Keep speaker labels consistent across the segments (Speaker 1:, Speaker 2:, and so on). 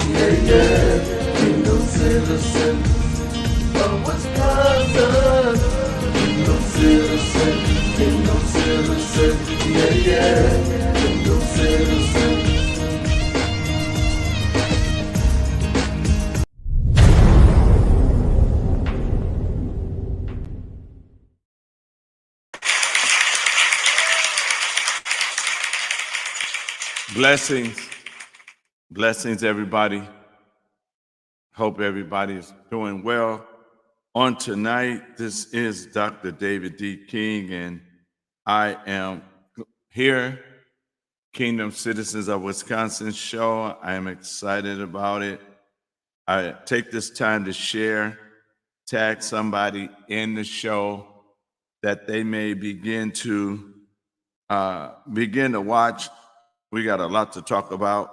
Speaker 1: Yeah, yeah. Kingdom citizen of Wisconsin. Kingdom citizen, kingdom citizen. Yeah, yeah. Kingdom citizen.
Speaker 2: Blessings, blessings, everybody. Hope everybody is doing well. On tonight, this is Dr. David D. King, and I am here, Kingdom Citizens of Wisconsin show. I am excited about it. I take this time to share, tag somebody in the show that they may begin to watch. We got a lot to talk about.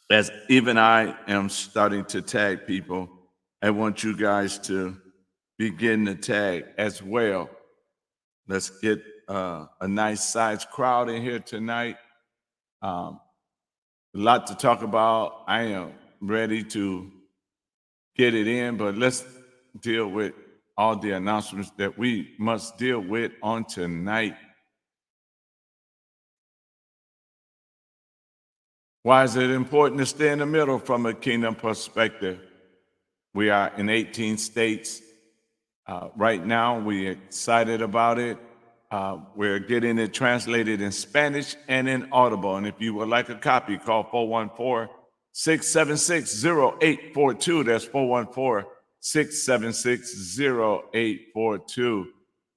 Speaker 2: As even I am starting to tag people, I want you guys to begin to tag as well. Let's get a nice sized crowd in here tonight. A lot to talk about. I am ready to get it in, but let's deal with all the announcements that we must deal with on tonight. Why is it important to stay in the middle from a kingdom perspective? We are in 18 states. Right now, we're excited about it. We're getting it translated in Spanish and in Audible. And if you would like a copy, call 414-676-0842. That's 414-676-0842.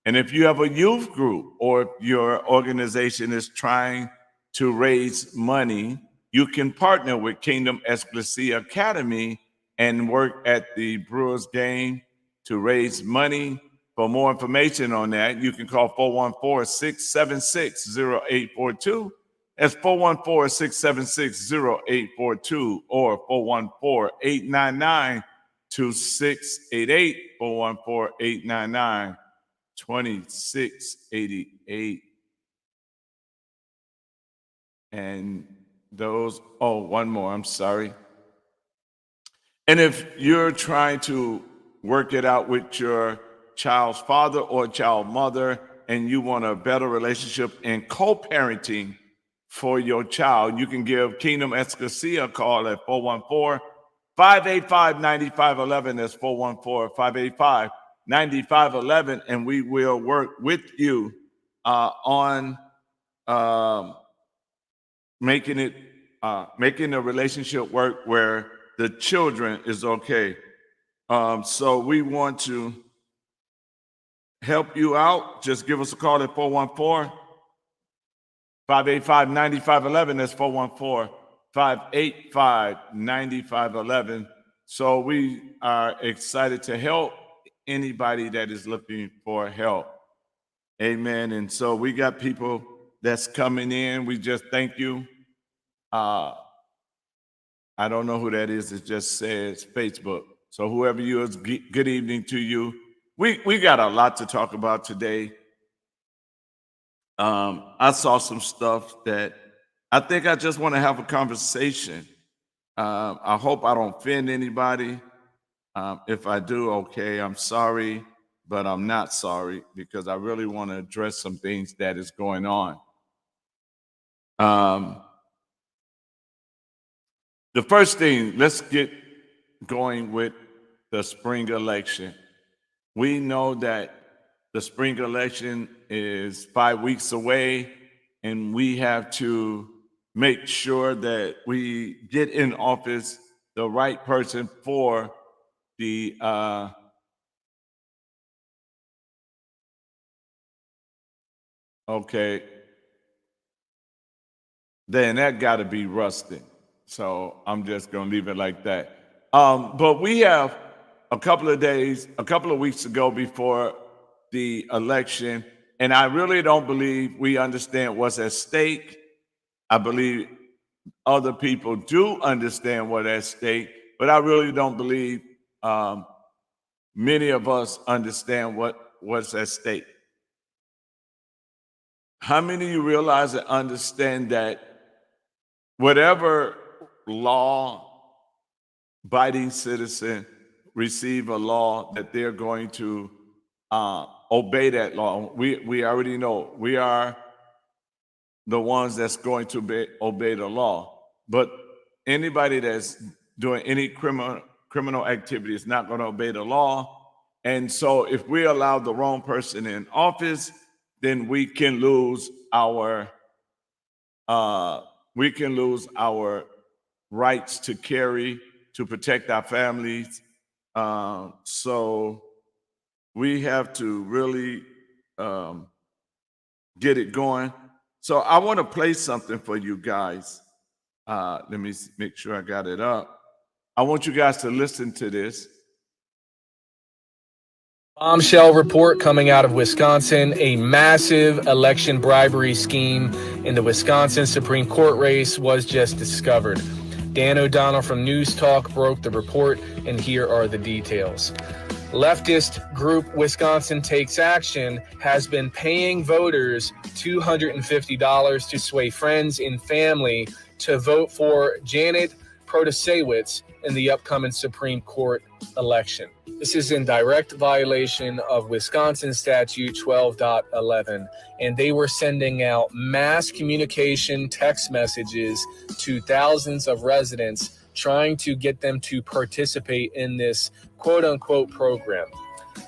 Speaker 2: And if you have a youth group or if your organization is trying to raise money, you can partner with Kingdom Ecclesia Academy and work at the Brewers game to raise money. For more information on that, you can call 414-676-0842. That's 414-676-0842 or 414-899-2688, 414-899-2688. And those, one more, I'm sorry. And if you're trying to work it out with your child's father or child mother, and you want a better relationship and co-parenting for your child, you can give Kingdom Ecclesia a call at 414-585-9511. That's 414-585-9511, and we will work with you on making the relationship work where the children is okay. So we want to help you out. Just give us a call at 414-585-9511. That's 414-585-9511. So we are excited to help anybody that is looking for help. Amen. And so we got people that's coming in. We just thank you. I don't know who that is. It just says Facebook. So whoever you is, good evening to you. We got a lot to talk about today. I saw some stuff that I think I just want to have a conversation. I hope I don't offend anybody. If I do, okay, I'm sorry, but I'm not sorry because I really want to address some things that is going on. The first thing, let's get going with the spring election. We know that the spring election is 5 weeks away, and we have to make sure that we get in office the right person for the okay. Then that got to be Rustin. So I'm just going to leave it like that. But we have a couple of weeks to go before the election, and I really don't believe we understand what's at stake. I believe other people do understand what's at stake, but I really don't believe many of us understand what's at stake. How many of you realize and understand that whatever law-abiding citizen receive a law that they're going to obey that law. We already know we are the ones that's going to obey the law. But anybody that's doing any criminal activity is not going to obey the law. And so if we allow the wrong person in office, then we can lose our rights to carry, to protect our families. So we have to really get it going. So I want to play something for you guys. Let me make sure I got it up. I want you guys to listen to this.
Speaker 3: Bombshell report coming out of Wisconsin, a massive election bribery scheme in the Wisconsin Supreme Court race was just discovered. Dan O'Donnell from News Talk broke the report, and here are the details. Leftist group Wisconsin Takes Action has been paying voters $250 to sway friends and family to vote for Janet Protasewicz in the upcoming Supreme Court election. This is in direct violation of Wisconsin Statute 12.11, and they were sending out mass communication text messages to thousands of residents trying to get them to participate in this quote-unquote program.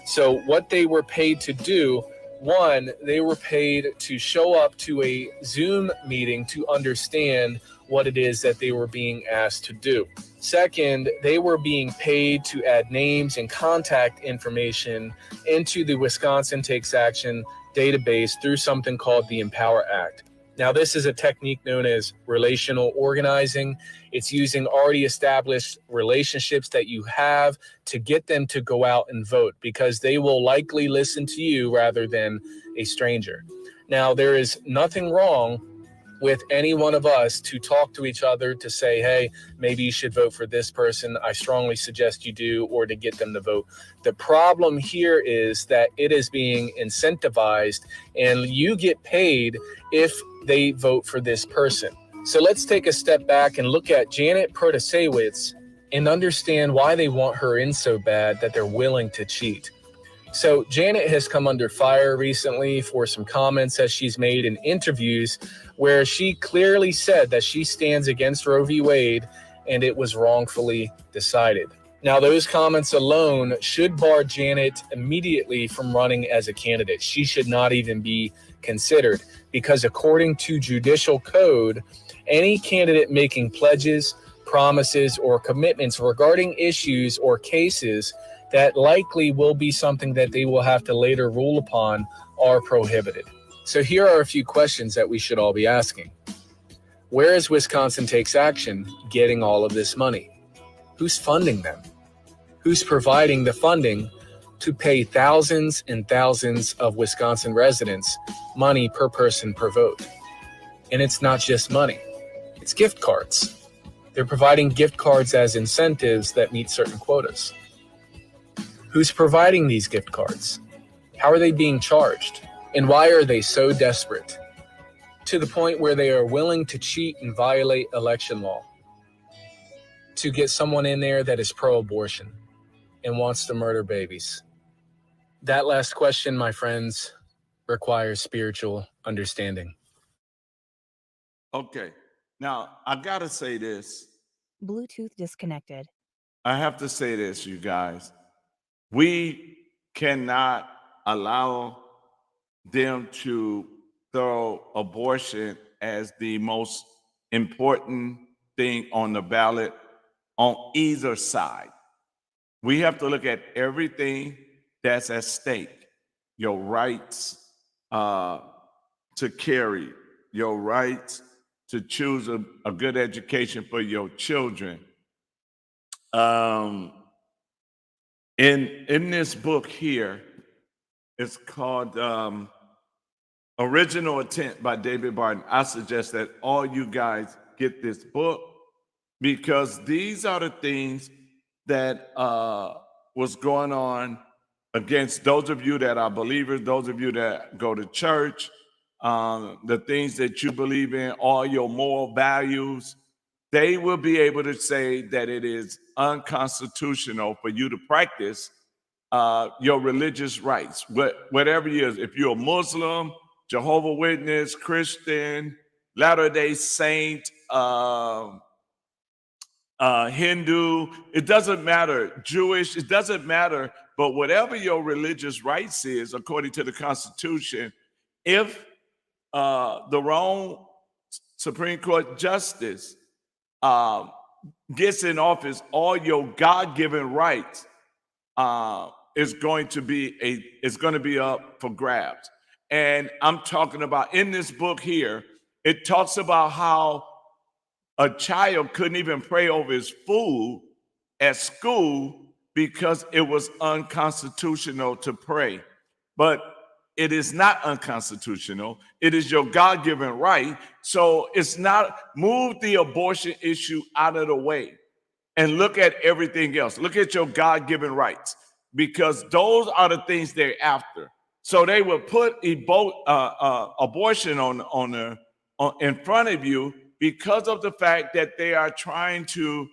Speaker 3: So what they were paid to do, one, they were paid to show up to a Zoom meeting to understand what it is that they were being asked to do. Second, they were being paid to add names and contact information into the Wisconsin Takes Action database through something called the Empower Act. Now, this is a technique known as relational organizing. It's using already established relationships that you have to get them to go out and vote, because they will likely listen to you rather than a stranger. Now, there is nothing wrong with any one of us to talk to each other to say, hey, maybe you should vote for this person. I strongly suggest you do, or to get them to vote. The problem here is that it is being incentivized, and you get paid if they vote for this person. So let's take a step back and look at Janet Protasewicz and understand why they want her in so bad that they're willing to cheat. So Janet has come under fire recently for some comments that she's made in interviews where she clearly said that she stands against Roe v. Wade and it was wrongfully decided. Now, those comments alone should bar Janet immediately from running as a candidate. She should not even be considered, because according to judicial code, any candidate making pledges, promises, or commitments regarding issues or cases that likely will be something that they will have to later rule upon are prohibited. So here are a few questions that we should all be asking. Where is Wisconsin Takes Action getting all of this money? Who's funding them? Who's providing the funding to pay thousands and thousands of Wisconsin residents money per person per vote? And it's not just money, it's gift cards. They're providing gift cards as incentives that meet certain quotas. Who's providing these gift cards? How are they being charged? And why are they so desperate to the point where they are willing to cheat and violate election law to get someone in there that is pro-abortion and wants to murder babies? That last question, my friends, requires spiritual understanding.
Speaker 2: Okay. Now, I got to say this.
Speaker 4: Bluetooth disconnected.
Speaker 2: I have to say this, you guys. We cannot allow them to throw abortion as the most important thing on the ballot on either side. We have to look at everything that's at stake. Your rights to carry, your rights to choose a good education for your children. In this book here, it's called Original Intent by David Barton. I suggest that all you guys get this book, because these are the things that was going on against those of you that are believers, those of you that go to church, the things that you believe in, all your moral values. they will be able to say that it is unconstitutional for you to practice your religious rights, whatever it is. If you're a Muslim, Jehovah's Witness, Christian, Latter-day Saint, Hindu, it doesn't matter, Jewish, it doesn't matter, but whatever your religious rights is, according to the Constitution, if the wrong Supreme Court justice gets in office, all your God-given rights is going to be up for grabs. And I'm talking about in this book here, it talks about how a child couldn't even pray over his food at school because it was unconstitutional to pray. But it is not unconstitutional. It is your God-given right. So it's not, move the abortion issue out of the way and look at everything else. Look at your God-given rights, because those are the things they're after. So they will put abortion in front of you because of the fact that they are trying to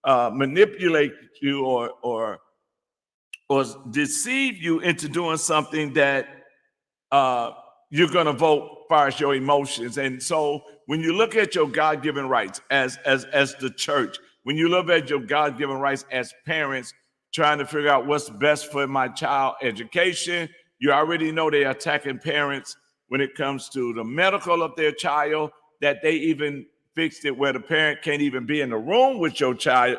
Speaker 2: manipulate you or deceive you into doing something that you're going to vote as far as your emotions. And so when you look at your God-given rights as the church, when you look at your God-given rights as parents trying to figure out what's best for my child education, you already know they're attacking parents when it comes to the medical of their child, that they even fixed it where the parent can't even be in the room with your child.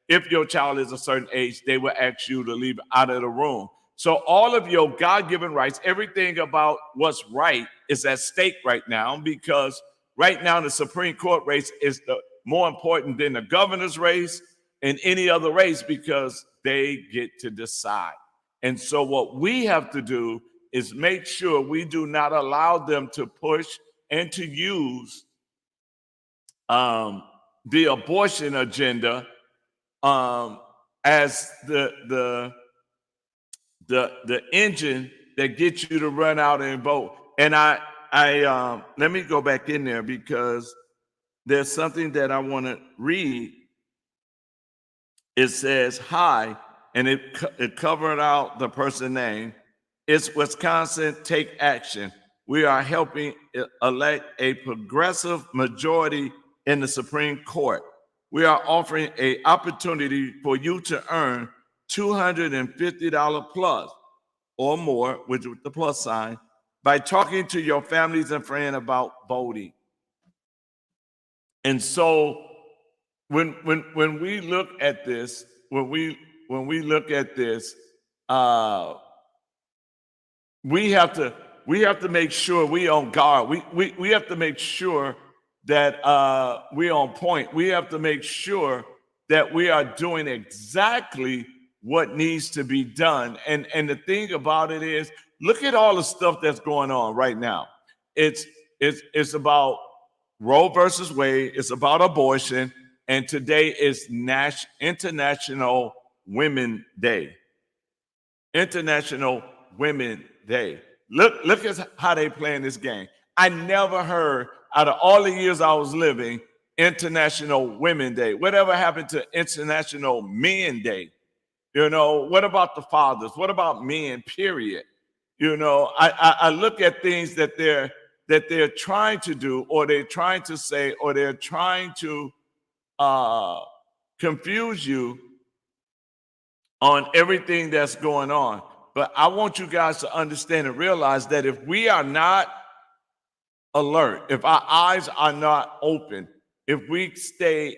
Speaker 2: If your child is a certain age, they will ask you to leave out of the room. So all of your God-given rights, everything about what's right is at stake right now, because right now the Supreme Court race is more important than the governor's race and any other race, because they get to decide. And so what we have to do is make sure we do not allow them to push and to use the abortion agenda as the engine that gets you to run out and vote. And I let me go back in there, because there's something that I want to read. It says, hi, and it covered out the person name. It's Wisconsin Take Action. We are helping elect a progressive majority in the Supreme Court. We are offering an opportunity for you to earn $250 plus or more, with the plus sign, by talking to your families and friends about voting. And so when we look at this, when we look at this, we have to make sure we on guard. We have to make sure that we're on point. We have to make sure that we are doing exactly what needs to be done. And the thing about it is, look at all the stuff that's going on right now. It's about Roe versus Wade. It's about abortion. And today is International Women's Day. International Women's Day. Look at how they playing this game. I never heard, out of all the years I was living, International Women's Day. Whatever happened to International Men's Day? You know, what about the fathers? What about men, period? You know, I look at things that they're trying to do, or they're trying to say, or they're trying to confuse you on everything that's going on. But I want you guys to understand and realize that if we are not alert, if our eyes are not open, if we stay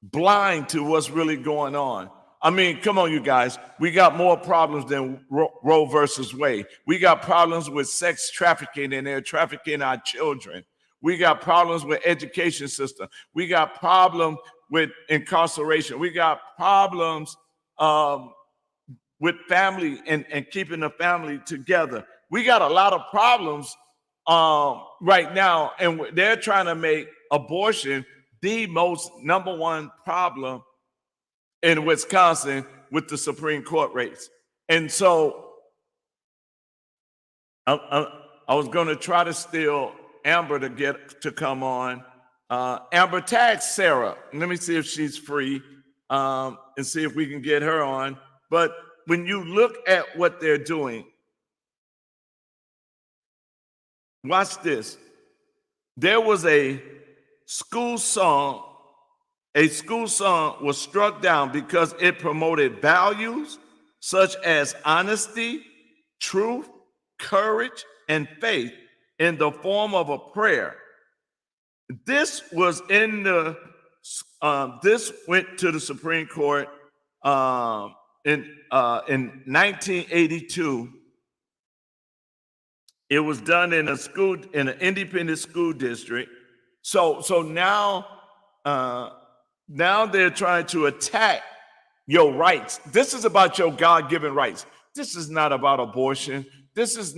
Speaker 2: blind to what's really going on. I mean, come on, you guys. We got more problems than Roe versus Wade. We got problems with sex trafficking, and they're trafficking our children. We got problems with education system. We got problems with incarceration. We got problems with family and keeping the family together. We got a lot of problems right now, and they're trying to make abortion the most number one problem in Wisconsin with the Supreme Court race. And so I I was going to try to steal Amber to come on. Amber, tag Sarah. Let me see if she's free, and see if we can get her on. But when you look at what they're doing, watch this. There was a school song. A school song was struck down because it promoted values such as honesty, truth, courage, and faith in the form of a prayer. This was in the. This went to the Supreme Court in 1982. It was done in an independent school district. So now they're trying to attack your rights. This is about your God-given rights. This is not about abortion. This is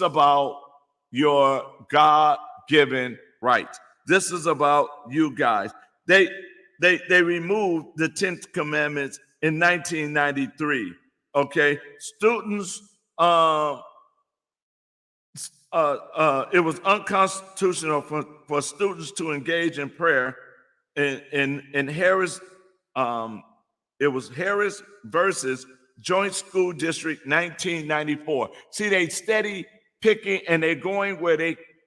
Speaker 2: about your God-given rights. This is about you guys. They removed the 10th Commandments in 1993. Okay, students. It was unconstitutional for students to engage in prayer. In Harris, it was Harris versus Joint School District 1994. See, they steady picking, and they're going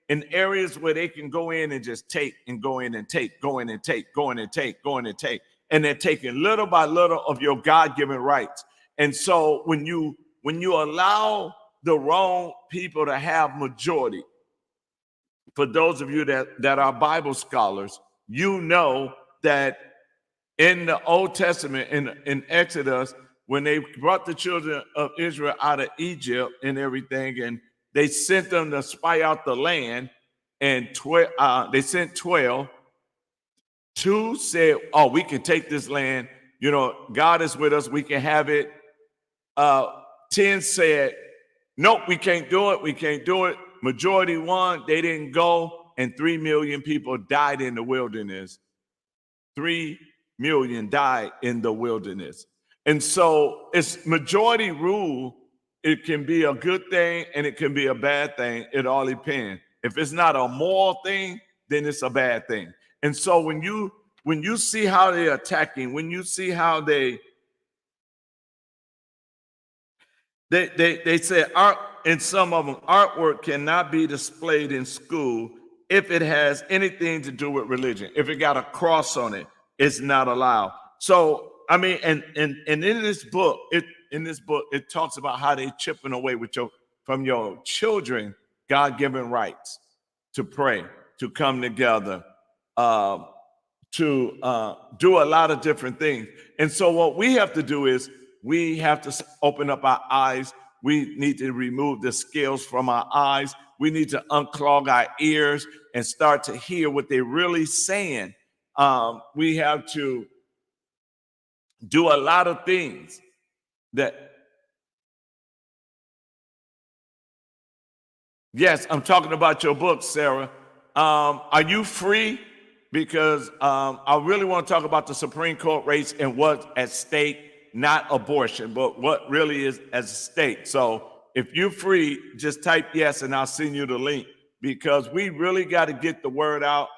Speaker 2: in areas where they can go in and just take and go in and take, go in and take, go in and take, go in and take. And they're taking little by little of your God-given rights. And so when you allow the wrong people to have majority, for those of you that are Bible scholars, you know that in the Old Testament, in Exodus, when they brought the children of Israel out of Egypt and everything, and they sent them to spy out the land, and they sent 12. 2 said, oh, we can take this land. You know, God is with us. We can have it. 10 said, nope, we can't do it. We can't do it. Majority won. They didn't go. And 3 million people died in the wilderness. 3 million died in the wilderness. And so it's majority rule. It can be a good thing and it can be a bad thing. It all depends. If it's not a moral thing, then it's a bad thing. And so when you see how they're attacking, when you see how they say art, in some of them, artwork cannot be displayed in school if it has anything to do with religion. If it got a cross on it, it's not allowed. So I mean, and in this book, it talks about how they chipping away from your children God-given rights to pray, to come together, to do a lot of different things. And so what we have to do is we have to open up our eyes. We need to remove the scales from our eyes. We need to unclog our ears and start to hear what they're really saying. We have to do a lot of things that. Yes, I'm talking about your book, Sarah. Are you free? Because I really want to talk about the Supreme Court race and what's at stake, not abortion, but what really is at stake. So if you're free, just type yes, and I'll send you the link, because we really got to get the word out.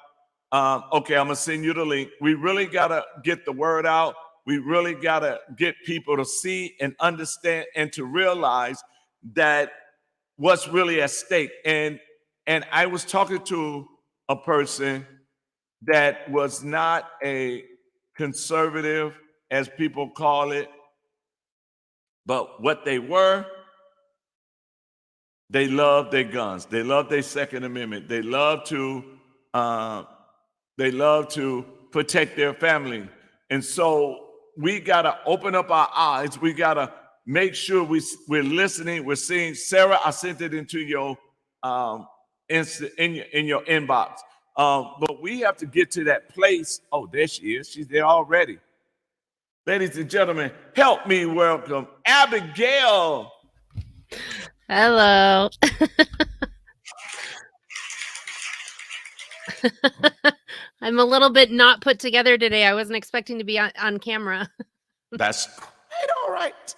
Speaker 2: Okay, I'm going to send you the link. We really got to get the word out. We really got to get people to see and understand and to realize that what's really at stake. And I was talking to a person that was not a conservative, as people call it, but what they were, they loved their guns. They loved their Second Amendment. They love to protect their family. And so we got to open up our eyes. We got to make sure we're listening. We're seeing. Sarah, I sent it into your in your inbox. But we have to get to that place. Oh, there she is. She's there already. Ladies and gentlemen, help me welcome Abigail.
Speaker 5: Hello. I'm a little bit not put together today. I wasn't expecting to be on camera.
Speaker 2: That's quite all right.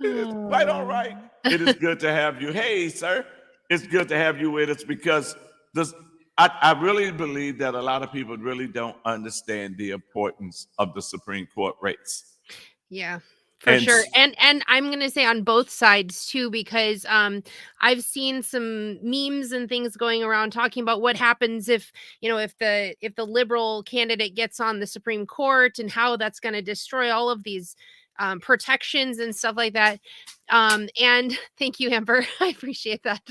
Speaker 2: It is quite all right. It is good to have you. Hey, sir. it's good to have you with us because I really believe that a lot of people really don't understand the importance of the Supreme Court race.
Speaker 5: Yeah, for
Speaker 2: And
Speaker 5: sure. And I'm going to say on both sides too, because I've seen some memes and things going around talking about what happens if, if the liberal candidate gets on the Supreme Court and how that's going to destroy all of these protections and stuff like that. And thank you, Amber. I appreciate that.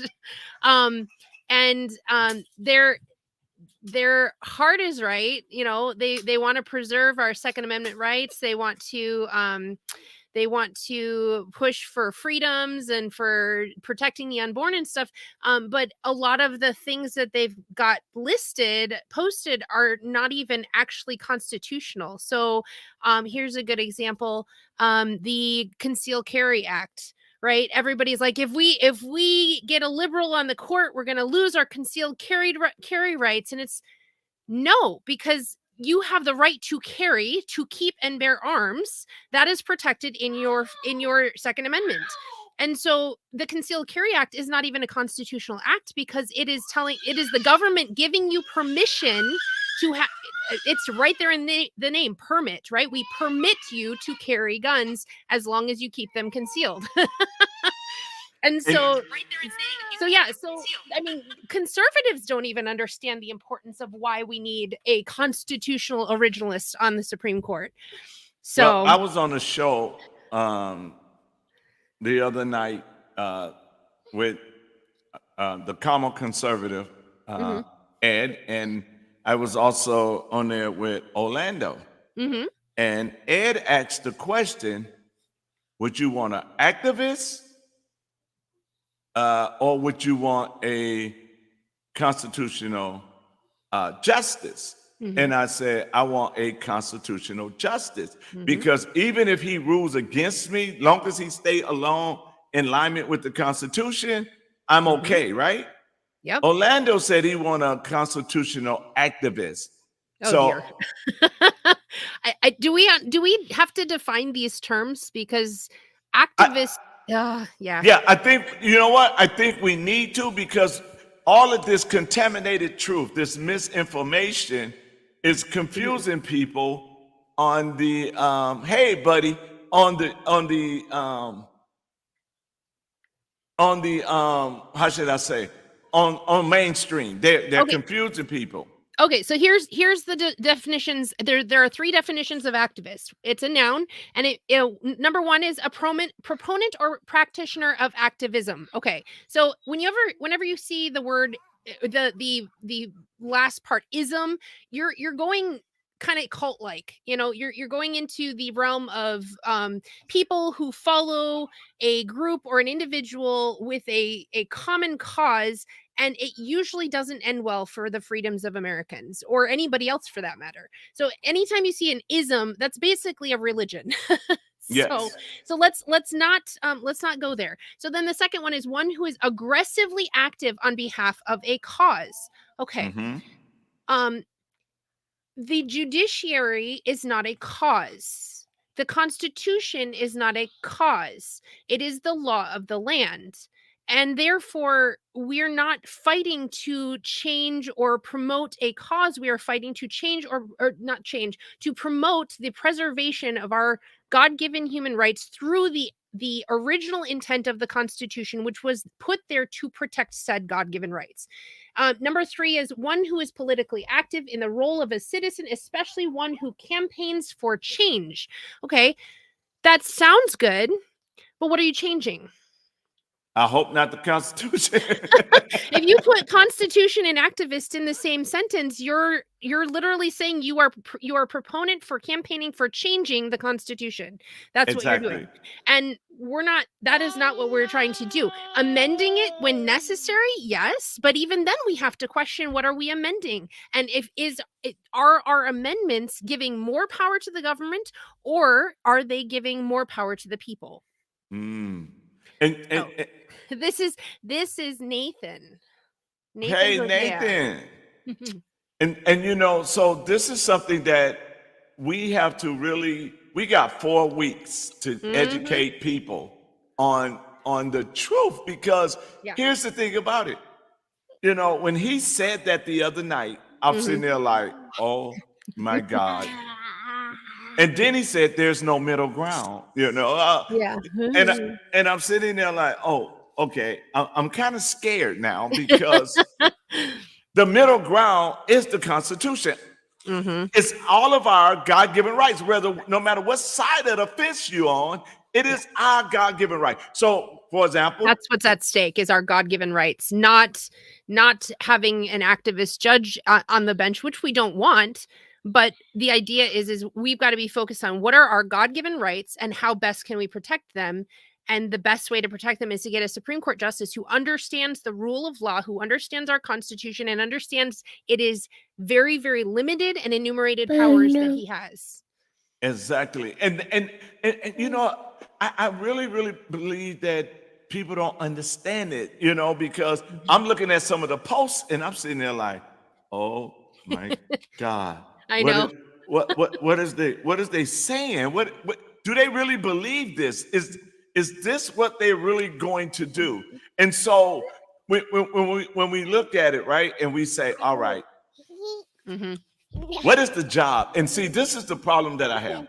Speaker 5: Their heart is right. They want to preserve our Second Amendment rights. They want to push for freedoms and for protecting the unborn and stuff. But a lot of the things that they've got posted are not even actually constitutional. So here's a good example. The Concealed Carry Act. Right. Everybody's like, if we get a liberal on the court, we're going to lose our concealed carry rights. And it's no, because you have the right to carry, to keep and bear arms. That is protected in your Second Amendment. And so the Concealed Carry Act is not even a constitutional act because it is the government giving you permission to have. It's right there in the name, permit, right? We permit you to carry guns as long as you keep them concealed. And so, I mean, conservatives don't even understand the importance of why we need a constitutional originalist on the Supreme Court. So
Speaker 2: well, I was on a show the other night with the Carmel conservative, Ed, and I was also on there with Orlando.
Speaker 5: Mm-hmm.
Speaker 2: And Ed asked the question, would you want an activist or would you want a constitutional justice? Mm-hmm. And I said, I want a constitutional justice because even if he rules against me, long as he stay along in alignment with the Constitution, I'm okay, right?
Speaker 5: Yep.
Speaker 2: Orlando said he want a constitutional activist.
Speaker 5: Oh, do we have to define these terms because activists? Yeah.
Speaker 2: I think you know what? I think we need to because all of this contaminated truth, this misinformation, is confusing people on the hey buddy on the how should I say on mainstream. They're confusing people.
Speaker 5: Okay, so here's the definitions. There are three definitions of activist. It's a noun, and it number one is a proponent or practitioner of activism. Okay, so whenever you see the word the last part ism, you're going kind of cult-like. You're going into the realm of people who follow a group or an individual with a common cause. And it usually doesn't end well for the freedoms of Americans or anybody else for that matter. So anytime you see an ism, that's basically a religion.
Speaker 2: Yes.
Speaker 5: So let's not go there. So then the second one is one who is aggressively active on behalf of a cause. Okay.
Speaker 2: Mm-hmm.
Speaker 5: The judiciary is not a cause. The Constitution is not a cause. It is the law of the land. And therefore, we're not fighting to change or promote a cause. We are fighting to change or not change, to promote the preservation of our God-given human rights through the original intent of the Constitution, which was put there to protect said God-given rights. Number three is one who is politically active in the role of a citizen, especially one who campaigns for change. Okay, that sounds good, but what are you changing?
Speaker 2: I hope not the Constitution.
Speaker 5: If you put Constitution and activist in the same sentence, you're literally saying you are a proponent for campaigning for changing the Constitution. That's
Speaker 2: exactly
Speaker 5: what you're doing. And that is not what we're trying to do. Amending it when necessary, yes, but even then we have to question what are we amending? And are our amendments giving more power to the government or are they giving more power to the people? This is Nathan.
Speaker 2: Hey, Nathan. and so this is something that we have to we got 4 weeks to educate people on on the truth, because
Speaker 5: Yeah.
Speaker 2: here's the thing about it. You know, when he said that the other night, I'm sitting there like, oh my God. And then he said, there's no middle ground, you know.
Speaker 5: Yeah.
Speaker 2: And I'm sitting there like, oh, okay. I'm kind of scared now because the middle ground is the Constitution. It's all of our God-given rights, no matter what side of the fence you're on, it is our God-given right. So, for example,
Speaker 5: That's what's at stake, is our God-given rights, not having an activist judge on the bench, which we don't want. But the idea is we've got to be focused on what are our God-given rights and how best can we protect them. And the best way to protect them is to get a Supreme Court justice who understands the rule of law, who understands our Constitution, and understands it is very, very limited and enumerated powers that he has.
Speaker 2: exactly. And you know, I really, really believe that people don't understand it, you know, because I'm looking at some of the posts and I'm sitting there like, oh my God.
Speaker 5: I know.
Speaker 2: What is they saying? What do they really believe this? Is this what they're really going to do? And so when we look at it, right, and we say, all right, what is the job? And see, this is the problem that I have.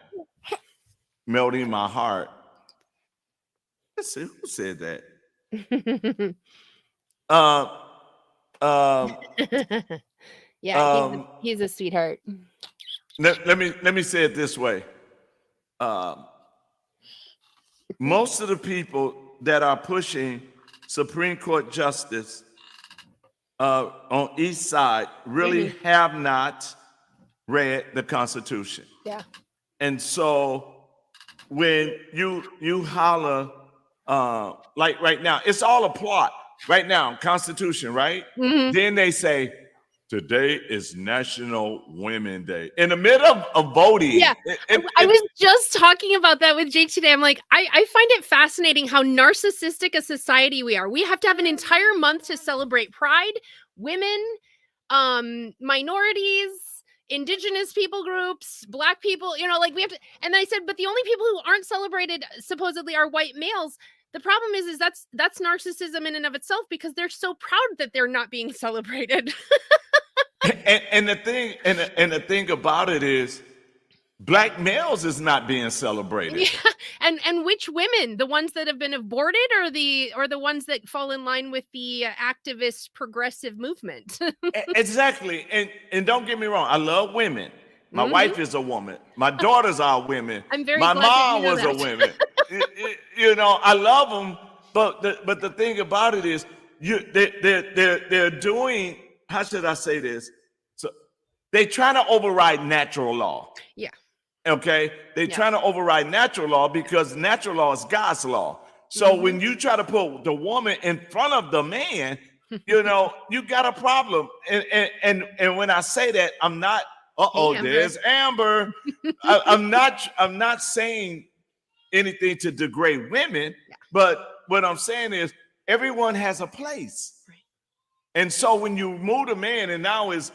Speaker 2: Melting my heart. Let's see, who said that?
Speaker 5: Yeah, he's a sweetheart.
Speaker 2: Let me say it this way. Most of the people that are pushing Supreme Court justice on each side really have not read the Constitution.
Speaker 5: Yeah.
Speaker 2: And so when you holler, like right now, it's all a plot. Right now, Constitution, right? Then they say, today is National Women's Day. In the middle of voting.
Speaker 5: Yeah. I was just talking about that with Jake today. I'm like, I find it fascinating how narcissistic a society we are. We have to have an entire month to celebrate Pride, women, minorities, indigenous people groups, Black people, you know, like we have to. And I said, but the only people who aren't celebrated supposedly are white males. The problem is that's narcissism in and of itself, because they're so proud that they're not being celebrated.
Speaker 2: and the thing about it is, Black males is not being celebrated.
Speaker 5: Yeah, and which women? The ones that have been aborted, or the ones that fall in line with the activist progressive movement?
Speaker 2: Exactly. And don't get me wrong, I love women. My wife is a woman. My daughters are women.
Speaker 5: I'm very
Speaker 2: My
Speaker 5: glad that
Speaker 2: mom
Speaker 5: you know
Speaker 2: was
Speaker 5: that.
Speaker 2: a woman. You know, I love them, but the thing about it is, they're doing. How should I say this? So they trying to override natural law.
Speaker 5: Yeah.
Speaker 2: Okay, they trying to override natural law because natural law is God's law. So when you try to put the woman in front of the man, you know, you got a problem. And when I say that, I'm not.
Speaker 5: Hey, Amber.
Speaker 2: There's Amber. I'm not saying anything to degrade women, but what I'm saying is everyone has a place.
Speaker 5: Right.
Speaker 2: And so when you move a man, and now is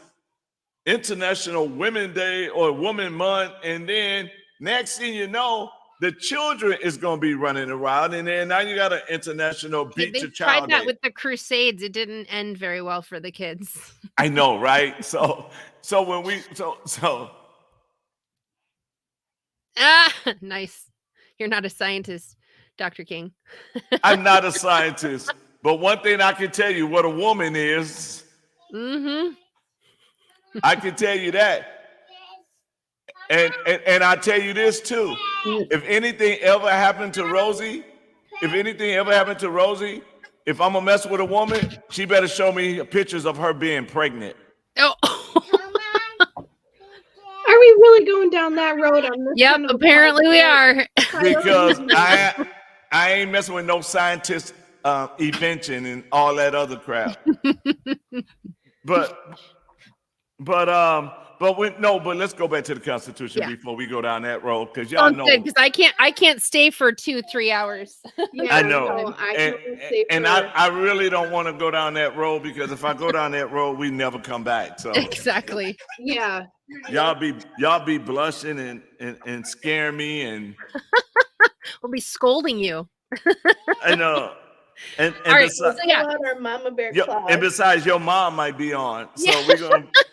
Speaker 2: International Women's Day or Woman Month, and then next thing you know, the children is going to be running around, and then now you got an International Beat
Speaker 5: They
Speaker 2: Your
Speaker 5: tried
Speaker 2: Child
Speaker 5: that
Speaker 2: Day.
Speaker 5: with the Crusades. It didn't end very well for the kids.
Speaker 2: I know, right? So when we
Speaker 5: Nice. You're not a scientist, Dr. King.
Speaker 2: I'm not a scientist, but one thing I can tell you what a woman is. I can tell you that. And I tell you this too. If anything ever happened to Rosie, if I'm gonna mess with a woman, she better show me pictures of her being pregnant.
Speaker 5: Oh.
Speaker 6: Are we really going down that road on this?
Speaker 5: Yep,
Speaker 6: kind of
Speaker 5: apparently we
Speaker 6: podcast?
Speaker 5: are.
Speaker 2: Because I ain't messing with no scientist invention and all that other crap. But let's go back to the Constitution before we go down that road, because y'all know.
Speaker 5: Because I can't stay for 2-3 hours.
Speaker 6: Yeah,
Speaker 2: I know,
Speaker 6: no, I can only stay
Speaker 2: and
Speaker 6: for-
Speaker 2: I really don't want to go down that road, because if I go down that road, we never come back. So
Speaker 5: Exactly.
Speaker 6: Yeah.
Speaker 2: y'all be blushing and scaring me, and
Speaker 5: We'll be scolding you.
Speaker 2: I know. And
Speaker 5: All right,
Speaker 2: besides,
Speaker 5: so yeah.
Speaker 6: Pull out our mama bear
Speaker 2: and
Speaker 6: claws.
Speaker 2: besides, your mom might be on, so
Speaker 5: Yeah.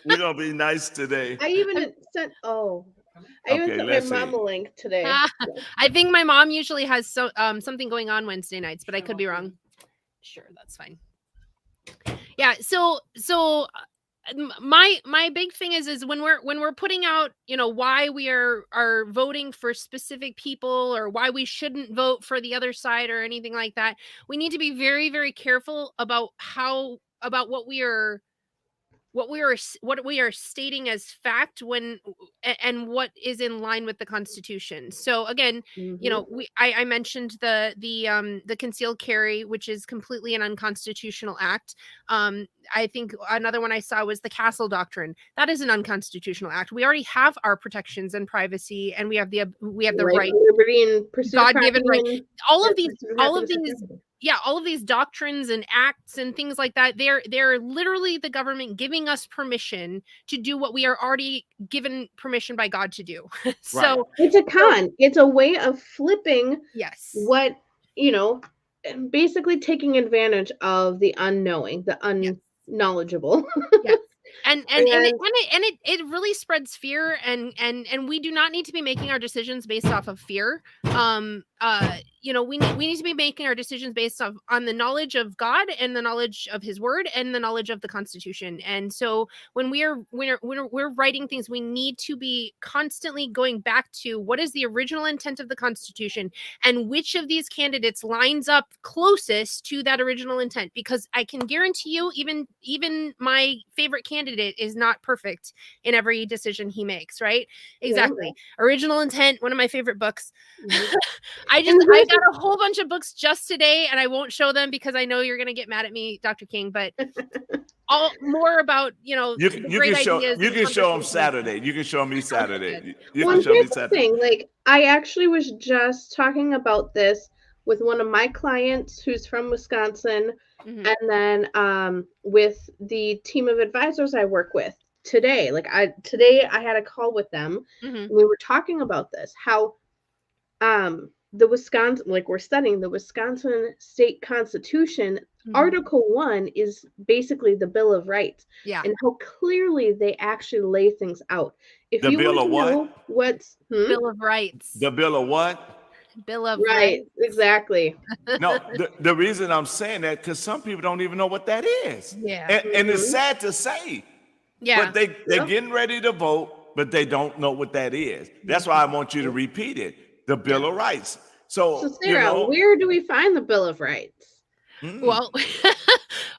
Speaker 2: we're gonna be nice today.
Speaker 6: I even sent
Speaker 2: Okay,
Speaker 6: my
Speaker 2: let's
Speaker 6: mom
Speaker 2: see.
Speaker 6: a link today.
Speaker 5: I think my mom usually has something going on Wednesday nights, but I could be wrong. Sure, that's fine. Yeah, so my big thing is when we're putting out, you know, why we are voting for specific people or why we shouldn't vote for the other side or anything like that, we need to be very, very careful about what we are stating as fact and what is in line with the Constitution. So again, you know, I mentioned the concealed carry, which is completely an unconstitutional act. I think another one I saw was the Castle Doctrine. That is an unconstitutional act. We already have our protections and privacy, and we have the right,
Speaker 6: liberty, and pursuit of
Speaker 5: God-given right.
Speaker 6: property,
Speaker 5: All of
Speaker 6: and
Speaker 5: these,
Speaker 6: pursuit of
Speaker 5: all of
Speaker 6: happiness and
Speaker 5: these,
Speaker 6: property.
Speaker 5: yeah, all of these doctrines and acts and things like that, they're literally the government giving us permission to do what we are already given permission by God to do. So
Speaker 6: It's a con. It's a way of flipping
Speaker 5: yes,
Speaker 6: what, you know, basically taking advantage of the unknowing, the unknowledgeable.
Speaker 5: yes. And it really spreads fear, and we do not need to be making our decisions based off of fear. You know, we need to be making our decisions based on the knowledge of God and the knowledge of His Word and the knowledge of the Constitution. And so when we're writing things, we need to be constantly going back to what is the original intent of the Constitution and which of these candidates lines up closest to that original intent. Because I can guarantee you, even my favorite candidate is not perfect in every decision he makes. Right? Exactly. Yeah. Original Intent, one of my favorite books. I got a whole bunch of books just today, and I won't show them because I know you're going to get mad at me, Dr. King, but all more about, you know,
Speaker 2: you can show them Saturday. You can show me Saturday. You
Speaker 6: well,
Speaker 2: can show me Saturday.
Speaker 6: Thing, like, I actually was just talking about this with one of my clients who's from Wisconsin, and then with the team of advisors I work with today. Like today I had a call with them, and we were talking about this, how the Wisconsin, like, we're studying the Wisconsin state constitution. Article 1 is basically the Bill of Rights. Yeah. And how clearly they actually lay things out. If you
Speaker 2: Bill of
Speaker 6: what? What's
Speaker 5: Bill of Rights.
Speaker 2: The Bill of what?
Speaker 5: Bill of
Speaker 6: Rights. Exactly.
Speaker 2: No, the reason I'm saying that, because some people don't even know what that is.
Speaker 5: Yeah.
Speaker 2: And it's sad to say.
Speaker 5: Yeah.
Speaker 2: But they're getting ready to vote, but they don't know what that is. That's why I want you to repeat it. The Bill of Rights. So
Speaker 6: Sarah, where do we find the Bill of Rights?
Speaker 5: Well,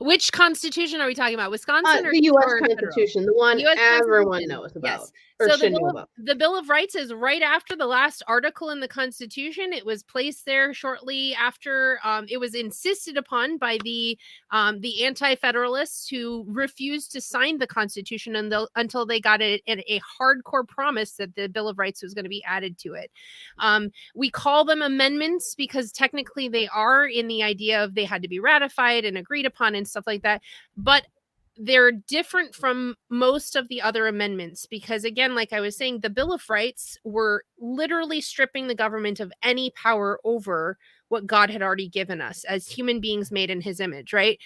Speaker 5: which Constitution are we talking about? Wisconsin or
Speaker 6: the U.S. Constitution, the one everyone knows about.
Speaker 5: Yes. So the Bill of Rights is right after the last article in the Constitution. It was placed there shortly after. It was insisted upon by the anti-federalists who refused to sign the Constitution until they got a hardcore promise that the Bill of Rights was going to be added to it. We call them amendments because technically they are, in the idea of they had to be ratified and agreed upon and stuff like that. But they're different from most of the other amendments because, again, like I was saying, the Bill of Rights were literally stripping the government of any power over what God had already given us as human beings made in His image, right?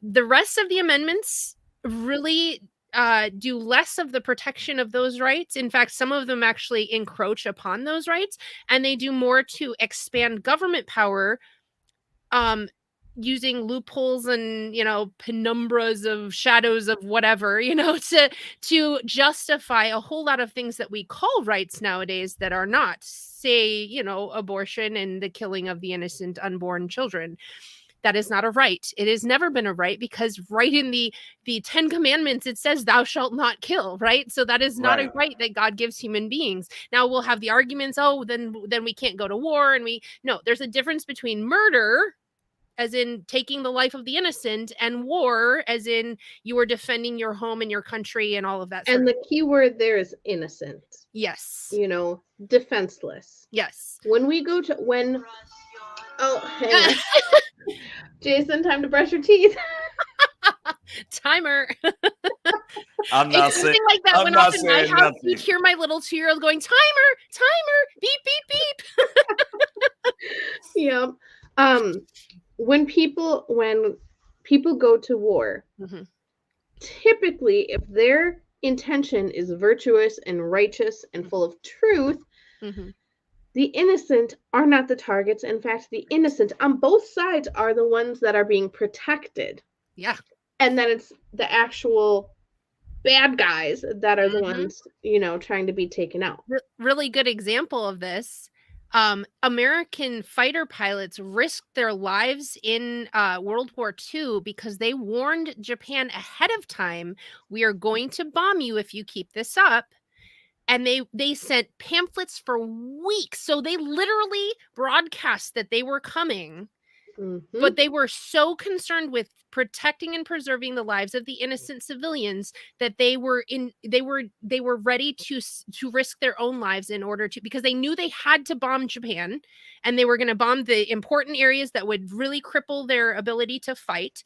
Speaker 5: The rest of the amendments really do less of the protection of those rights. In fact, some of them actually encroach upon those rights, and they do more to expand government power, using loopholes and, you know, penumbras of shadows of whatever, you know, to justify a whole lot of things that we call rights nowadays that are not, say, you know, abortion and the killing of the innocent unborn children. That is not a right. It has never been a right because right in the 10 commandments, it says thou shalt not kill, right? So that is not a right that God gives human beings. Now we'll have the arguments, oh, then we can't go to war. And no, there's a difference between murder, as in taking the life of the innocent, and war, as in you are defending your home and your country and all of that.
Speaker 6: And the key word there is innocent.
Speaker 5: Yes.
Speaker 6: You know, defenseless.
Speaker 5: Yes.
Speaker 6: When we go to, hang on. Jason, time to brush your teeth.
Speaker 5: Timer.
Speaker 2: I'm not saying
Speaker 5: like that. When off in my house,
Speaker 2: nothing.
Speaker 5: you'd hear my little 2-year-old going, timer, beep, beep, beep.
Speaker 6: Yeah. When people go to war,
Speaker 5: Mhm.
Speaker 6: typically if their intention is virtuous and righteous and full of truth,
Speaker 5: Mhm.
Speaker 6: the innocent are not the targets. In fact, the innocent on both sides are the ones that are being protected.
Speaker 5: Yeah.
Speaker 6: And then it's the actual bad guys that are the
Speaker 5: Mhm.
Speaker 6: ones, trying to be taken out.
Speaker 5: Really good example of this. American fighter pilots risked their lives in World War II because they warned Japan ahead of time, we are going to bomb you if you keep this up. And they sent pamphlets for weeks. So they literally broadcast that they were coming.
Speaker 6: Mhm.
Speaker 5: But they were so concerned with protecting and preserving the lives of the innocent civilians that they were ready to risk their own lives in order to, because they knew they had to bomb Japan, and they were going to bomb the important areas that would really cripple their ability to fight.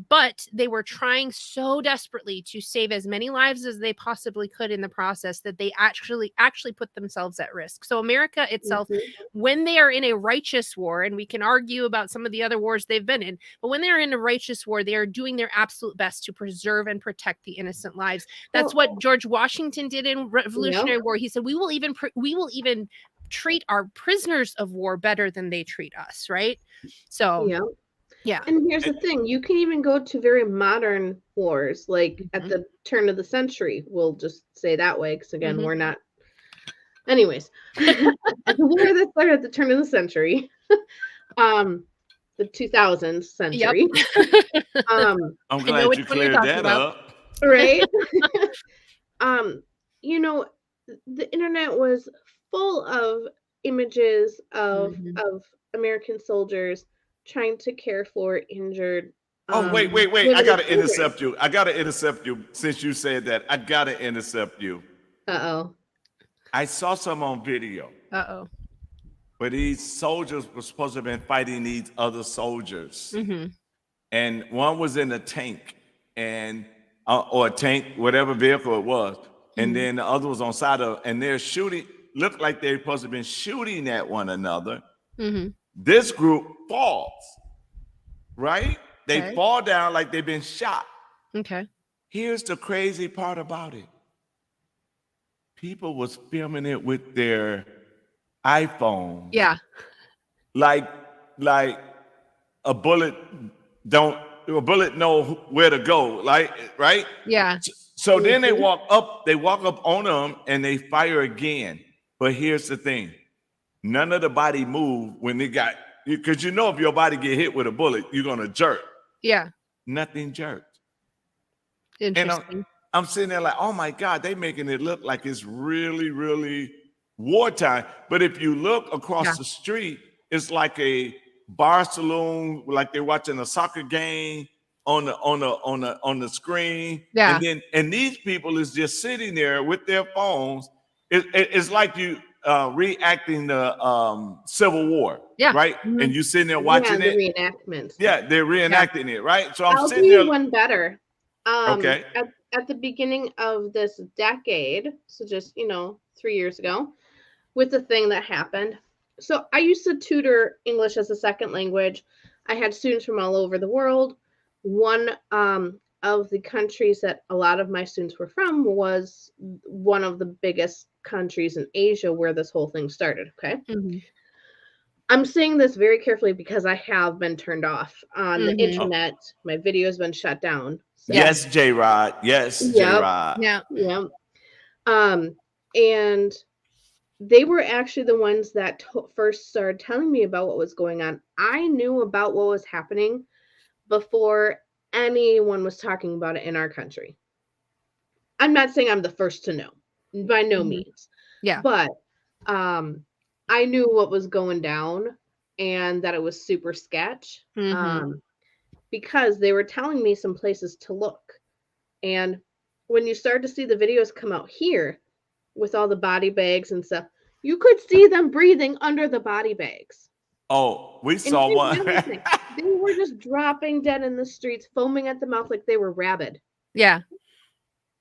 Speaker 5: But they were trying so desperately to save as many lives as they possibly could in the process that they actually put themselves at risk. So America itself,
Speaker 6: Mhm.
Speaker 5: when they are in a righteous war, and we can argue about some of the other wars they've been in, but when they're in a righteous war, they are doing their absolute best to preserve and protect the innocent lives. That's
Speaker 6: Well,
Speaker 5: what George Washington did in Revolutionary War. He said, we will even treat our prisoners of war better than they treat us, right? So
Speaker 6: yeah.
Speaker 5: yeah.
Speaker 6: And here's the thing, you can even go to very modern wars, like at
Speaker 5: Mhm.
Speaker 6: the turn of the century. We'll just say that way, because again,
Speaker 5: Mhm.
Speaker 6: we're not. Anyways, the war that started at the turn of the century, the 2000s century.
Speaker 2: I'm
Speaker 5: I know
Speaker 2: glad
Speaker 5: which
Speaker 2: you
Speaker 5: one you're
Speaker 2: cleared
Speaker 5: talking
Speaker 2: that
Speaker 5: about.
Speaker 2: up.
Speaker 6: Right? You know, the internet was full of images of
Speaker 5: Mhm.
Speaker 6: American soldiers trying to care for injured
Speaker 2: Oh, wait.
Speaker 6: women
Speaker 2: I
Speaker 6: and
Speaker 2: gotta
Speaker 6: children.
Speaker 2: intercept you. I gotta intercept you since you said that. I gotta intercept you.
Speaker 6: Uh-oh.
Speaker 2: I saw some on video
Speaker 5: Uh-oh.
Speaker 2: where these soldiers were supposed to have been fighting these other soldiers.
Speaker 5: Mhm.
Speaker 2: And one was in a tank and or a tank, whatever vehicle it was. And then the other was on side of, and they're shooting, looked like they're supposed to have been shooting at one another.
Speaker 5: Mhm.
Speaker 2: This group falls, right? They
Speaker 5: Okay.
Speaker 2: fall down like they've been shot.
Speaker 5: Okay.
Speaker 2: Here's the crazy part about it. People was filming it with their iPhone.
Speaker 5: Yeah.
Speaker 2: Like a bullet know where to go, like, right?
Speaker 5: Yeah.
Speaker 2: So then they walk up on them and they fire again. But here's the thing. None of the body moved when they got, because if your body get hit with a bullet, you're gonna jerk.
Speaker 5: Yeah.
Speaker 2: Nothing jerked.
Speaker 5: Interesting.
Speaker 2: And I'm sitting there like, oh my God, they making it look like it's really, really wartime. But if you look across the street, it's like a bar saloon, like they're watching a soccer game on the screen.
Speaker 5: Yeah.
Speaker 2: And these people is just sitting there with their phones. It's like you reenacting the Civil War,
Speaker 5: Yeah.
Speaker 2: right?
Speaker 5: Mhm.
Speaker 2: And you sitting there watching
Speaker 6: Yeah,
Speaker 2: it.
Speaker 6: the reenactments.
Speaker 2: Yeah, they're reenacting it, right? So I'm
Speaker 6: I'll
Speaker 2: sitting
Speaker 6: do
Speaker 2: there.
Speaker 6: you one better.
Speaker 2: Okay.
Speaker 6: At the beginning of this decade, so just 3 years ago, with the thing that happened. So I used to tutor English as a second language. I had students from all over the world. One of the countries that a lot of my students were from was one of the biggest countries in Asia where this whole thing started. Okay.
Speaker 5: Mhm.
Speaker 6: I'm saying this very carefully because I have been turned off on the
Speaker 5: Mhm.
Speaker 6: internet. My video has been shut down. So.
Speaker 2: Yes, J-Rod. Yes, J-Rod.
Speaker 5: Yeah.
Speaker 6: Yeah. And they were actually the ones that first started telling me about what was going on. I knew about what was happening before anyone was talking about it in our country. I'm not saying I'm the first to know, by no means.
Speaker 5: Yeah.
Speaker 6: But I knew what was going down and that it was super sketch. Because they were telling me some places to look. And when you start to see the videos come out here with all the body bags and stuff, you could see them breathing under the body bags.
Speaker 2: Oh, we
Speaker 6: And
Speaker 2: saw
Speaker 6: here's
Speaker 2: one.
Speaker 6: the other thing. They were just dropping dead in the streets, foaming at the mouth like they were rabid.
Speaker 5: Yeah.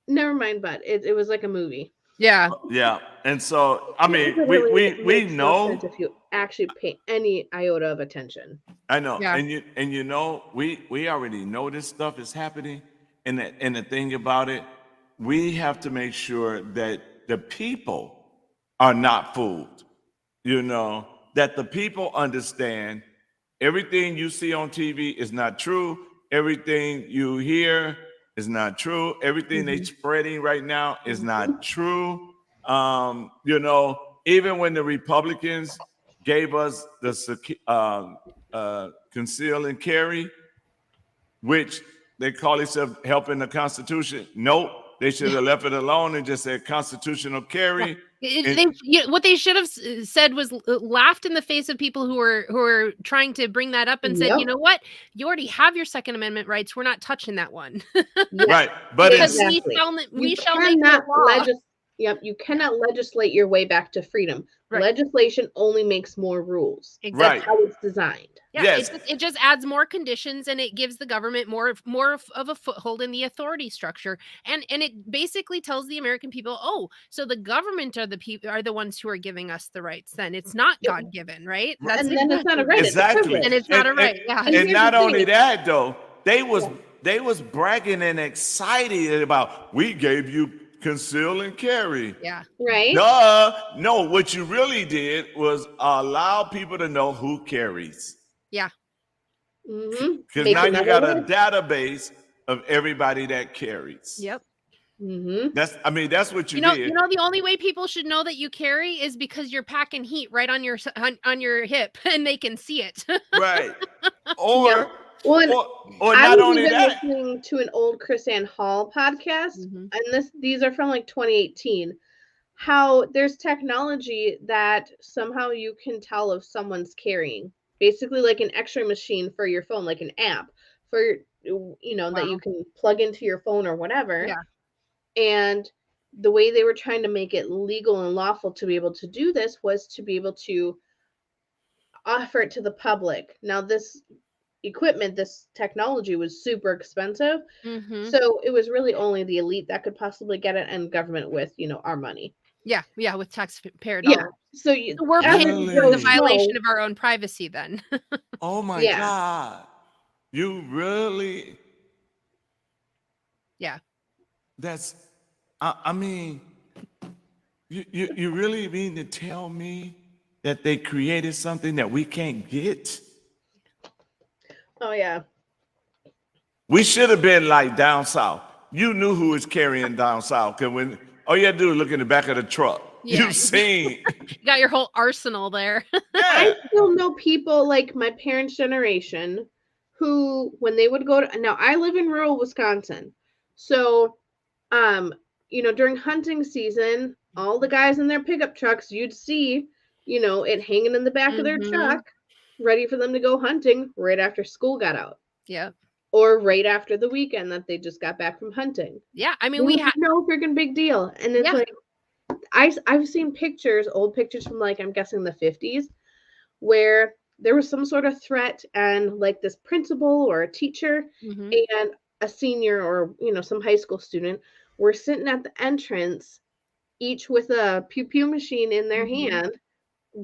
Speaker 6: Never mind, but it was like a movie.
Speaker 5: Yeah.
Speaker 2: Yeah. And so, I mean,
Speaker 6: Literally,
Speaker 2: we
Speaker 6: it makes no
Speaker 2: know.
Speaker 6: sense if you actually pay any iota of attention.
Speaker 2: I know.
Speaker 5: Yeah.
Speaker 2: And you know, we already know this stuff is happening. And the thing about it, we have to make sure that the people are not fooled. You know, that the people understand everything you see on TV is not true. Everything you hear is not true. Everything they're spreading right now is not true. You know, even when the Republicans gave us the conceal and carry, which they call themselves helping the Constitution. Nope, they should have left it alone and just said constitutional carry.
Speaker 5: What they should have said was laughed in the face of people who are trying to bring that up and said, you know what, you already have your Second Amendment rights. We're not touching that one.
Speaker 2: Right, but
Speaker 6: Exactly.
Speaker 5: we
Speaker 6: You
Speaker 5: shall make the law.
Speaker 6: you cannot legislate your way back to freedom.
Speaker 5: Right.
Speaker 6: Legislation only makes more rules.
Speaker 5: Exactly.
Speaker 2: Right.
Speaker 6: That's how it's designed.
Speaker 5: Yeah,
Speaker 2: Yes.
Speaker 5: it just adds more conditions, and it gives the government more of a foothold in the authority structure, and it basically tells the American people, oh, so the government are the ones who are giving us the rights. Then it's not God given, right?
Speaker 6: And then it's not a right.
Speaker 2: Exactly.
Speaker 6: It's a privilege.
Speaker 5: And it's not a right. Yeah.
Speaker 2: And not only that, though, they was bragging and excited about, we gave you conceal and carry.
Speaker 5: Yeah.
Speaker 6: Right.
Speaker 2: No, what you really did was allow people to know who carries.
Speaker 5: Yeah.
Speaker 2: Because
Speaker 6: Make
Speaker 2: now you
Speaker 6: another
Speaker 2: got a
Speaker 6: one.
Speaker 2: database of everybody that carries.
Speaker 5: Yep.
Speaker 2: That's what you
Speaker 5: You know,
Speaker 2: did.
Speaker 5: the only way people should know that you carry is because you're packing heat right on your hip, and they can see it.
Speaker 2: Right. Or
Speaker 6: Well, and
Speaker 2: or
Speaker 6: I
Speaker 2: not
Speaker 6: was
Speaker 2: only
Speaker 6: even
Speaker 2: that.
Speaker 6: listening to an old Chris Ann Hall podcast, and these are from like 2018. How there's technology that somehow you can tell if someone's carrying, basically like an X-ray machine for your phone, like an app for that you can plug into your phone or whatever.
Speaker 5: Yeah.
Speaker 6: And the way they were trying to make it legal and lawful to be able to do this was to be able to offer it to the public. Now this equipment, this technology was super expensive, so it was really only the elite that could possibly get it, and government with our money.
Speaker 5: Yeah, with taxpayer dollars.
Speaker 6: So
Speaker 5: We're paying for
Speaker 2: Really?
Speaker 5: the violation of our own privacy then.
Speaker 2: Oh my
Speaker 6: Yeah.
Speaker 2: God. You really?
Speaker 5: Yeah.
Speaker 2: That's, I mean, you really mean to tell me that they created something that we can't get?
Speaker 6: Oh yeah.
Speaker 2: We should have been like down south. You knew who was carrying down south. Because when all you had to do is look in the back of the truck.
Speaker 5: Yeah.
Speaker 2: You've seen.
Speaker 5: You got your whole arsenal there.
Speaker 2: Yeah.
Speaker 6: I still know people like my parents' generation who, when they would go to, now I live in rural Wisconsin, so during hunting season, all the guys in their pickup trucks, you'd see it hanging in the back of their truck, ready for them to go hunting right after school got out.
Speaker 5: Yeah.
Speaker 6: Or right after the weekend that they just got back from hunting.
Speaker 5: Yeah. I mean, we have
Speaker 6: no freaking big deal. And it's like, I've seen old pictures from like, I'm guessing the 50s, where there was some sort of threat, and like this principal or a teacher and a senior or, some high school student were sitting at the entrance, each with a pew pew machine in their hand,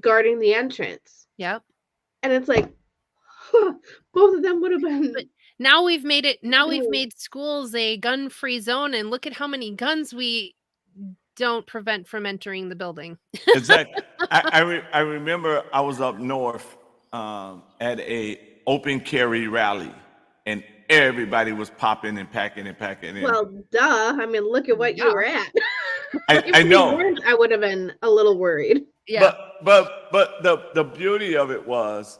Speaker 6: guarding the entrance.
Speaker 5: Yep.
Speaker 6: And it's like, both of them would have been.
Speaker 5: But now we've made it. Now we've made schools a gun-free zone, and look at how many guns we don't prevent from entering the building.
Speaker 2: Exactly. I remember I was up north at a open carry rally, and everybody was popping and packing and packing.
Speaker 6: Well, duh. I mean, look at what you were at.
Speaker 2: I know.
Speaker 6: I would have been a little worried.
Speaker 5: Yeah.
Speaker 2: But the beauty of it was,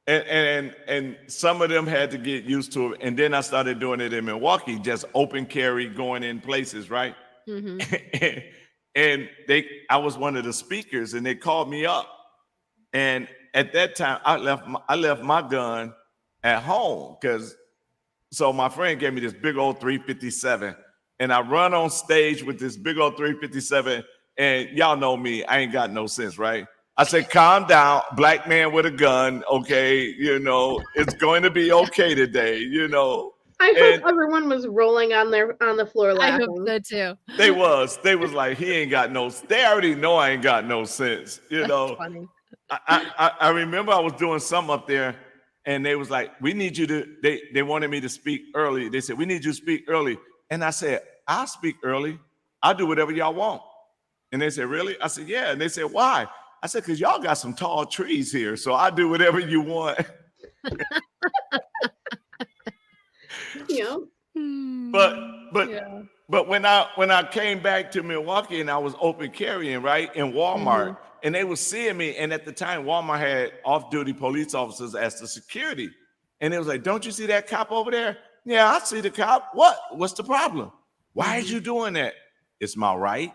Speaker 2: and some of them had to get used to it. And then I started doing it in Milwaukee, just open carry, going in places, right? And I was one of the speakers, and they called me up. And at that time, I left my gun at home, so my friend gave me this big old 357, and I run on stage with this big old 357. And y'all know me, I ain't got no sense, right? I said, calm down, black man with a gun, okay? It's going to be okay today,
Speaker 6: I hope everyone was rolling on the floor laughing.
Speaker 5: I hope so too.
Speaker 2: They was like, he ain't got no, they already know I ain't got no sense,
Speaker 5: That's funny.
Speaker 2: I remember I was doing something up there, and they was like, we need you to, they wanted me to speak early. They said, we need you to speak early. And I said, I'll speak early. I'll do whatever y'all want. And they said, really? I said, yeah. And they said, why? I said, because y'all got some tall trees here, so I'll do whatever you want.
Speaker 6: Yeah.
Speaker 2: But when I came back to Milwaukee and I was open carrying, right, in Walmart, and they were seeing me, and at the time Walmart had off-duty police officers as the security. And it was like, don't you see that cop over there? Yeah, I see the cop. What's the problem? Why is you doing that? It's my right.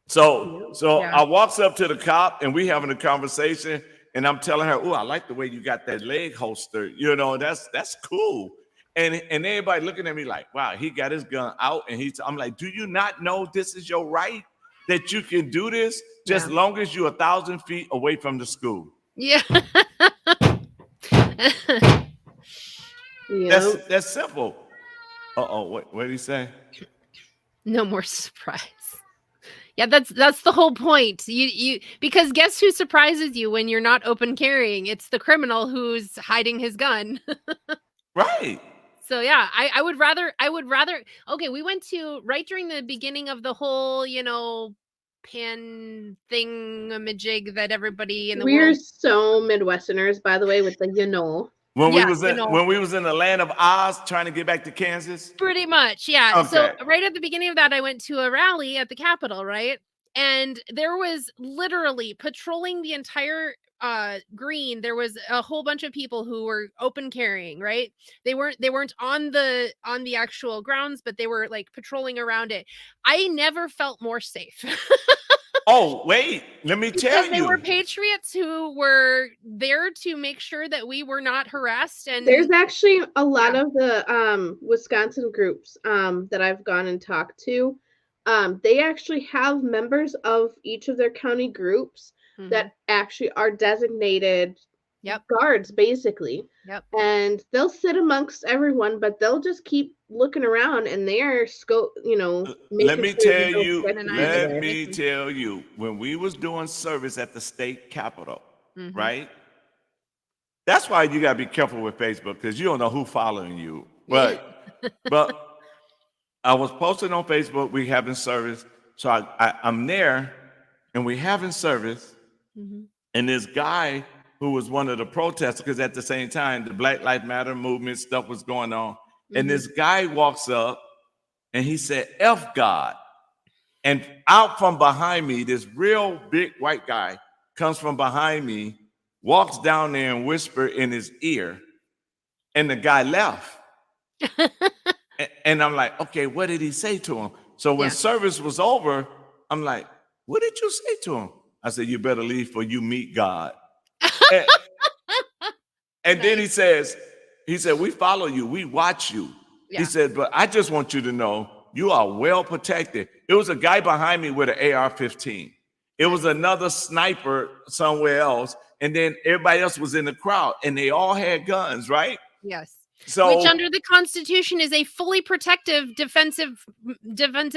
Speaker 2: So I walks up to the cop and we having a conversation, and I'm telling her, oh, I like the way you got that leg holster. You know, that's cool. And everybody looking at me like, wow, he got his gun out, and I'm like, do you not know this is your right, that you can do this just long as you're 1,000 feet away from the school?
Speaker 5: Yeah.
Speaker 2: That's simple. What did he say?
Speaker 5: No more surprise. Yeah, that's the whole point. You because guess who surprises you when you're not open carrying? It's the criminal who's hiding his gun.
Speaker 2: Right.
Speaker 5: So yeah, I would rather okay, we went to right during the beginning of the whole, pan thingamajig that everybody in the
Speaker 6: We're
Speaker 5: world.
Speaker 6: so Midwesterners, by the way, with the
Speaker 2: When we was in the land of Oz trying to get back to Kansas?
Speaker 5: Pretty much, yeah.
Speaker 2: Okay.
Speaker 5: So right at the beginning of that, I went to a rally at the Capitol, right? And there was literally patrolling the entire green. There was a whole bunch of people who were open carrying, right? They weren't on the actual grounds, but they were like patrolling around it. I never felt more safe.
Speaker 2: Oh, wait, let me tell you.
Speaker 5: Because they were patriots who were there to make sure that we were not harassed. And
Speaker 6: there's actually a lot of the Wisconsin groups that I've gone and talked to. They actually have members of each of their county groups that actually are designated guards, basically.
Speaker 5: Yep.
Speaker 6: And they'll sit amongst everyone, but they'll just keep looking around, and they are
Speaker 2: let me tell you, when we was doing service at the state capitol, right? That's why you gotta be careful with Facebook, because you don't know who's following you. But I was posting on Facebook, we having service. So I'm there and we having service. And this guy who was one of the protesters, because at the same time, the Black Lives Matter movement stuff was going on. And this guy walks up and he said, F God. And out from behind me, this real big white guy comes from behind me, walks down there and whisper in his ear. And the guy left. And I'm like, okay, what did he say to him? So when service was over, I'm like, what did you say to him? I said, you better leave for you meet God. And then he said, we follow you, we watch you. Yeah. He said, but I just want you to know you are well protected. It was a guy behind me with an AR-15. It was another sniper somewhere else. And then everybody else was in the crowd and they all had guns, right?
Speaker 5: Yes.
Speaker 2: So,
Speaker 5: which under the Constitution is a fully protective defensive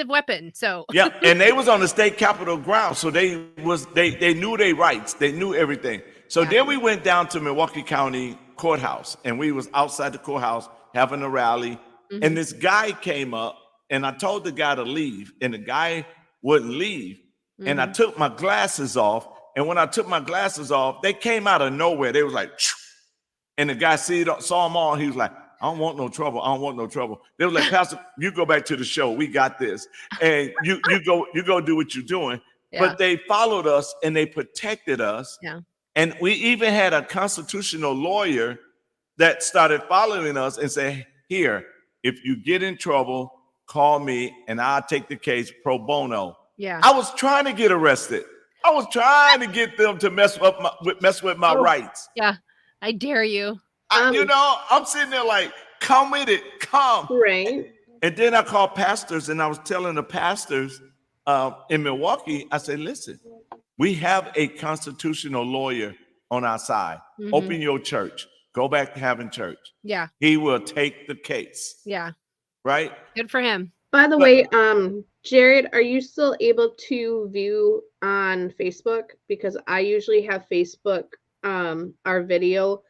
Speaker 5: weapon. So
Speaker 2: yeah, and they was on the state capitol ground, so they knew their rights, they knew everything. So then we went down to Milwaukee County Courthouse, and we was outside the courthouse having a rally, and this guy came up, and I told the guy to leave, and the guy wouldn't leave, and I took my glasses off, and when I took my glasses off, they came out of nowhere. They was like. And the guy saw them all. He was like, I don't want no trouble. I don't want no trouble. They were like, Pastor, you go back to the show. We got this. And you go do what you're doing. Yeah. But they followed us and they protected us. Yeah. And we even had a constitutional lawyer that started following us and say, here, if you get in trouble, call me and I'll take the case pro bono. Yeah. I was trying to get arrested. I was trying to get them to mess with my rights.
Speaker 5: Yeah. I dare you.
Speaker 2: I'm sitting there like, come with it, come.
Speaker 6: Right.
Speaker 2: And then I called pastors and I was telling the pastors in Milwaukee, I said, listen, we have a constitutional lawyer on our side. Open your church. Go back to having church.
Speaker 5: Yeah.
Speaker 2: He will take the case.
Speaker 5: Yeah.
Speaker 2: Right?
Speaker 5: Good for him.
Speaker 6: By the way, Jared, are you still able to view on Facebook? Because I usually have Facebook our video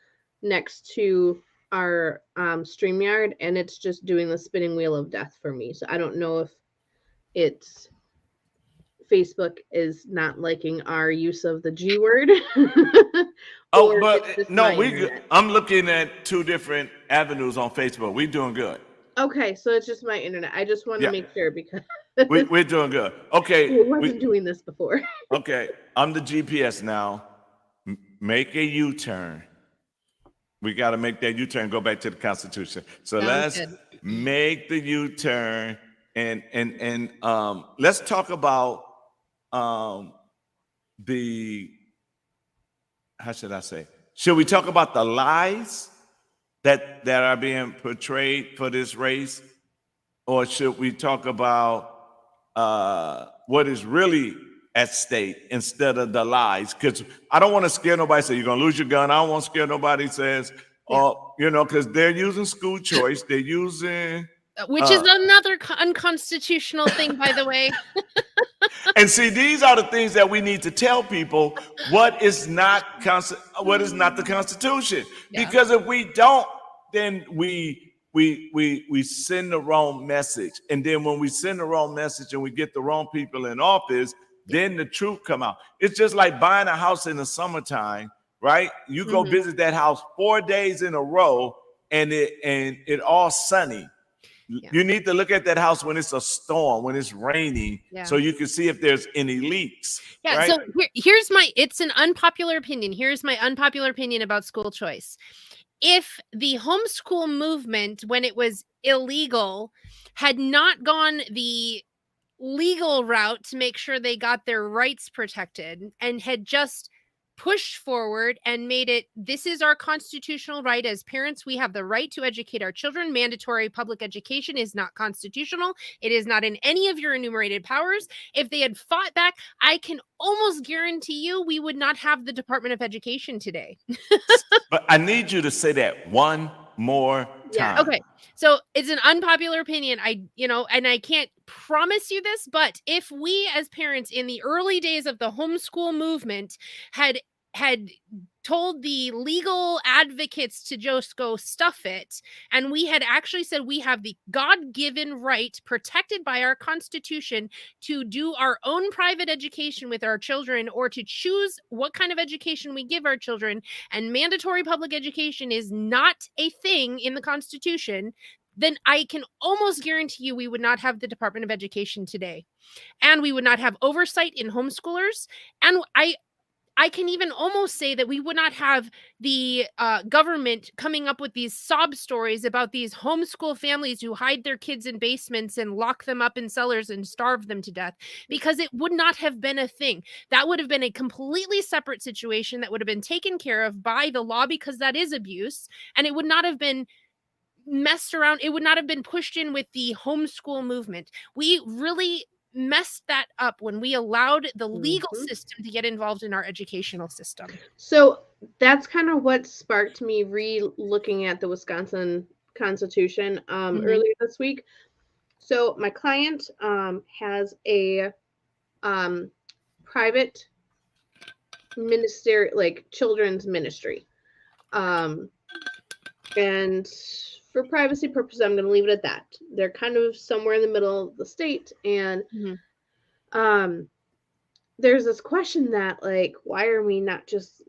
Speaker 6: next to our StreamYard, and it's just doing the spinning wheel of death for me. So I don't know if it's Facebook is not liking our use of the G word.
Speaker 2: Oh,
Speaker 6: or
Speaker 2: but
Speaker 6: it's just
Speaker 2: no,
Speaker 6: my
Speaker 2: we good.
Speaker 6: internet.
Speaker 2: I'm looking at two different avenues on Facebook. We're doing good.
Speaker 6: Okay, so it's just my internet. I just want to
Speaker 2: Yeah.
Speaker 6: make sure because
Speaker 2: We're doing good. Okay.
Speaker 6: it wasn't doing this before.
Speaker 2: Okay. I'm the GPS now. Make a U-turn. We got to make that U-turn, go back to the Constitution. So
Speaker 5: Sounds
Speaker 2: let's
Speaker 5: good.
Speaker 2: make the U-turn and let's talk about the, how should I say? Should we talk about the lies that are being portrayed for this race, or should we talk about what is really at stake instead of the lies? Because I don't want to scare nobody. Say you're gonna lose your gun. I don't want to scare nobody. Says, oh, you know, because they're using school choice. They're using.
Speaker 5: Which is another unconstitutional thing, by the way.
Speaker 2: And see, these are the things that we need to tell people what is not the Constitution.
Speaker 5: Yeah.
Speaker 2: Because if we don't, then we send the wrong message. And then when we send the wrong message and we get the wrong people in office, then the truth come out. It's just like buying a house in the summertime, right? You go visit that house 4 days in a row and it all sunny.
Speaker 5: Yeah.
Speaker 2: You need to look at that house when it's a storm, when it's raining, so you can see if there's any leaks.
Speaker 5: Yeah.
Speaker 2: Right?
Speaker 5: So here's it's an unpopular opinion. Here's my unpopular opinion about school choice. If the homeschool movement, when it was illegal, had not gone the legal route to make sure they got their rights protected and had just pushed forward and made it, this is our constitutional right as parents, we have the right to educate our children. Mandatory public education is not constitutional. It is not in any of your enumerated powers. If they had fought back, I can almost guarantee you we would not have the Department of Education today.
Speaker 2: But I need you to say that one more time.
Speaker 5: Yeah. Okay. So it's an unpopular opinion. And I can't promise you this, but if we as parents in the early days of the homeschool movement had told the legal advocates to just go stuff it, and we had actually said we have the God-given right protected by our Constitution to do our own private education with our children or to choose what kind of education we give our children, and mandatory public education is not a thing in the Constitution, then I can almost guarantee you we would not have the Department of Education today. And we would not have oversight in homeschoolers. And I can even almost say that we would not have the government coming up with these sob stories about these homeschool families who hide their kids in basements and lock them up in cellars and starve them to death, because it would not have been a thing. That would have been a completely separate situation that would have been taken care of by the law, because that is abuse. And it would not have been messed around. It would not have been pushed in with the homeschool movement. We really messed that up when we allowed the legal system to get involved in our educational system.
Speaker 6: So that's kind of what sparked me re-looking at the Wisconsin Constitution earlier this week. So my client has a private ministry, like children's ministry. And for privacy purposes, I'm going to leave it at that. They're kind of somewhere in the middle of the state. And there's this question that, like, why are we not just,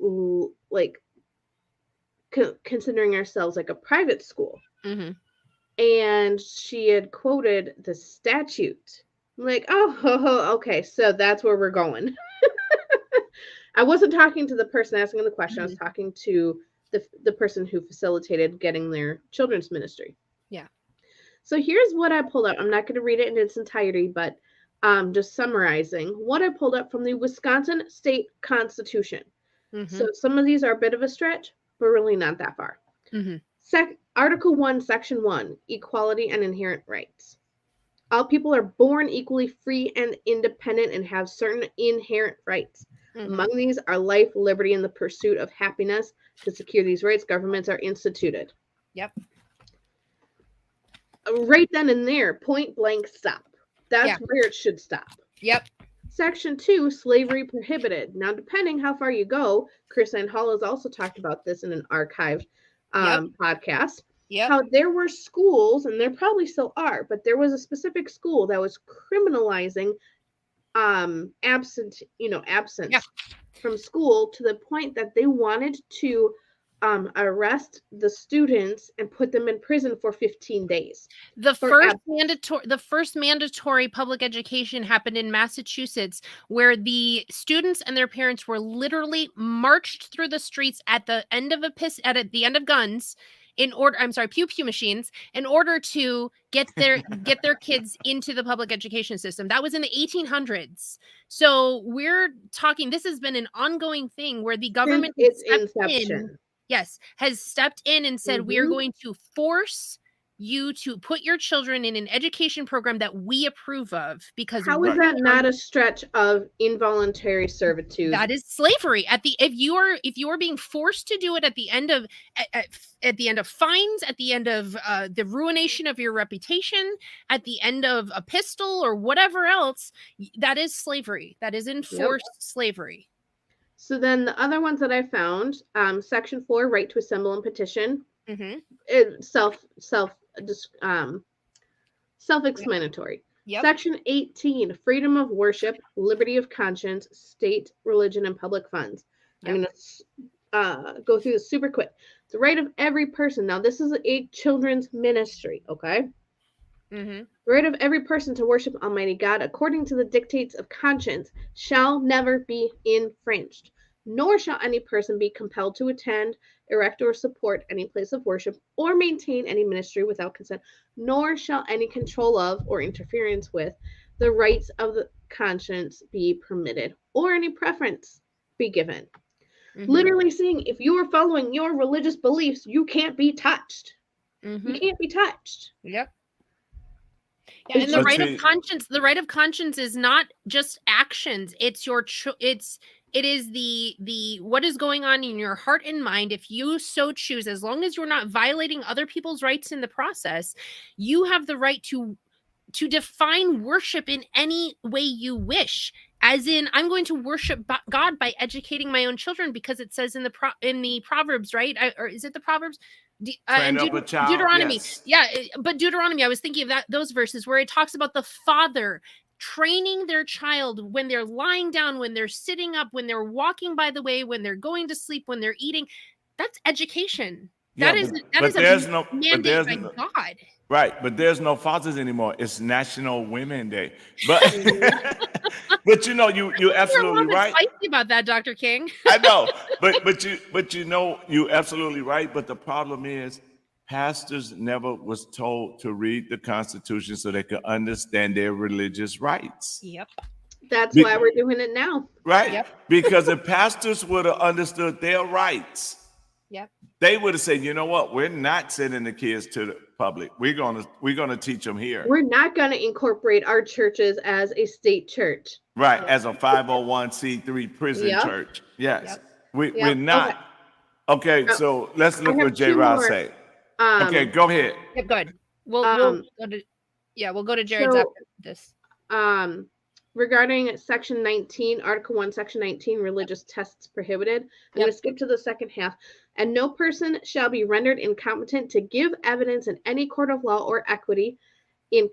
Speaker 6: like, considering ourselves like a private school? And she had quoted the statute. I'm like, oh, okay, so that's where we're going. I wasn't talking to the person asking the question. I was talking to the person who facilitated getting their children's ministry.
Speaker 5: Yeah. So
Speaker 6: here's what I pulled up. I'm not going to read it in its entirety, but just summarizing what I pulled up from the Wisconsin State Constitution. So some of these are a bit of a stretch, but really not that far. Article 1, Section 1, Equality and Inherent Rights. All people are born equally free and independent and have certain inherent rights. Among these are life, liberty, and the pursuit of happiness. To secure these rights, governments are instituted.
Speaker 5: Yep.
Speaker 6: Right then and there, point blank stop. That's where it should stop.
Speaker 5: Yep.
Speaker 6: Section 2, slavery prohibited. Now, depending how far you go, Chris Ann Hall has also talked about this in an archived podcast.
Speaker 5: Yep.
Speaker 6: How there were schools, and there probably still are, but there was a specific school that was criminalizing absence from school to the point that they wanted to arrest the students and put them in prison for 15 days.
Speaker 5: The first mandatory public education happened in Massachusetts, where the students and their parents were literally marched through the streets at the end of the end of guns pew pew machines, in order to get their kids into the public education system. That was in the 1800s. So we're talking, this has been an ongoing thing where the government has stepped in and said, we are going to force you to put your children in an education program that we approve of, because
Speaker 6: how is that not a stretch of involuntary servitude?
Speaker 5: That is slavery. If you are being forced to do it at the end of fines, at the end of the ruination of your reputation, at the end of a pistol or whatever else, that is slavery. That is enforced slavery.
Speaker 6: So then the other ones that I found, Section 4, right to assemble and petition, self-explanatory. Yep. Section 18, freedom of worship, liberty of conscience, state, religion, and public funds. Yep. I'm going to go through this super quick. The right of every person. Now, this is a children's ministry, okay? The right of every person to worship Almighty God according to the dictates of conscience shall never be infringed, nor shall any person be compelled to attend, erect, or support any place of worship, or maintain any ministry without consent, nor shall any control of or interference with the rights of the conscience be permitted, or any preference be given. Literally saying, if you are following your religious beliefs, you can't be touched. You can't be touched.
Speaker 5: Yep. Yeah, and the right of conscience is not just actions. It's it is the what is going on in your heart and mind. If you so choose, as long as you're not violating other people's rights in the process, you have the right to define worship in any way you wish. As in, I'm going to worship God by educating my own children, because it says in the Proverbs, right? Or is it the Proverbs? Deuteronomy. Yes. Yeah, but Deuteronomy, I was thinking of those verses where it talks about the father training their child when they're lying down, when they're sitting up, when they're walking by the way, when they're going to sleep, when they're eating. That's education. That is a mandate by God.
Speaker 2: Right, but there's no fathers anymore. It's National Women Day. But but you're absolutely right.
Speaker 5: Spicy about that, Dr. King.
Speaker 2: I know, but you're absolutely right. But the problem is, pastors never was told to read the Constitution so they could understand their religious rights.
Speaker 5: Yep.
Speaker 6: That's why we're doing it now.
Speaker 2: Right? Yep. Because if pastors would have understood their rights, they would have said, you know what, we're not sending the kids to the public. We're gonna teach them here.
Speaker 6: We're not gonna incorporate our churches as a state church.
Speaker 2: Right, as a 501c3 prison church. Yes. Yep. We're not. Okay, so let's look what J. Rod say. Okay, go ahead.
Speaker 5: Yep, good. We'll go to Jared's after this.
Speaker 6: Regarding Section 19, Article 1, Section 19, religious tests prohibited. I'm going to skip to the second half. And no person shall be rendered incompetent to give evidence in any court of law or equity in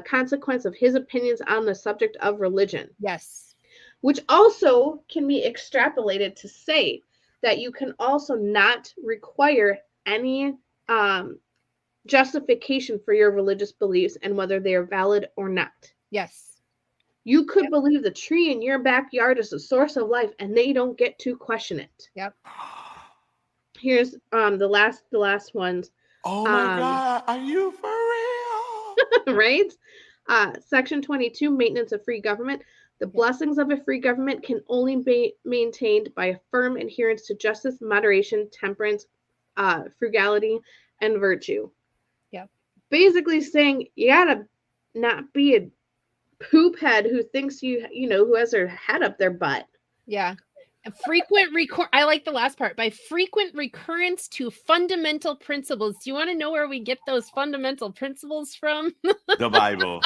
Speaker 6: consequence of his opinions on the subject of religion.
Speaker 5: Yes.
Speaker 6: Which also can be extrapolated to say that you can also not require any justification for your religious beliefs and whether they are valid or not.
Speaker 5: Yes.
Speaker 6: You could believe the tree in your backyard is the source of life, and they don't get to question it.
Speaker 5: Yep.
Speaker 6: Here's the last ones.
Speaker 2: Oh my God, are you for
Speaker 6: real? Right? Section 22, maintenance of free government. The blessings of a free government can only be maintained by a firm adherence to justice, moderation, temperance, frugality, and virtue.
Speaker 5: Yep.
Speaker 6: Basically saying you gotta not be a poop head who thinks who has their head up their butt.
Speaker 5: Yeah. I like the last part. By frequent recurrence to fundamental principles. Do you want to know where we get those fundamental principles from?
Speaker 2: The Bible.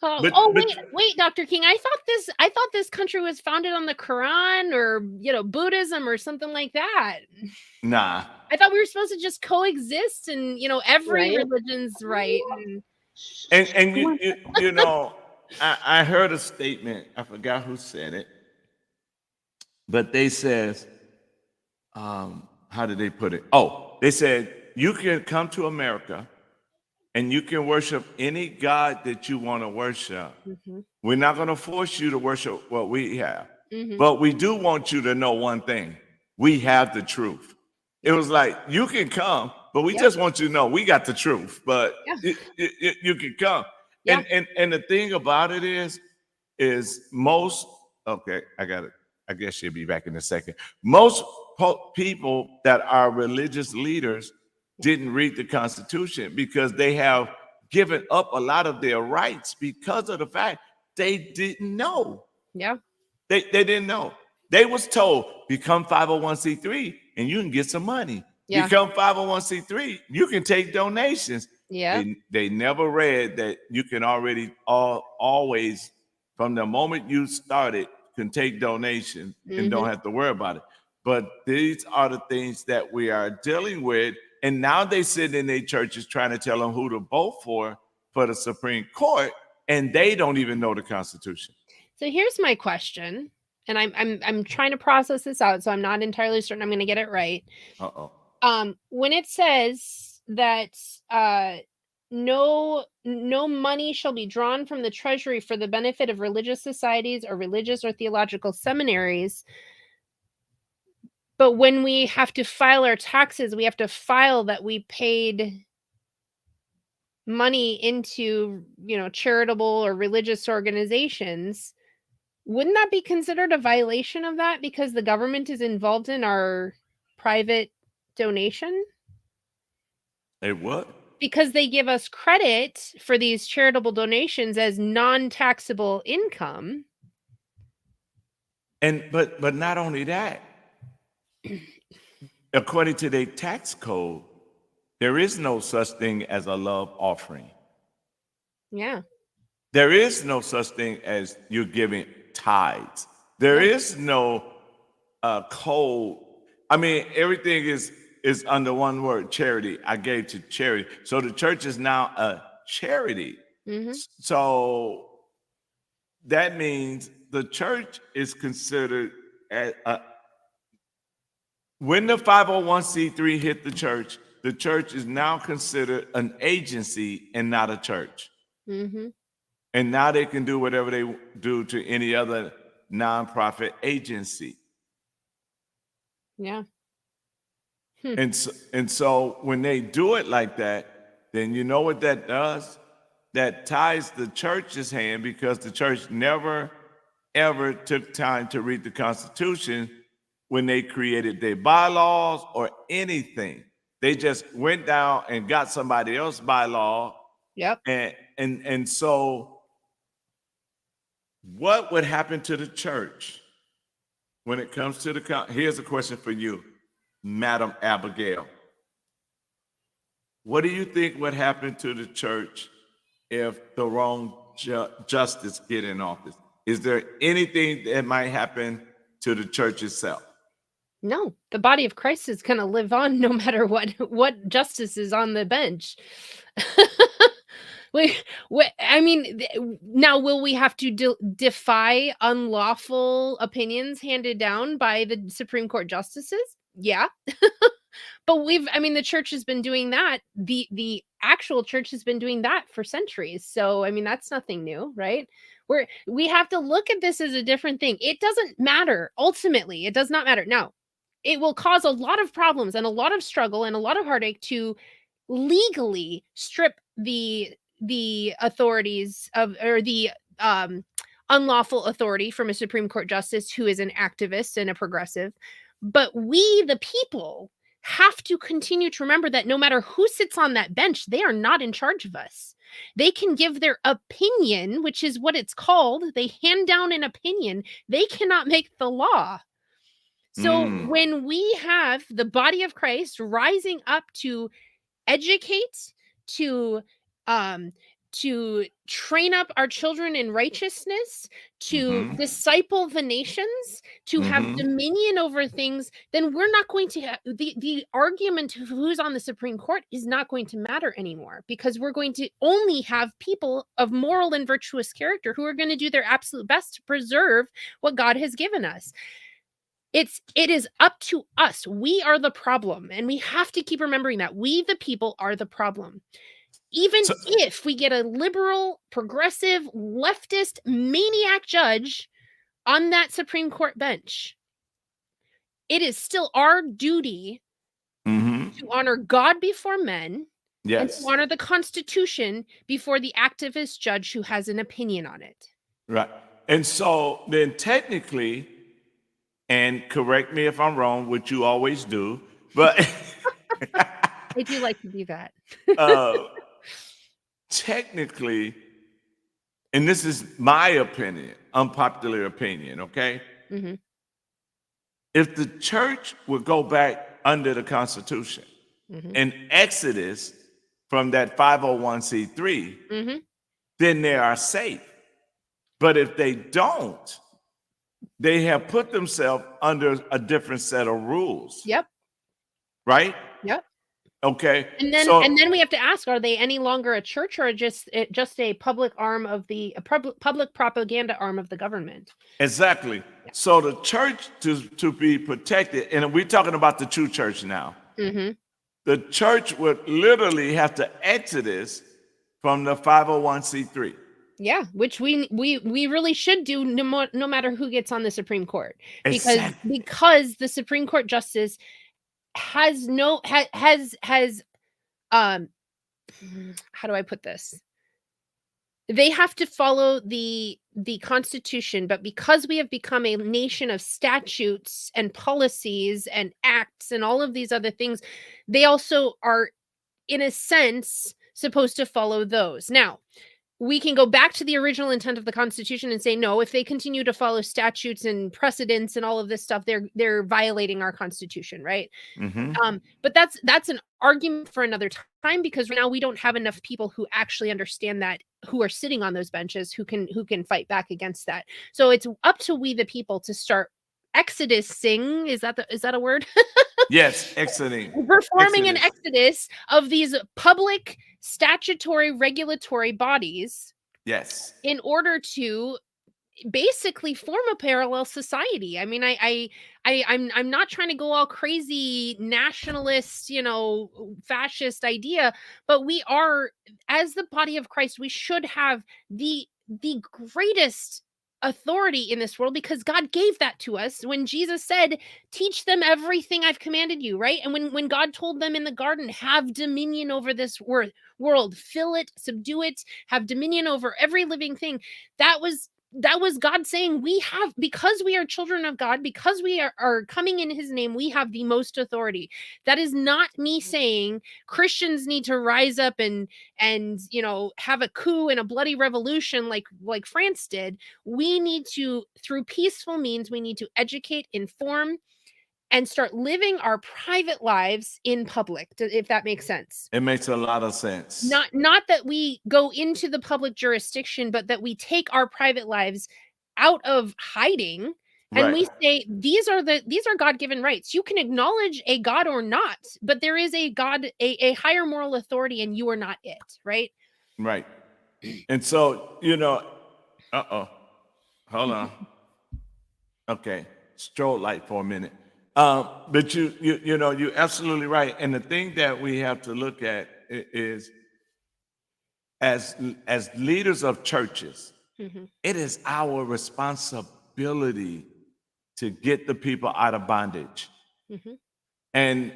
Speaker 5: Oh,
Speaker 2: But
Speaker 5: oh
Speaker 2: but
Speaker 5: wait, Dr. King. I thought this country was founded on the Quran or Buddhism or something like that.
Speaker 2: nah.
Speaker 5: I thought we were supposed to just coexist and every
Speaker 6: Right.
Speaker 5: religion's right.
Speaker 2: And
Speaker 6: Come on.
Speaker 2: you know, I heard a statement. I forgot who said it, but they says, how did they put it? Oh, they said you can come to America and you can worship any God that you want to worship.
Speaker 5: Mhm,
Speaker 2: We're not going to force you to worship what we have,
Speaker 5: mhm.
Speaker 2: but we do want you to know one thing: we have the truth. It was like you can come, but we
Speaker 5: Yep.
Speaker 2: just want you to know we got the truth. But
Speaker 5: Yeah.
Speaker 2: you can come.
Speaker 5: Yeah.
Speaker 2: And the thing about it is most okay. I got it. I guess she'll be back in a second. Most people that are religious leaders didn't read the Constitution because they have given up a lot of their rights because of the fact they didn't know.
Speaker 5: Yeah.
Speaker 2: They didn't know. They was told become 501c3 and you can get some money.
Speaker 5: Yeah.
Speaker 2: Become 501c3, you can take donations.
Speaker 5: Yeah.
Speaker 2: They never read that you can already always from the moment you started can take donations and don't have to worry about it. But these are the things that we are dealing with. And now they sit in their churches trying to tell them who to vote for the Supreme Court, and they don't even know the Constitution.
Speaker 5: So here's my question, and I'm trying to process this out, so I'm not entirely certain I'm going to get it right.
Speaker 2: Uh-oh.
Speaker 5: When it says that no money shall be drawn from the treasury for the benefit of religious societies or religious or theological seminaries, but when we have to file our taxes, we have to file that we paid money into charitable or religious organizations. Wouldn't that be considered a violation of that because the government is involved in our private donation?
Speaker 2: Hey, what?
Speaker 5: Because they give us credit for these charitable donations as non-taxable income.
Speaker 2: And but not only that, according to their tax code, there is no such thing as a love offering.
Speaker 5: Yeah.
Speaker 2: There is no such thing as you're giving tithes. There is no code. I mean, everything is under one word: charity. I gave to charity. So the church is now a charity.
Speaker 5: Mm-hmm.
Speaker 2: So that means the church is considered when the 501c3 hit the church is now considered an agency and not a church.
Speaker 5: Mm-hmm.
Speaker 2: And now they can do whatever they do to any other nonprofit agency.
Speaker 5: Yeah.
Speaker 2: And so when they do it like that, then you know what that does? That ties the church's hand because the church never, ever took time to read the Constitution when they created their bylaws or anything. They just went down and got somebody else's bylaw.
Speaker 5: Yep.
Speaker 2: And so what would happen to the church when it comes to here's a question for you, Madam Abigail. What do you think would happen to the church if the wrong justice get in office? Is there anything that might happen to the church itself?
Speaker 5: No, the body of Christ is going to live on no matter what justice is on the bench. I mean, now will we have to defy unlawful opinions handed down by the Supreme Court justices? Yeah. But the church has been doing that. The actual church has been doing that for centuries. So, I mean, that's nothing new, right? We have to look at this as a different thing. It doesn't matter. Ultimately, it does not matter. Now, it will cause a lot of problems and a lot of struggle and a lot of heartache to legally strip the authorities or the unlawful authority from a Supreme Court justice who is an activist and a progressive. But we, the people, have to continue to remember that no matter who sits on that bench, they are not in charge of us. They can give their opinion, which is what it's called. They hand down an opinion. They cannot make the law. So when we have the body of Christ rising up to educate, to to train up our children in righteousness, to
Speaker 2: Mhm.
Speaker 5: disciple the nations, to have
Speaker 2: Mhm.
Speaker 5: dominion over things, then we're not going to have the argument of who's on the Supreme Court is not going to matter anymore, because we're going to only have people of moral and virtuous character who are going to do their absolute best to preserve what God has given us. It is up to us. We are the problem, and we have to keep remembering that we, the people, are the problem. Even
Speaker 2: So,
Speaker 5: if we get a liberal, progressive, leftist, maniac judge on that Supreme Court bench, it is still our duty
Speaker 2: mhm.
Speaker 5: to honor God before men and to
Speaker 2: Yes.
Speaker 5: honor the Constitution before the activist judge who has an opinion on it.
Speaker 2: Right. And so then technically, and correct me if I'm wrong, which you always do, but
Speaker 5: I do like to do that.
Speaker 2: uh, technically, and this is my opinion, unpopular opinion, okay?
Speaker 5: Mhm.
Speaker 2: If the church would go back under the Constitution
Speaker 5: Mhm.
Speaker 2: and Exodus from that 501c3,
Speaker 5: Mhm.
Speaker 2: then they are safe. But if they don't, they have put themselves under a different set of rules,
Speaker 5: Yep.
Speaker 2: right?
Speaker 5: Yep.
Speaker 2: Okay.
Speaker 5: And
Speaker 2: So
Speaker 5: then we have to ask: are they any longer a church, or just a public arm of a public propaganda arm of the government?
Speaker 2: exactly. So the church to be protected, and we're talking about the true church now.
Speaker 5: Mm-hmm.
Speaker 2: The church would literally have to exodus from the 501c3.
Speaker 5: Yeah, which we really should do, no matter who gets on the Supreme Court,
Speaker 2: Exactly.
Speaker 5: because the Supreme Court justice has how do I put this? They have to follow the Constitution, but because we have become a nation of statutes and policies and acts and all of these other things, they also are, in a sense, supposed to follow those. Now, we can go back to the original intent of the Constitution and say, no, if they continue to follow statutes and precedents and all of this stuff, they're violating our Constitution, right?
Speaker 2: Mhm.
Speaker 5: But that's an argument for another time, because right now we don't have enough people who actually understand that, who are sitting on those benches, who can fight back against that. So it's up to we, the people, to start exodusing. Is that a word?
Speaker 2: Yes, exiting.
Speaker 5: Performing an
Speaker 2: Exodus.
Speaker 5: exodus of these public statutory regulatory bodies
Speaker 2: Yes.
Speaker 5: in order to basically form a parallel society. I mean, I'm not trying to go all crazy nationalist, fascist idea, but we are, as the body of Christ, we should have the greatest authority in this world, because God gave that to us when Jesus said, teach them everything I've commanded you, right? And when God told them in the garden, have dominion over this world, fill it, subdue it, have dominion over every living thing, that was God saying, we have, because we are children of God, because we are coming in his name, we have the most authority. That is not me saying Christians need to rise up and have a coup and a bloody revolution like France did. We need to, through peaceful means, we need to educate, inform, and start living our private lives in public, if that makes sense.
Speaker 2: It makes a lot of sense.
Speaker 5: Not that we go into the public jurisdiction, but that we take our private lives out of hiding, and
Speaker 2: Right.
Speaker 5: we say, these are God-given rights. You can acknowledge a God or not, but there is a God, a higher moral authority, and you are not it, right?
Speaker 2: Right. And so, hold on. Okay. Strobe light for a minute. But you're absolutely right. And the thing that we have to look at is, as leaders of churches,
Speaker 5: Mhm.
Speaker 2: it is our responsibility to get the people out of bondage,
Speaker 5: Mhm.
Speaker 2: and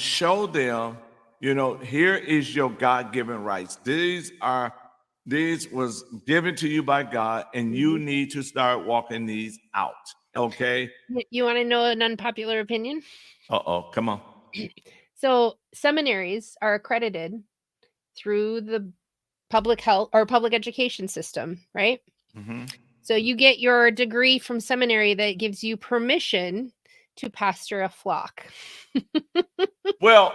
Speaker 2: show them, here is your God-given rights. These was given to you by God, and you need to start walking these out. Okay.
Speaker 5: You want to know an unpopular opinion?
Speaker 2: Come on.
Speaker 5: So seminaries are accredited through the public health or public education system, right?
Speaker 2: Mhm.
Speaker 5: So you get your degree from seminary that gives you permission to pastor a flock.
Speaker 2: Well,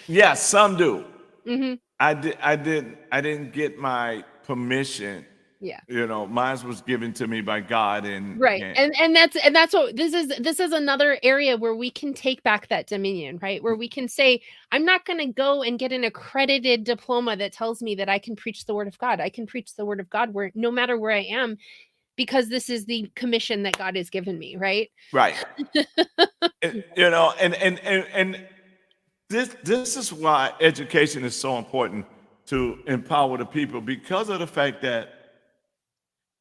Speaker 2: yeah, some do.
Speaker 5: Mm-hmm.
Speaker 2: I didn't get my permission.
Speaker 5: Yeah.
Speaker 2: You know, mine was given to me by God,
Speaker 5: Right. And that's what this is another area where we can take back that dominion, right? Where we can say, I'm not going to go and get an accredited diploma that tells me that I can preach the word of God. I can preach the word of God where no matter where I am, because this is the commission that God has given me, right?
Speaker 2: right. You know, and this is why education is so important to empower the people, because of the fact that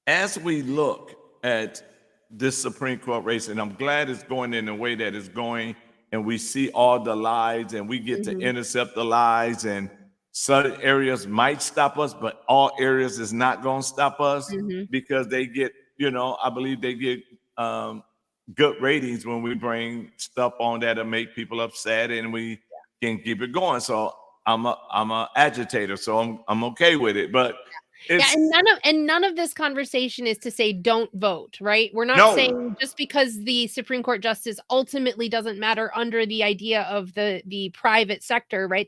Speaker 2: as we look at this Supreme Court race, and I'm glad it's going in the way that it's going, and we see all the lies and we get to intercept the lies, and certain areas might stop us, but all areas is not going to stop us because they get, you know, I believe they get good ratings when we bring stuff on that'll make people upset, and we can keep it going. So I'm a agitator, so I'm okay with it. But it's,
Speaker 5: and none of this conversation is to say don't vote, right? We're not saying just because the Supreme Court justice ultimately doesn't matter under the idea of the private sector, right?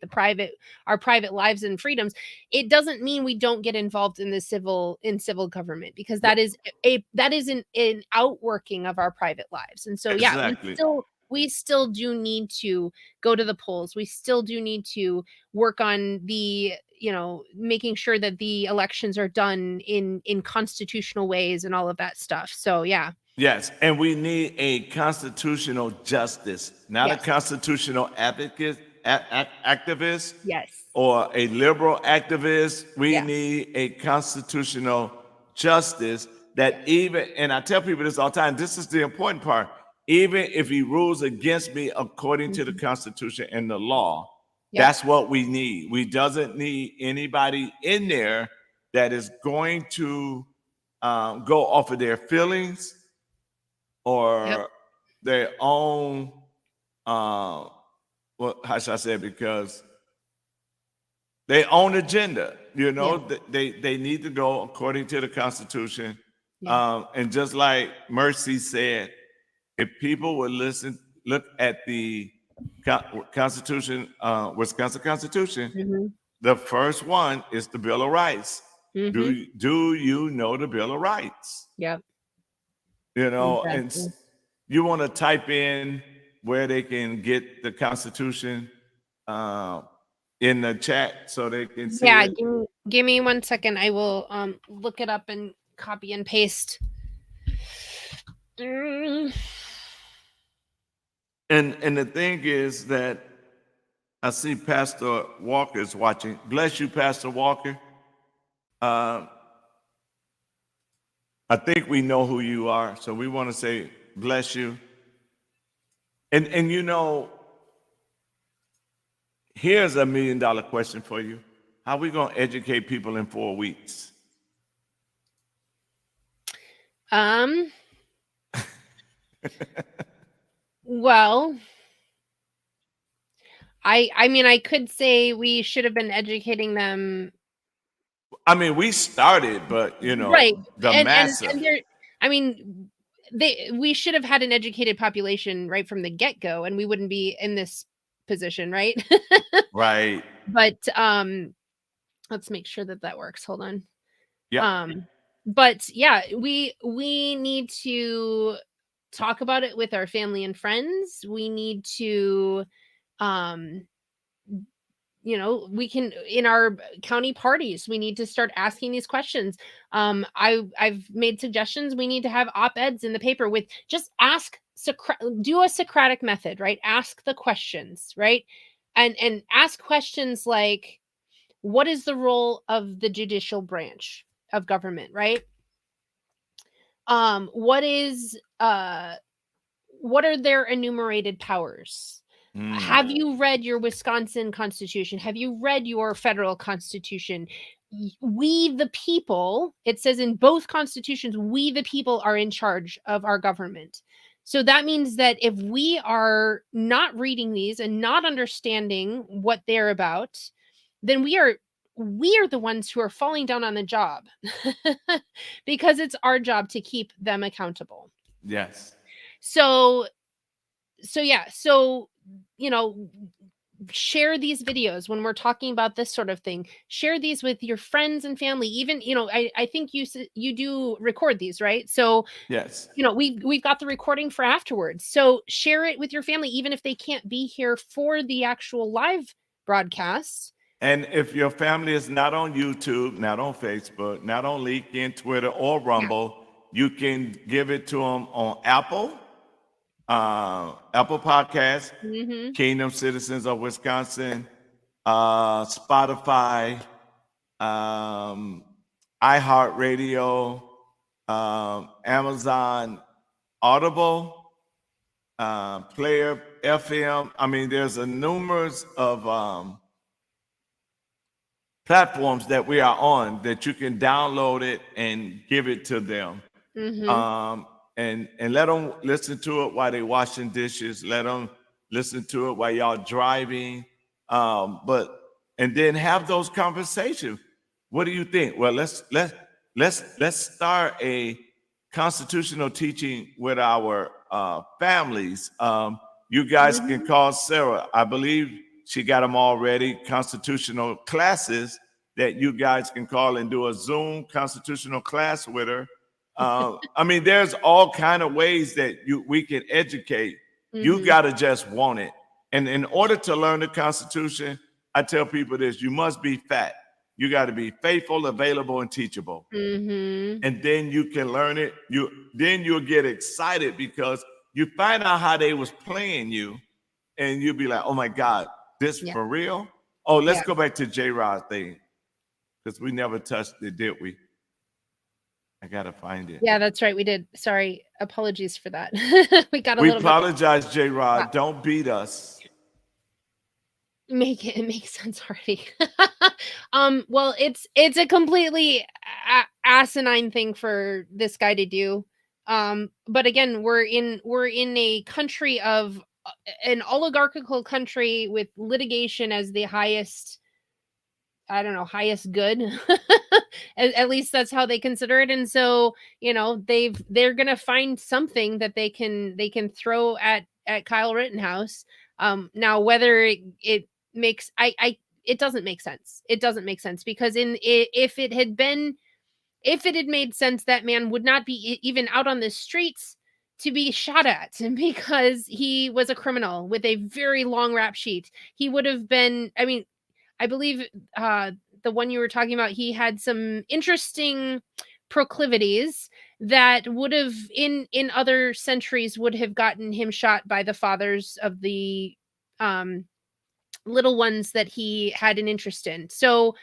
Speaker 5: Our private lives and freedoms. It doesn't mean we don't get involved in the civil government, because that is an outworking of our private lives. And so
Speaker 2: exactly.
Speaker 5: we still do need to go to the polls. We still do need to work on making sure that the elections are done in constitutional ways and all of that stuff. So, yeah.
Speaker 2: Yes. And we need a constitutional justice, not a constitutional activist
Speaker 5: Yes.
Speaker 2: or a liberal activist. We need a constitutional justice that even, and I tell people this all the time, this is the important part, even if he rules against me according to the Constitution and the law, that's what we need. We doesn't need anybody in there that is going to go off of their feelings or their own, how should I say it? Because their own agenda, you know, they need to go according to the Constitution. And just like Mercy said, if people would look at the Constitution, Wisconsin Constitution, the first one is the Bill of Rights. Do you know the Bill of Rights?
Speaker 5: Yep.
Speaker 2: You know, and you want to type in where they can get the Constitution in the chat so they can see it.
Speaker 5: Give me 1 second. I will look it up and copy and paste.
Speaker 2: And the thing is that I see Pastor Walker is watching. Bless you, Pastor Walker. I think we know who you are, so we want to say bless you. And you know, here's $1 million question for you. How are we going to educate people in 4 weeks?
Speaker 5: Well, I mean, I could say we should have been educating them.
Speaker 2: I mean, we started, but you know, massive.
Speaker 5: We should have had an educated population right from the get-go, and we wouldn't be in this position, right?
Speaker 2: Right.
Speaker 5: But let's make sure that works. Hold on.
Speaker 2: Yeah.
Speaker 5: But yeah, we need to talk about it with our family and friends. We need to we can, in our county parties, we need to start asking these questions. I've made suggestions. We need to have op-eds in the paper with just do a Socratic method, right? Ask the questions, right? And ask questions like, what is the role of the judicial branch of government, right? What are their enumerated powers? Have you read your Wisconsin Constitution? Have you read your federal Constitution? We, the people, it says in both constitutions, we, the people, are in charge of our government. So that means that if we are not reading these and not understanding what they're about, then we are the ones who are falling down on the job because it's our job to keep them accountable.
Speaker 2: Yes.
Speaker 5: So, you know, share these videos when we're talking about this sort of thing. Share these with your friends and family. Even, I think you do record these, right? So,
Speaker 2: Yes.
Speaker 5: we've got the recording for afterwards. So share it with your family, even if they can't be here for the actual live broadcast.
Speaker 2: And if your family is not on YouTube, not on Facebook, not on LinkedIn, Twitter, or Rumble, you can give it to them on Apple Podcasts, Kingdom Citizens of Wisconsin, Spotify, iHeartRadio, Amazon Audible, Player FM. I mean, there's a numerous of platforms that we are on that you can download it and give it to them. And let them listen to it while they're washing dishes. Let them listen to it while y'all driving. And then have those conversations. What do you think? Well, let's start a constitutional teaching with our families. You guys can call Sarah. I believe she got them already, constitutional classes that you guys can call and do a Zoom constitutional class with her. I mean, there's all kind of ways that we can educate. You got to just want it. And in order to learn the Constitution, I tell people this: you must be fat. You got to be faithful, available, and teachable. And then you can learn it. Then you'll get excited because you find out how they was playing you, and you'll be like, "Oh my God, this for real?" Oh, let's go back to J-Rod thing because we never touched it, did we? I gotta find it.
Speaker 5: Yeah, that's right. We did. Sorry, apologies for that. we
Speaker 2: We apologize, J-Rod. Don't beat us.
Speaker 5: It makes sense already. Well, it's a completely asinine thing for this guy to do. But again, we're in a country of an oligarchical country with litigation as the highest, I don't know, highest good. At least that's how they consider it. And so, they're gonna find something that they can throw at Kyle Rittenhouse. Now whether it makes it doesn't make sense. It doesn't make sense because if it had made sense, that man would not be even out on the streets to be shot at because he was a criminal with a very long rap sheet. He would have been, I mean, I believe the one you were talking about, he had some interesting proclivities that would have in other centuries would have gotten him shot by the fathers of the little ones that he had an interest in. So,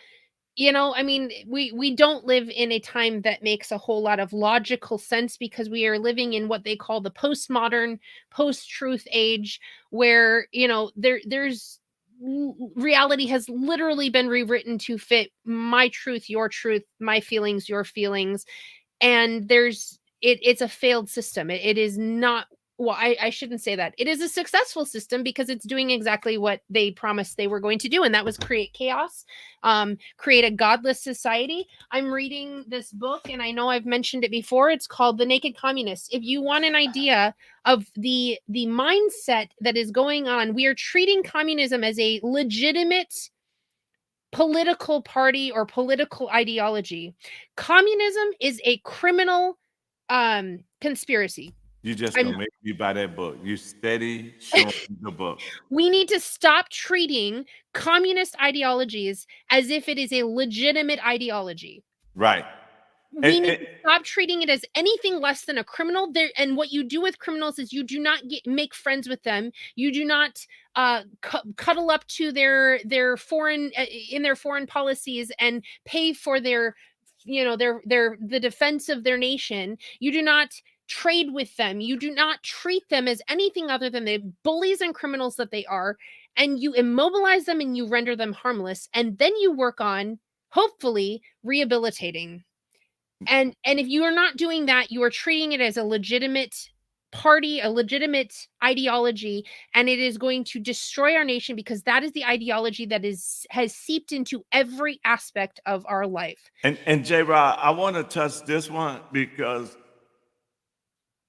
Speaker 5: I mean, we don't live in a time that makes a whole lot of logical sense because we are living in what they call the postmodern, post-truth age, where, there's reality has literally been rewritten to fit my truth, your truth, my feelings, your feelings. And it's a failed system. It is not, well, I shouldn't say that. It is a successful system because it's doing exactly what they promised they were going to do. And that was create chaos, create a godless society. I'm reading this book and I know I've mentioned it before. It's called The Naked Communist. If you want an idea of the mindset that is going on, we are treating communism as a legitimate political party or political ideology. Communism is a criminal conspiracy.
Speaker 2: You just gonna make me buy that book. You steady showing the book.
Speaker 5: We need to stop treating communist ideologies as if it is a legitimate ideology.
Speaker 2: Right.
Speaker 5: We need to stop treating it as anything less than a criminal. And what you do with criminals is you do not make friends with them. You do not cuddle up to their foreign policies and pay for their the defense of their nation. You do not trade with them. You do not treat them as anything other than the bullies and criminals that they are, and you immobilize them and you render them harmless, and then you work on hopefully rehabilitating. And if you are not doing that, you are treating it as a legitimate party, a legitimate ideology, and it is going to destroy our nation because that is the ideology that has seeped into every aspect of our life.
Speaker 2: And J-Rod, I want to touch this one because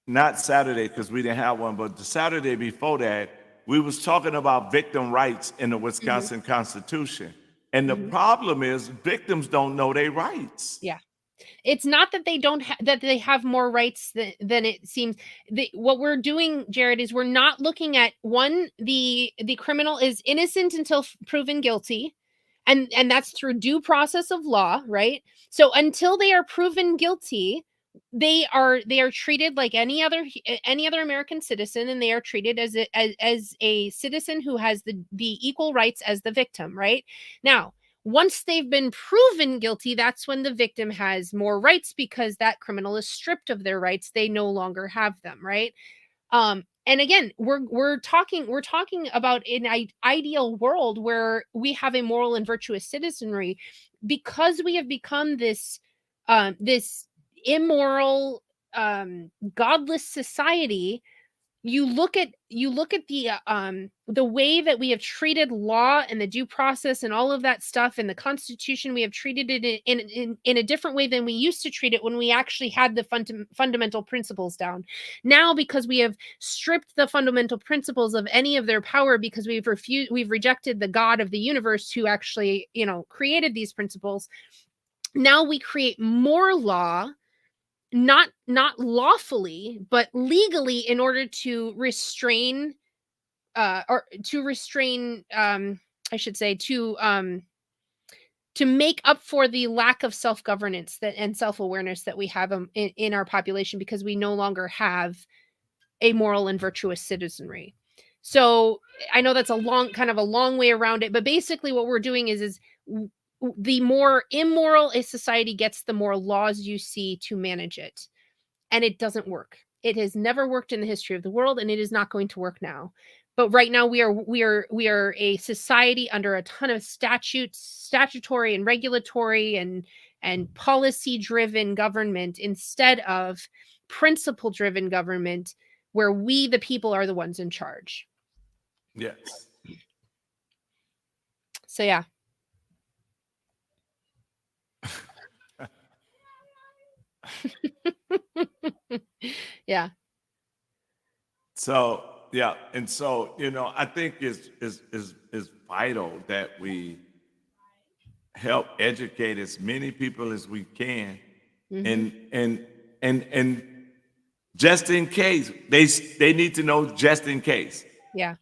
Speaker 2: not Saturday, because we didn't have one, but the Saturday before that, we was talking about victim rights in the Wisconsin Constitution. And the problem is victims don't know their rights.
Speaker 5: Yeah. It's not that they don't that they have more rights than it seems. What we're doing, Jared, is we're not looking at the criminal is innocent until proven guilty, and that's through due process of law, right? So until they are proven guilty, they are treated like any other American citizen, and they are treated as a citizen who has the equal rights as the victim, right? Now, once they've been proven guilty, that's when the victim has more rights, because that criminal is stripped of their rights. They no longer have them, right? And again, we're talking about an ideal world where we have a moral and virtuous citizenry, because we have become this immoral, godless society. You look at the way that we have treated law and the due process and all of that stuff in the Constitution. We have treated it in a different way than we used to treat it when we actually had the fundamental principles down. Now, because we have stripped the fundamental principles of any of their power, because we've rejected the God of the universe who actually, created these principles. Now we create more law, not lawfully, but legally, in order to restrain I should say, to make up for the lack of self-governance and self-awareness that we have in our population, because we no longer have a moral and virtuous citizenry. So I know that's a long way around it, but basically what we're doing is the more immoral a society gets, the more laws you see to manage it. And it doesn't work. It has never worked in the history of the world, and it is not going to work now. But right now we are a society under a ton of statutory and regulatory and policy-driven government, instead of principle-driven government, where we, the people, are the ones in charge.
Speaker 2: Yes.
Speaker 5: So yeah. Yeah.
Speaker 2: So yeah, and so I think is vital that we help educate as many people as we can, and just in case they need to know, just in case.
Speaker 5: Yeah.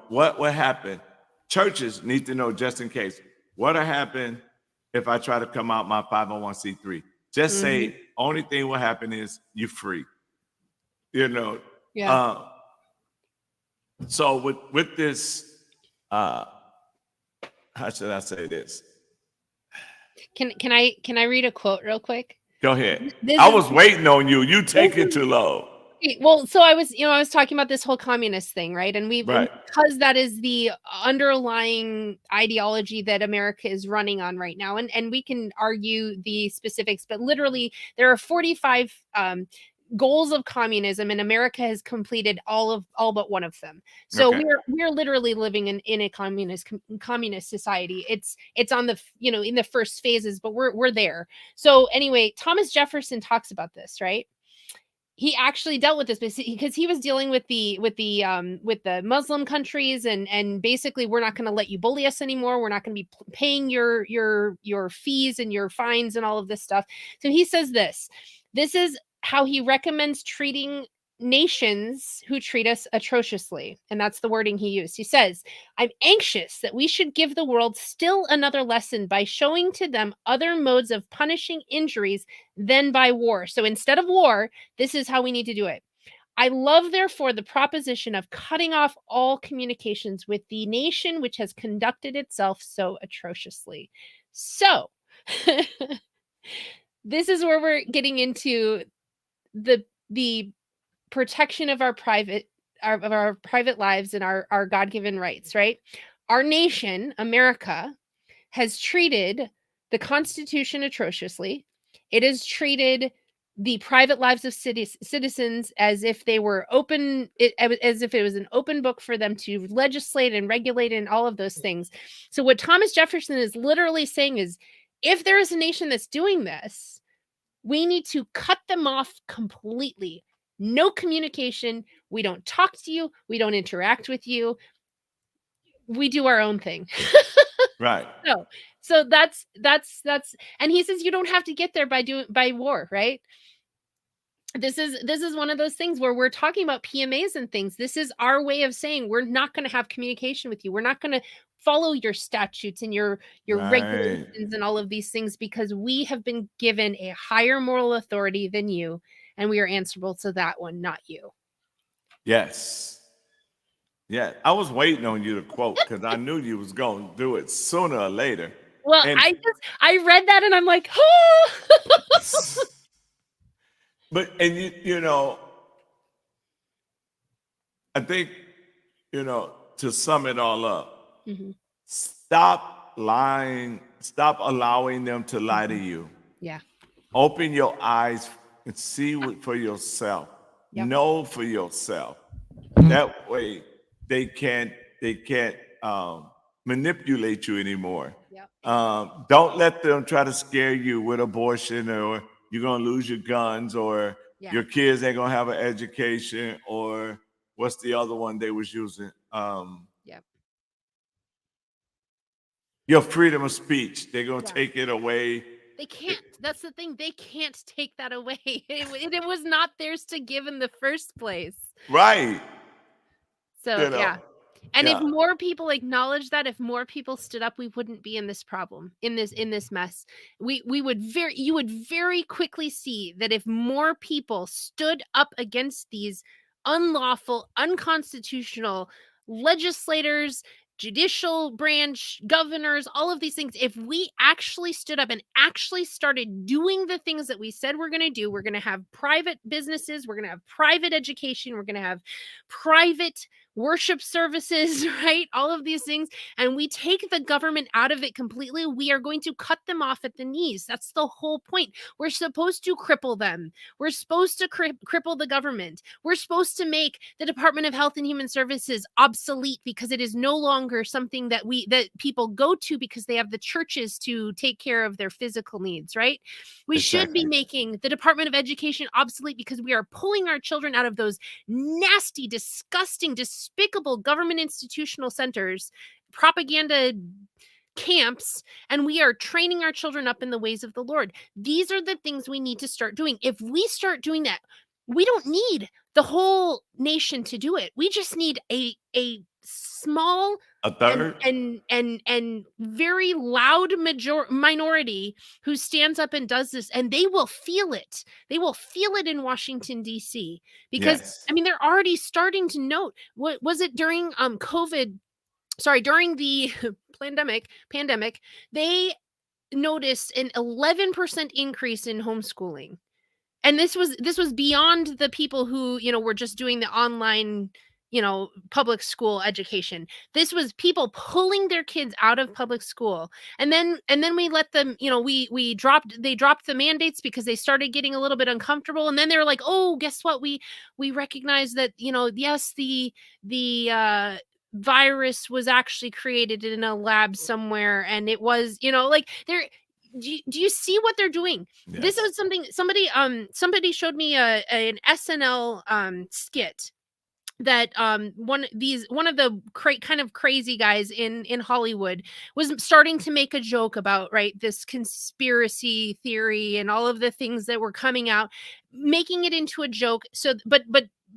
Speaker 2: What happened. Churches need to know, just in case, what'll happen if I try to come out my 501c3. Just say, only thing will happen is you're free.
Speaker 5: Yeah.
Speaker 2: So with this, how should I say this?
Speaker 5: Can I read a quote real quick?
Speaker 2: Go ahead. I was waiting on you. You take it too long.
Speaker 5: Well, so I was talking about this whole communist thing, right? And because that is the underlying ideology that America is running on right now. And we can argue the specifics, but literally there are 45 goals of communism, and America has completed all but one of them. So
Speaker 2: Okay.
Speaker 5: we're literally living in a communist society. It's on the in the first phases, but we're there. So anyway, Thomas Jefferson talks about this, right? He actually dealt with this because he was dealing with the Muslim countries, and basically, we're not going to let you bully us anymore. We're not going to be paying your fees and your fines and all of this stuff. So he says this is how he recommends treating nations who treat us atrociously. And that's the wording he used. He says, I'm anxious that we should give the world still another lesson by showing to them other modes of punishing injuries than by war. So instead of war, this is how we need to do it. I love, therefore, the proposition of cutting off all communications with the nation which has conducted itself so atrociously. So this is where we're getting into the protection of our private lives and our God-given rights, right? Our nation, America, has treated the Constitution atrociously. It has treated the private lives of citizens as if they were as if it was an open book for them to legislate and regulate and all of those things. So what Thomas Jefferson is literally saying is, if there is a nation that's doing this, we need to cut them off completely. no communication. We don't talk to you. We don't interact with you. We do our own thing.
Speaker 2: Right.
Speaker 5: So that's, and he says you don't have to get there by war, right? This is one of those things where we're talking about PMAs and things. This is our way of saying we're not going to have communication with you. We're not going to follow your statutes and your
Speaker 2: Right.
Speaker 5: regulations and all of these things, because we have been given a higher moral authority than you, and we are answerable to that one, not you.
Speaker 2: Yes. Yeah. I was waiting on you to quote because I knew you was going to do it sooner or later.
Speaker 5: Well,
Speaker 2: And-
Speaker 5: I read that and I'm like, oh.
Speaker 2: But, and you know, I think, you know, to sum it all up,
Speaker 5: Mhm.
Speaker 2: stop lying, stop allowing them to lie to you.
Speaker 5: Yeah.
Speaker 2: Open your eyes and see for yourself.
Speaker 5: Yep.
Speaker 2: Know for yourself. That way they can't manipulate you anymore.
Speaker 5: Yep.
Speaker 2: Don't let them try to scare you with abortion, or you're gonna lose your guns, or
Speaker 5: Yeah.
Speaker 2: your kids ain't gonna have an education, or what's the other one they was using?
Speaker 5: Yep.
Speaker 2: Your freedom of speech. They're gonna
Speaker 5: Yeah.
Speaker 2: take it away.
Speaker 5: They can't. That's the thing. They can't take that away. It was not theirs to give in the first place.
Speaker 2: Right.
Speaker 5: So
Speaker 2: You know,
Speaker 5: yeah. And if
Speaker 2: yeah.
Speaker 5: more people acknowledge that, if more people stood up, we wouldn't be in this problem, in this mess. You would very quickly see that if more people stood up against these unlawful, unconstitutional legislators, judicial branch, governors, all of these things, if we actually stood up and actually started doing the things that we said we're going to do, we're going to have private businesses, we're going to have private education, we're going to have private worship services, right? All of these things. And we take the government out of it completely. We are going to cut them off at the knees. That's the whole point. We're supposed to cripple them. We're supposed to cripple the government. We're supposed to make the Department of Health and Human Services obsolete, because it is no longer something that people go to because they have the churches to take care of their physical needs, right? We should be
Speaker 2: Exactly.
Speaker 5: making the Department of Education obsolete, because we are pulling our children out of those nasty, disgusting, despicable government institutional centers, propaganda camps, and we are training our children up in the ways of the Lord. These are the things we need to start doing. If we start doing that, we don't need the whole nation to do it. We just need a small
Speaker 2: A third.
Speaker 5: and very loud minority who stands up and does this, and they will feel it. They will feel it in Washington, D.C. Because
Speaker 2: Yes.
Speaker 5: I mean, they're already starting to note. What was it during COVID? Sorry, during the pandemic, they noticed an 11% increase in homeschooling. And this was beyond the people who, were just doing the online, public school education. This was people pulling their kids out of public school. And then we let them, they dropped the mandates because they started getting a little bit uncomfortable. And then they were like, oh, guess what? We recognize that, yes, the virus was actually created in a lab somewhere. And it was, they're, do you see what they're doing?
Speaker 2: Yes.
Speaker 5: This is something somebody showed me an SNL skit that one of the kind of crazy guys in Hollywood was starting to make a joke about, right, this conspiracy theory and all of the things that were coming out, making it into a joke. So but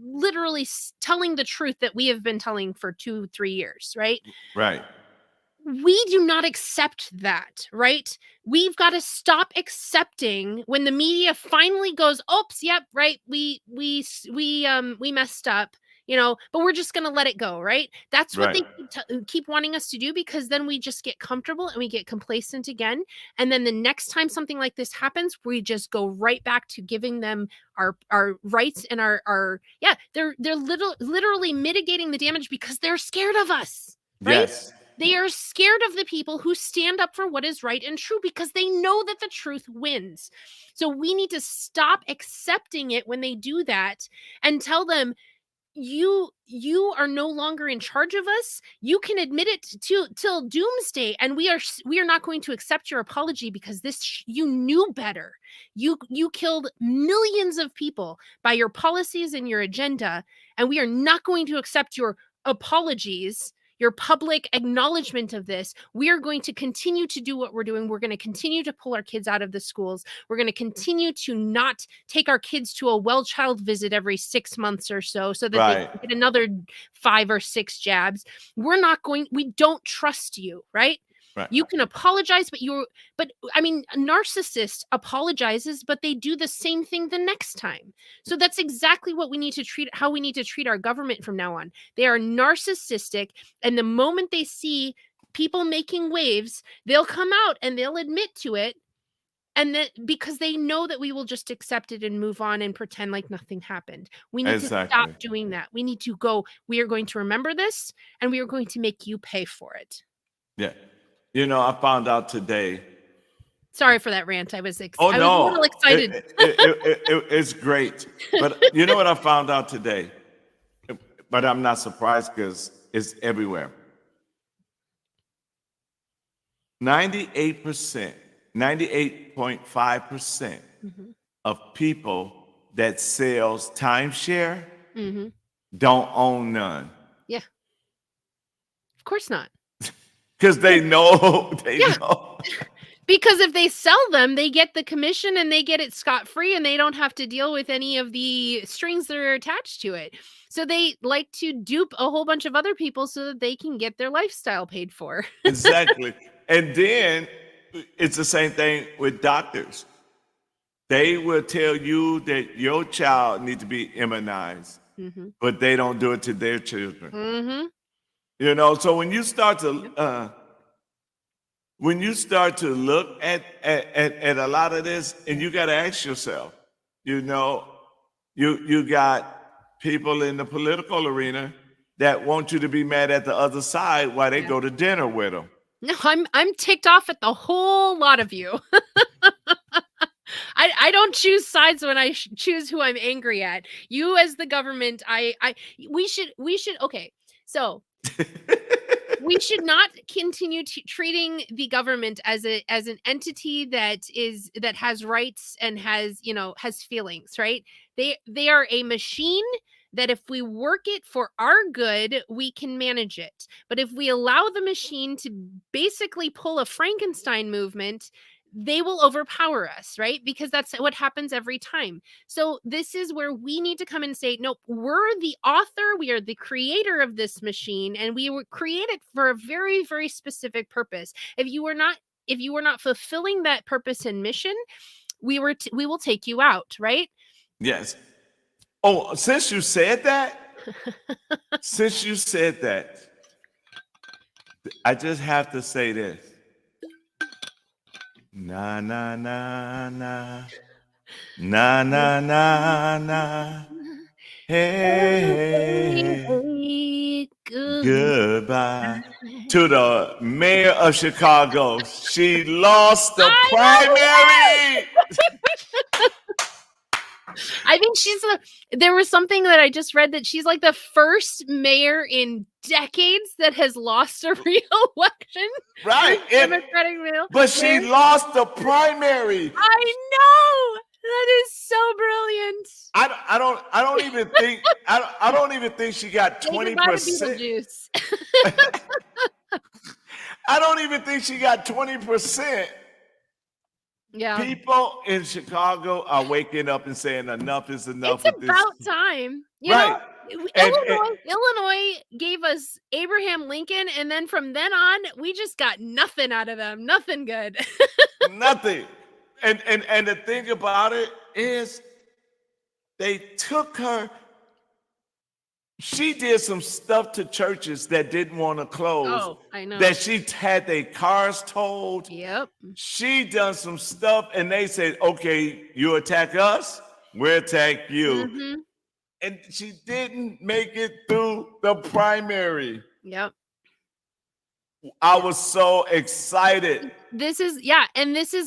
Speaker 5: literally telling the truth that we have been telling for 2-3 years, right?
Speaker 2: Right.
Speaker 5: We do not accept that, right? We've got to stop accepting when the media finally goes, oops, yep, right, we messed up, but we're just going to let it go, right? That's what
Speaker 2: Right.
Speaker 5: they keep wanting us to do, because then we just get comfortable and we get complacent again. And then the next time something like this happens, we just go right back to giving them our rights and they're literally mitigating the damage because they're scared of us, right?
Speaker 2: Yes.
Speaker 5: They are scared of the people who stand up for what is right and true, because they know that the truth wins. So we need to stop accepting it when they do that and tell them, you are no longer in charge of us. You can admit it till doomsday, and we are not going to accept your apology because you knew better. You killed millions of people by your policies and your agenda, and we are not going to accept your apologies, your public acknowledgement of this. We are going to continue to do what we're doing. We're going to continue to pull our kids out of the schools. We're going to continue to not take our kids to a well child visit every 6 months or so that they
Speaker 2: Right.
Speaker 5: can get another 5 or 6 jabs. We don't trust you, right?
Speaker 2: Right.
Speaker 5: You can apologize, but I mean, a narcissist apologizes, but they do the same thing the next time. So that's exactly how we need to treat our government from now on. They are narcissistic, and the moment they see people making waves, they'll come out and they'll admit to it. And that because they know that we will just accept it and move on and pretend like nothing happened. We need to
Speaker 2: Exactly.
Speaker 5: stop doing that. We need to go, we are going to remember this, and we are going to make you pay for it.
Speaker 2: Yeah. You know, I found out today.
Speaker 5: Sorry for that rant. I was
Speaker 2: Oh,
Speaker 5: I was
Speaker 2: no.
Speaker 5: a little excited.
Speaker 2: It's great. But you know what I found out today? But I'm not surprised because it's everywhere. 98%, 98.5% of people that sells timeshare
Speaker 5: Mhm.
Speaker 2: don't own none.
Speaker 5: Yeah. Of course not.
Speaker 2: Because they know,
Speaker 5: Yeah.
Speaker 2: know.
Speaker 5: Because if they sell them, they get the commission and they get it scot-free, and they don't have to deal with any of the strings that are attached to it. So they like to dupe a whole bunch of other people so that they can get their lifestyle paid for.
Speaker 2: Exactly. And then it's the same thing with doctors. They will tell you that your child needs to be immunized,
Speaker 5: Mhm.
Speaker 2: but they don't do it to their children.
Speaker 5: Mhm.
Speaker 2: You know, so when you start to look at a lot of this, and you got to ask yourself, you know, you got people in the political arena that want you to be mad at the other side while they go to dinner with them.
Speaker 5: No, I'm ticked off at the whole lot of you. I don't choose sides when I choose who I'm angry at. You as the government, we should okay. So we should not continue treating the government as an entity that has rights and has feelings, right? They are a machine that if we work it for our good, we can manage it. But if we allow the machine to basically pull a Frankenstein movement, they will overpower us, right? Because that's what happens every time. So this is where we need to come and say, nope, we're the author, we are the creator of this machine, and we were created for a very, very specific purpose. If you were not fulfilling that purpose and mission, we will take you out, right?
Speaker 2: Yes. Oh, since you said that, I just have to say this. Na na na na na na na na. Hey, goodbye to the mayor of Chicago. She lost the primary.
Speaker 5: I think there was something that I just read that she's like the first mayor in decades that has lost a re-election.
Speaker 2: Right.
Speaker 5: Democratic mayor.
Speaker 2: But she lost the primary.
Speaker 5: I know. That is so brilliant.
Speaker 2: I don't even think she got 20%. I don't even think she got 20%.
Speaker 5: Yeah.
Speaker 2: People in Chicago are waking up and saying enough is enough.
Speaker 5: It's about time. You know, Illinois gave us Abraham Lincoln, and then from then on, we just got nothing out of them. Nothing good.
Speaker 2: Nothing. And the thing about it is they took her. She did some stuff to churches that didn't want to close.
Speaker 5: Oh, I know.
Speaker 2: That she had their cars towed.
Speaker 5: Yep.
Speaker 2: She done some stuff, and they said, okay, you attack us, we'll attack you.
Speaker 5: Mm-hmm.
Speaker 2: And she didn't make it through the primary.
Speaker 5: Yep.
Speaker 2: I was so excited.
Speaker 5: This is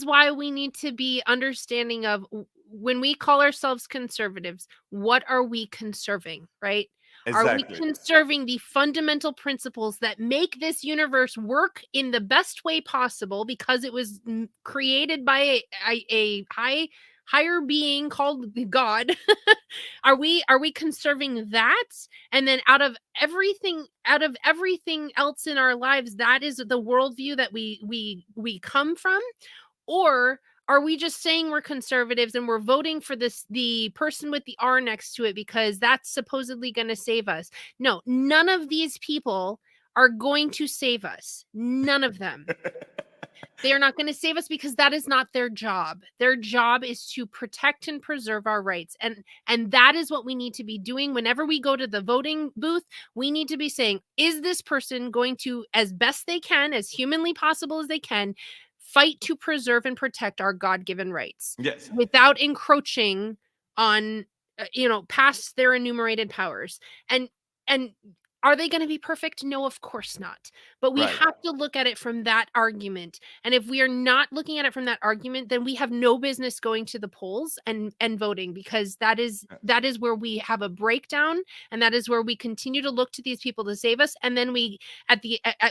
Speaker 5: why we need to be understanding of when we call ourselves conservatives, what are we conserving, right? Are we
Speaker 2: Exactly.
Speaker 5: conserving the fundamental principles that make this universe work in the best way possible because it was created by a higher being called God? Are we conserving that? And then out of everything else in our lives, that is the worldview that we come from? Or are we just saying we're conservatives and we're voting for the person with the R next to it because that's supposedly going to save us? No, none of these people are going to save us. None of them. They are not going to save us because that is not their job. Their job is to protect and preserve our rights. And that is what we need to be doing whenever we go to the voting booth. We need to be saying, is this person going to, as best they can, as humanly possible as they can, fight to preserve and protect our God-given rights
Speaker 2: Yes.
Speaker 5: without encroaching on, past their enumerated powers. And are they going to be perfect? No, of course not. But we
Speaker 2: Right.
Speaker 5: have to look at it from that argument. And if we are not looking at it from that argument, then we have no business going to the polls and voting, because that is where we have a breakdown, and that is where we continue to look to these people to save us. And then we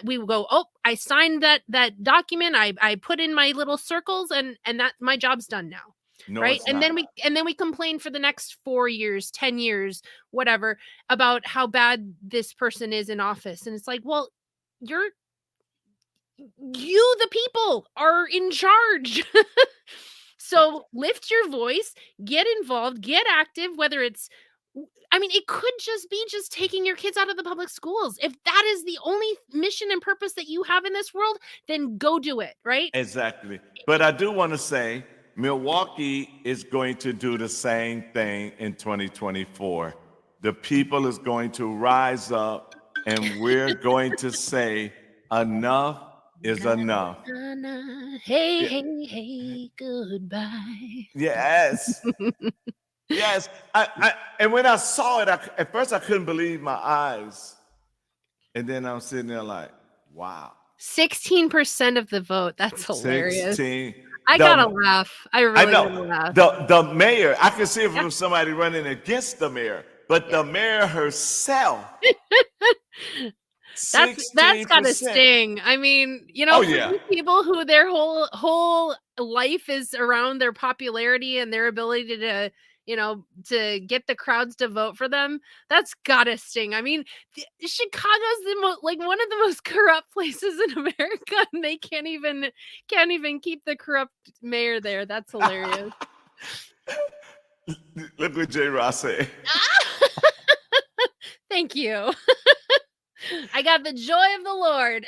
Speaker 5: will go, oh, I signed that document. I put in my little circles, and that my job's done now.
Speaker 2: No,
Speaker 5: right.
Speaker 2: it's
Speaker 5: And
Speaker 2: not.
Speaker 5: then we complain for the next 4 years, 10 years, whatever, about how bad this person is in office. And it's like, well, you, the people, are in charge. So lift your voice, get involved, get active, whether it's, it could just be taking your kids out of the public schools. If that is the only mission and purpose that you have in this world, then go do it, right?
Speaker 2: Exactly. But I do want to say, Milwaukee is going to do the same thing in 2024. The people is going to rise up, and we're going to say enough is enough.
Speaker 5: Hey,
Speaker 2: Yeah.
Speaker 5: hey, goodbye.
Speaker 2: Yes. Yes. And when I saw it, at first I couldn't believe my eyes. And then I'm sitting there like, wow.
Speaker 5: 16% of the vote. That's hilarious.
Speaker 2: 16.
Speaker 5: I gotta laugh. I really gotta laugh.
Speaker 2: The mayor, I can see it from somebody running against the mayor, but the mayor herself.
Speaker 5: That's gotta sting. For these people who their whole life is around their popularity and their ability to to get the crowds to vote for them, that's gotta sting. Chicago's one of the most corrupt places in America, and they can't even keep the corrupt mayor there. That's hilarious.
Speaker 2: Look what J. Ross said.
Speaker 5: Thank you. I got the joy of the Lord.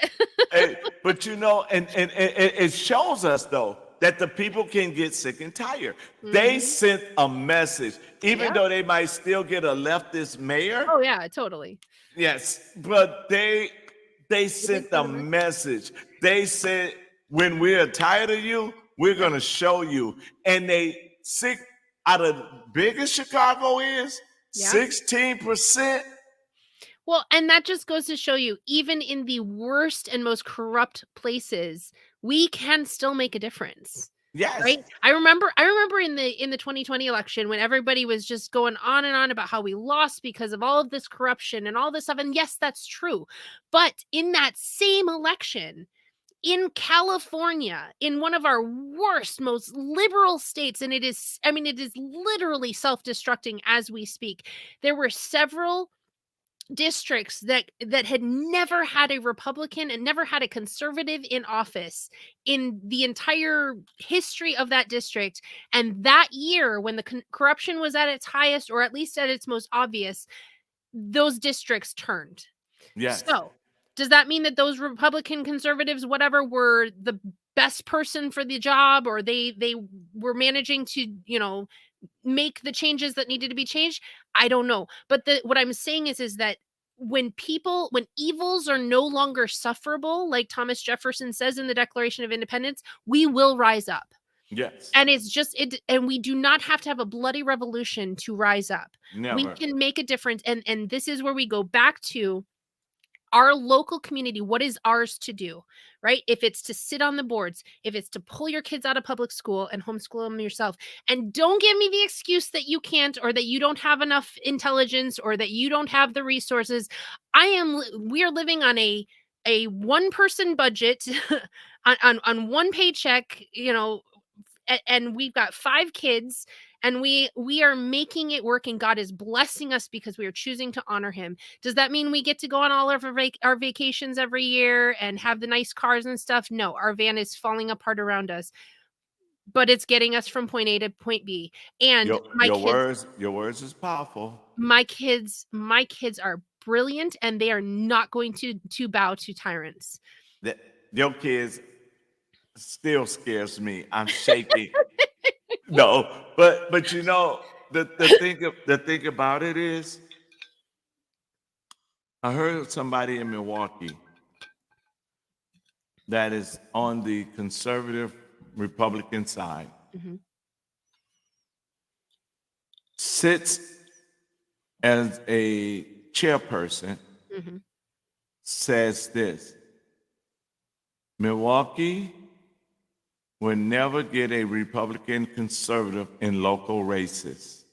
Speaker 2: Hey, but and it shows us though that the people can get sick and tired. Mm-hmm. They sent a message, even though they might still get a leftist mayor.
Speaker 5: Oh yeah, totally.
Speaker 2: Yes, but they sent a message. They said, when we're tired of you, we're gonna show you. And they sick out of big as Chicago is, 16%.
Speaker 5: Well, and that just goes to show you, even in the worst and most corrupt places, we can still make a difference.
Speaker 2: Yes.
Speaker 5: Right. I remember in the 2020 election when everybody was just going on and on about how we lost because of all of this corruption and all this stuff. And yes, that's true. But in that same election, in California, in one of our worst, most liberal states, and it is literally self-destructing as we speak, there were several districts that had never had a Republican and never had a conservative in office in the entire history of that district. And that year, when the corruption was at its highest, or at least at its most obvious, those districts turned.
Speaker 2: Yes.
Speaker 5: So does that mean that those Republican conservatives, whatever, were the best person for the job, or they were managing to, make the changes that needed to be changed? I don't know. But what I'm saying is that when evils are no longer sufferable, like Thomas Jefferson says in the Declaration of Independence, we will rise up.
Speaker 2: Yes.
Speaker 5: And it's just and we do not have to have a bloody revolution to rise up.
Speaker 2: Never.
Speaker 5: We can make a difference. And this is where we go back to our local community, what is ours to do, right? If it's to sit on the boards, if it's to pull your kids out of public school and homeschool them yourself, and don't give me the excuse that you can't, or that you don't have enough intelligence, or that you don't have the resources. We are living on a one person budget on one paycheck, and we've got 5 kids, and we are making it work, and God is blessing us because we are choosing to honor him. Does that mean we get to go on all of our vacations every year and have the nice cars and stuff? No, our van is falling apart around us, but it's getting us from point A to point B. And
Speaker 2: your words is powerful.
Speaker 5: My kids are brilliant, and they are not going to bow to tyrants.
Speaker 2: Your kids still scares me. I'm shaking. No, but the thing about it is, I heard somebody in Milwaukee that is on the conservative Republican side sits as a chairperson, says this: Milwaukee will never get a Republican conservative in local races.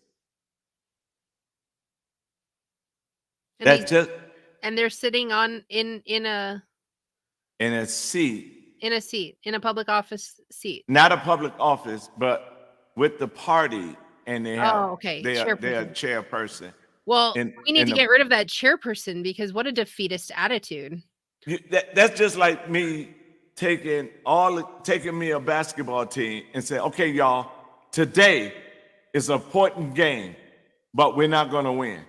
Speaker 5: And they're sitting in a seat, in a public office seat.
Speaker 2: Not a public office, but with the party, and they have they're a chairperson.
Speaker 5: Well, we need to get rid of that chairperson, because what a defeatist attitude.
Speaker 2: That's just like me taking me a basketball team and say, okay, y'all, today is an important game, but we're not going to win.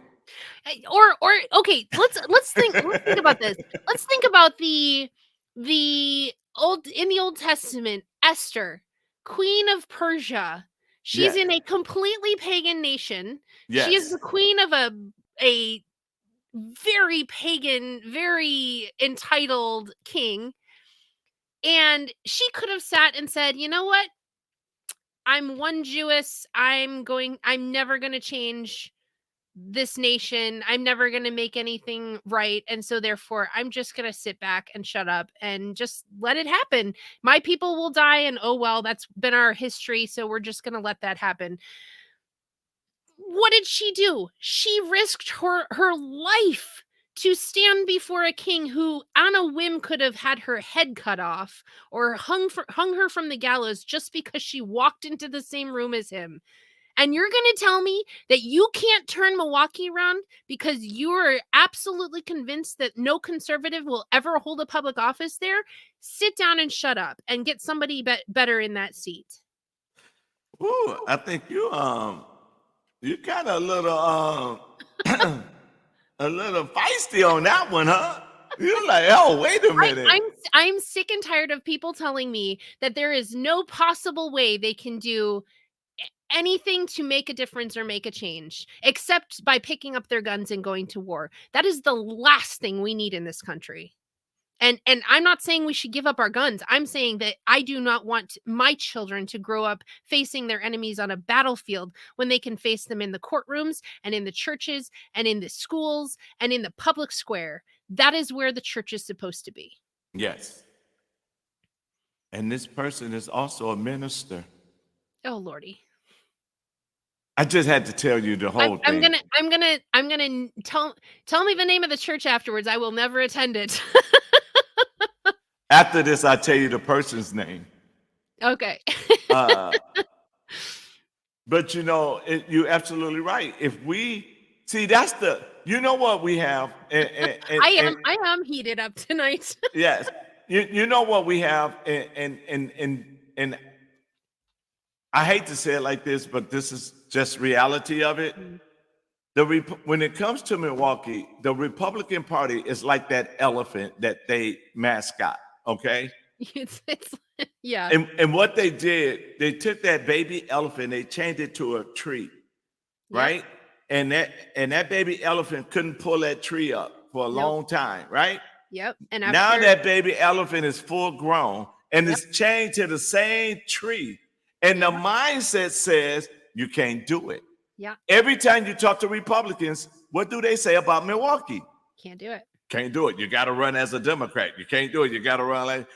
Speaker 5: Or okay, let's think about this. Let's think about the Old Testament, Esther, Queen of Persia. She's in a completely pagan nation. Yes. She is the queen of a very pagan, very entitled king. And she could have sat and said, you know what? I'm one Jewess. I'm never going to change this nation. I'm never going to make anything right. And so therefore, I'm just going to sit back and shut up and just let it happen. My people will die, and oh, well, that's been our history. So we're just going to let that happen. What did she do? She risked her life to stand before a king who, on a whim, could have had her head cut off or hung her from the gallows just because she walked into the same room as him. And you're going to tell me that you can't turn Milwaukee around because you are absolutely convinced that no conservative will ever hold a public office there? Sit down and shut up and get somebody better in that seat.
Speaker 2: Ooh, I think you kind of a little feisty on that one, huh? You're like, oh, wait a minute.
Speaker 5: I'm sick and tired of people telling me that there is no possible way they can do anything to make a difference or make a change except by picking up their guns and going to war. That is the last thing we need in this country. And I'm not saying we should give up our guns. I'm saying that I do not want my children to grow up facing their enemies on a battlefield when they can face them in the courtrooms and in the churches and in the schools and in the public square. That is where the church is supposed to be.
Speaker 2: Yes. And this person is also a minister.
Speaker 5: Oh, Lordy.
Speaker 2: I just had to tell you the whole thing.
Speaker 5: I'm gonna tell me the name of the church afterwards. I will never attend it.
Speaker 2: After this, I'll tell you the person's name.
Speaker 5: Okay.
Speaker 2: But you're absolutely right. If we see, that's what we have.
Speaker 5: I am heated up tonight.
Speaker 2: Yes. You know what we have, and I hate to say it like this, but this is just reality of it. When it comes to Milwaukee, the Republican Party is like that elephant that they mascot. Okay.
Speaker 5: Yeah.
Speaker 2: And what they did, they took that baby elephant, they changed it to a tree, right? And that baby elephant couldn't pull that tree up for a long time, right?
Speaker 5: Yep. And
Speaker 2: now that baby elephant is full grown and it's chained to the same tree. And the mindset says you can't do it.
Speaker 5: Yeah.
Speaker 2: Every time you talk to Republicans, what do they say about Milwaukee?
Speaker 5: Can't do it.
Speaker 2: Can't do it. You got to run as a Democrat. You can't do it. You got to run like.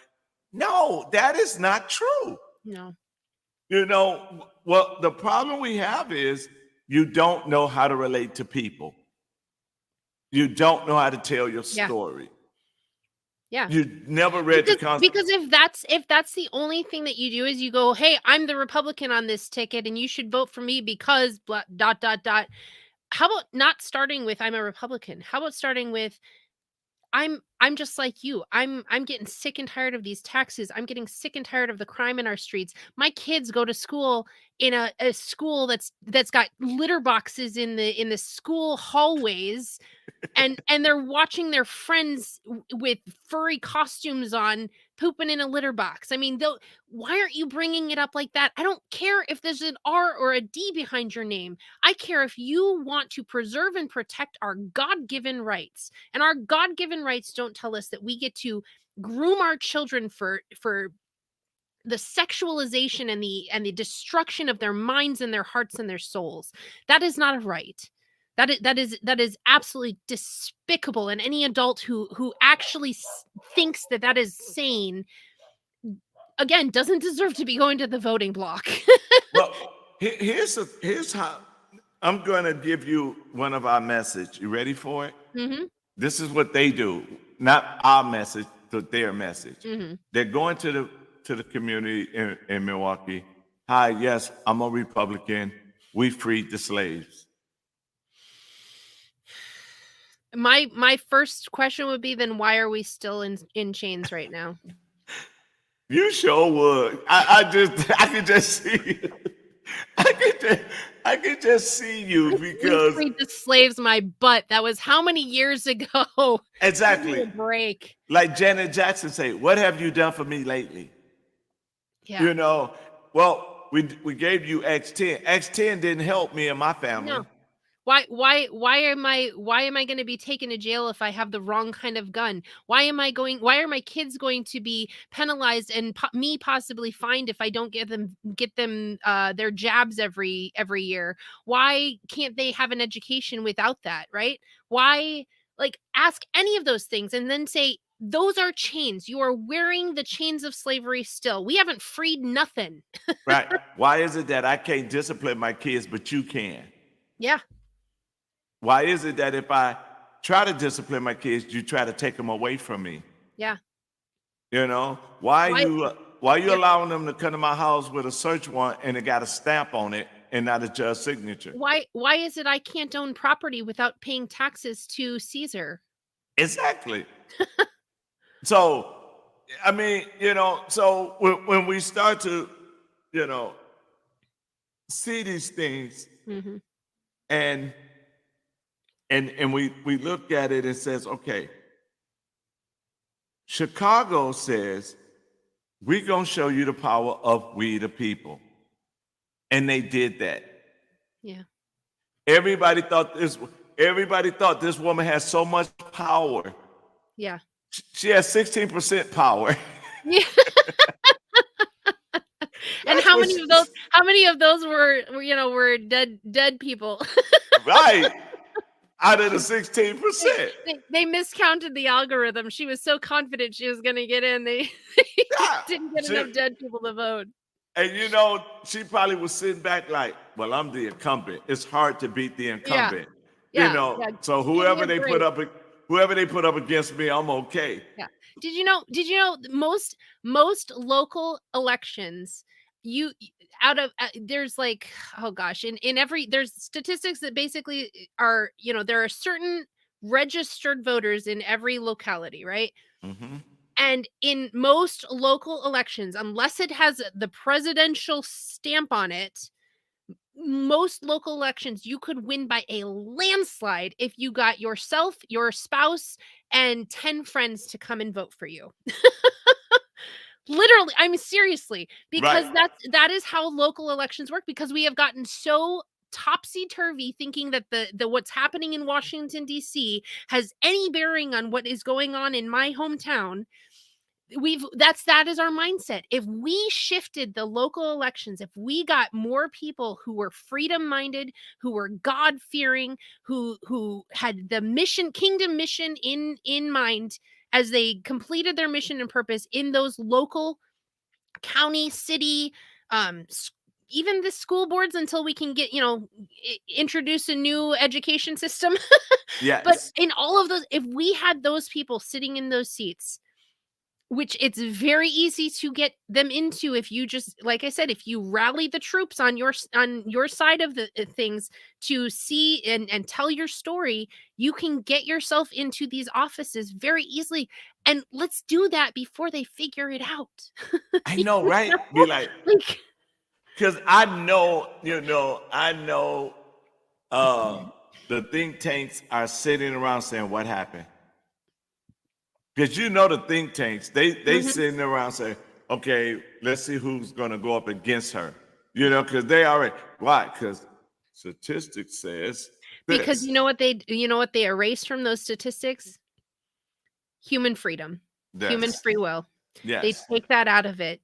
Speaker 2: No, that is not true.
Speaker 5: No.
Speaker 2: You know, well, the problem we have is you don't know how to relate to people. You don't know how to tell your
Speaker 5: Yeah.
Speaker 2: story.
Speaker 5: Yeah.
Speaker 2: You never read the Constitution.
Speaker 5: Because if that's the only thing that you do is you go, hey, I'm the Republican on this ticket and you should vote for me because blah, ... How about not starting with I'm a Republican? How about starting with I'm just like you. I'm getting sick and tired of these taxes. I'm getting sick and tired of the crime in our streets. My kids go to school in a school that's got litter boxes in the school hallways, and they're watching their friends with furry costumes on pooping in a litter box. I mean, why aren't you bringing it up like that? I don't care if there's an R or a D behind your name. I care if you want to preserve and protect our God-given rights. And our God-given rights don't tell us that we get to groom our children for the sexualization and the destruction of their minds and their hearts and their souls. That is not a right. That is absolutely despicable. And any adult who actually thinks that is sane, again, doesn't deserve to be going to the voting block.
Speaker 2: Well, here's how I'm going to give you one of our message. You ready for it?
Speaker 5: Mm-hmm.
Speaker 2: This is what they do, not our message, but their message.
Speaker 5: Mm-hmm.
Speaker 2: They're going to the community in Milwaukee. Hi, yes, I'm a Republican. We freed the slaves.
Speaker 5: My first question would be, then why are we still in chains right now?
Speaker 2: You sure would. I could just see you. I could just see you because
Speaker 5: We freed the slaves, my butt. That was how many years ago?
Speaker 2: exactly.
Speaker 5: Give me a break.
Speaker 2: Like Janet Jackson say, "What have you done for me lately?"
Speaker 5: Yeah.
Speaker 2: You know. Well, we gave you X10. X10 didn't help me and my family.
Speaker 5: No. Why am I going to be taken to jail if I have the wrong kind of gun? Why are my kids going to be penalized and me possibly fined if I don't get them their jabs every year? Why can't they have an education without that, right? Why, like, ask any of those things and then say those are chains. You are wearing the chains of slavery still. We haven't freed nothing.
Speaker 2: Right. Why is it that I can't discipline my kids but you can?
Speaker 5: Yeah.
Speaker 2: Why is it that if I try to discipline my kids, you try to take them away from me?
Speaker 5: Yeah.
Speaker 2: You know, why you allowing them to come to my house with a search warrant and it got a stamp on it and not a judge's signature?
Speaker 5: Why is it I can't own property without paying taxes to Caesar?
Speaker 2: Exactly. So, I mean, you know, so when we start to, you know, see these things,
Speaker 5: Mm-hmm.
Speaker 2: and we look at it and says, okay, Chicago says, we're going to show you the power of we the people. And they did that.
Speaker 5: Yeah.
Speaker 2: Everybody thought this woman has so much power.
Speaker 5: Yeah.
Speaker 2: She has 16% power.
Speaker 5: Yeah. And
Speaker 2: That's
Speaker 5: how
Speaker 2: what
Speaker 5: many of those were dead people?
Speaker 2: Right. Out of the 16%.
Speaker 5: They miscounted the algorithm. She was so confident she was going to get in. They
Speaker 2: Yeah.
Speaker 5: didn't get enough dead people to vote.
Speaker 2: And you know, she probably was sitting back like, well, I'm the incumbent. It's hard to beat the incumbent.
Speaker 5: Yeah,
Speaker 2: You know,
Speaker 5: yeah.
Speaker 2: so whoever they put up against me, I'm okay.
Speaker 5: Yeah. Did you know most local elections, there's like, oh gosh, in every, there's statistics that basically are, there are certain registered voters in every locality, right?
Speaker 2: Mm-hmm.
Speaker 5: And in most local elections, unless it has the presidential stamp on it, most local elections, you could win by a landslide if you got yourself, your spouse, and 10 friends to come and vote for you. Literally, I mean, seriously, because
Speaker 2: Right.
Speaker 5: that is how local elections work, because we have gotten so topsy-turvy thinking that the what's happening in Washington, D.C. has any bearing on what is going on in my hometown. that is our mindset. If we shifted the local elections, if we got more people who were freedom minded, who were God fearing, who had the kingdom mission in mind as they completed their mission and purpose in those local, county, city, even the school boards, until we can get, introduce a new education system.
Speaker 2: Yes.
Speaker 5: But in all of those, if we had those people sitting in those seats, which it's very easy to get them into, if you just, like I said, if you rally the troops on your side of the things to see and tell your story, you can get yourself into these offices very easily. And let's do that before they figure it out.
Speaker 2: I know, right? Be like, because I know, the think tanks are sitting around saying, what happened? Because the think tanks, they sitting around saying, okay, let's see who's going to go up against her. Because they already, why? Because statistics says this.
Speaker 5: Because you know what they erased from those statistics? Human freedom, human free will.
Speaker 2: Yes.
Speaker 5: They take that out of it.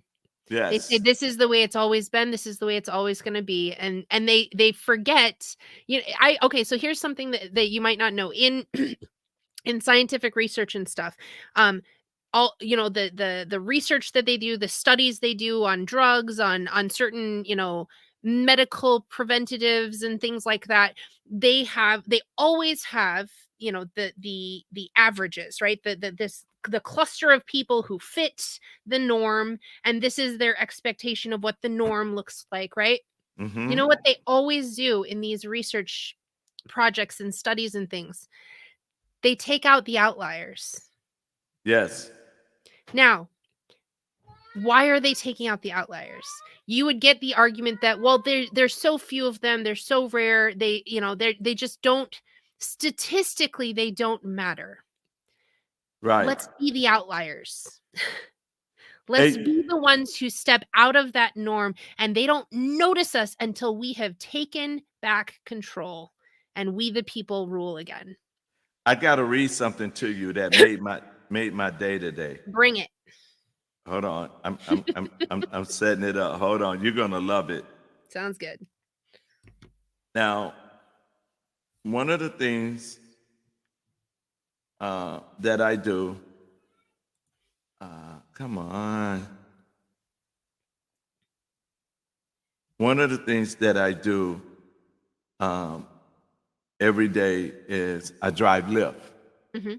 Speaker 2: Yes.
Speaker 5: They say this is the way it's always been. This is the way it's always going to be. And they forget, okay, so here's something that you might not know in scientific research and stuff. All, the research that they do, the studies they do on drugs, on certain, medical preventatives and things like that, they always have, the averages, right? The cluster of people who fit the norm, and this is their expectation of what the norm looks like, right?
Speaker 2: Mm-hmm.
Speaker 5: You know what they always do in these research projects and studies and things? They take out the outliers.
Speaker 2: Yes.
Speaker 5: Now, why are they taking out the outliers? You would get the argument that, well, there's so few of them, they're so rare, they just don't, statistically, they don't matter.
Speaker 2: Right.
Speaker 5: Let's be the outliers. Let's be the ones who step out of that norm, and they don't notice us until we have taken back control and we the people rule again.
Speaker 2: I got to read something to you that made my day today.
Speaker 5: Bring it.
Speaker 2: Hold on. I'm setting it up. Hold on. You're going to love it.
Speaker 5: Sounds good.
Speaker 2: Now, one of the things that I do, come on. One of the things that I do every day is I drive Lyft.
Speaker 5: Mm-hmm.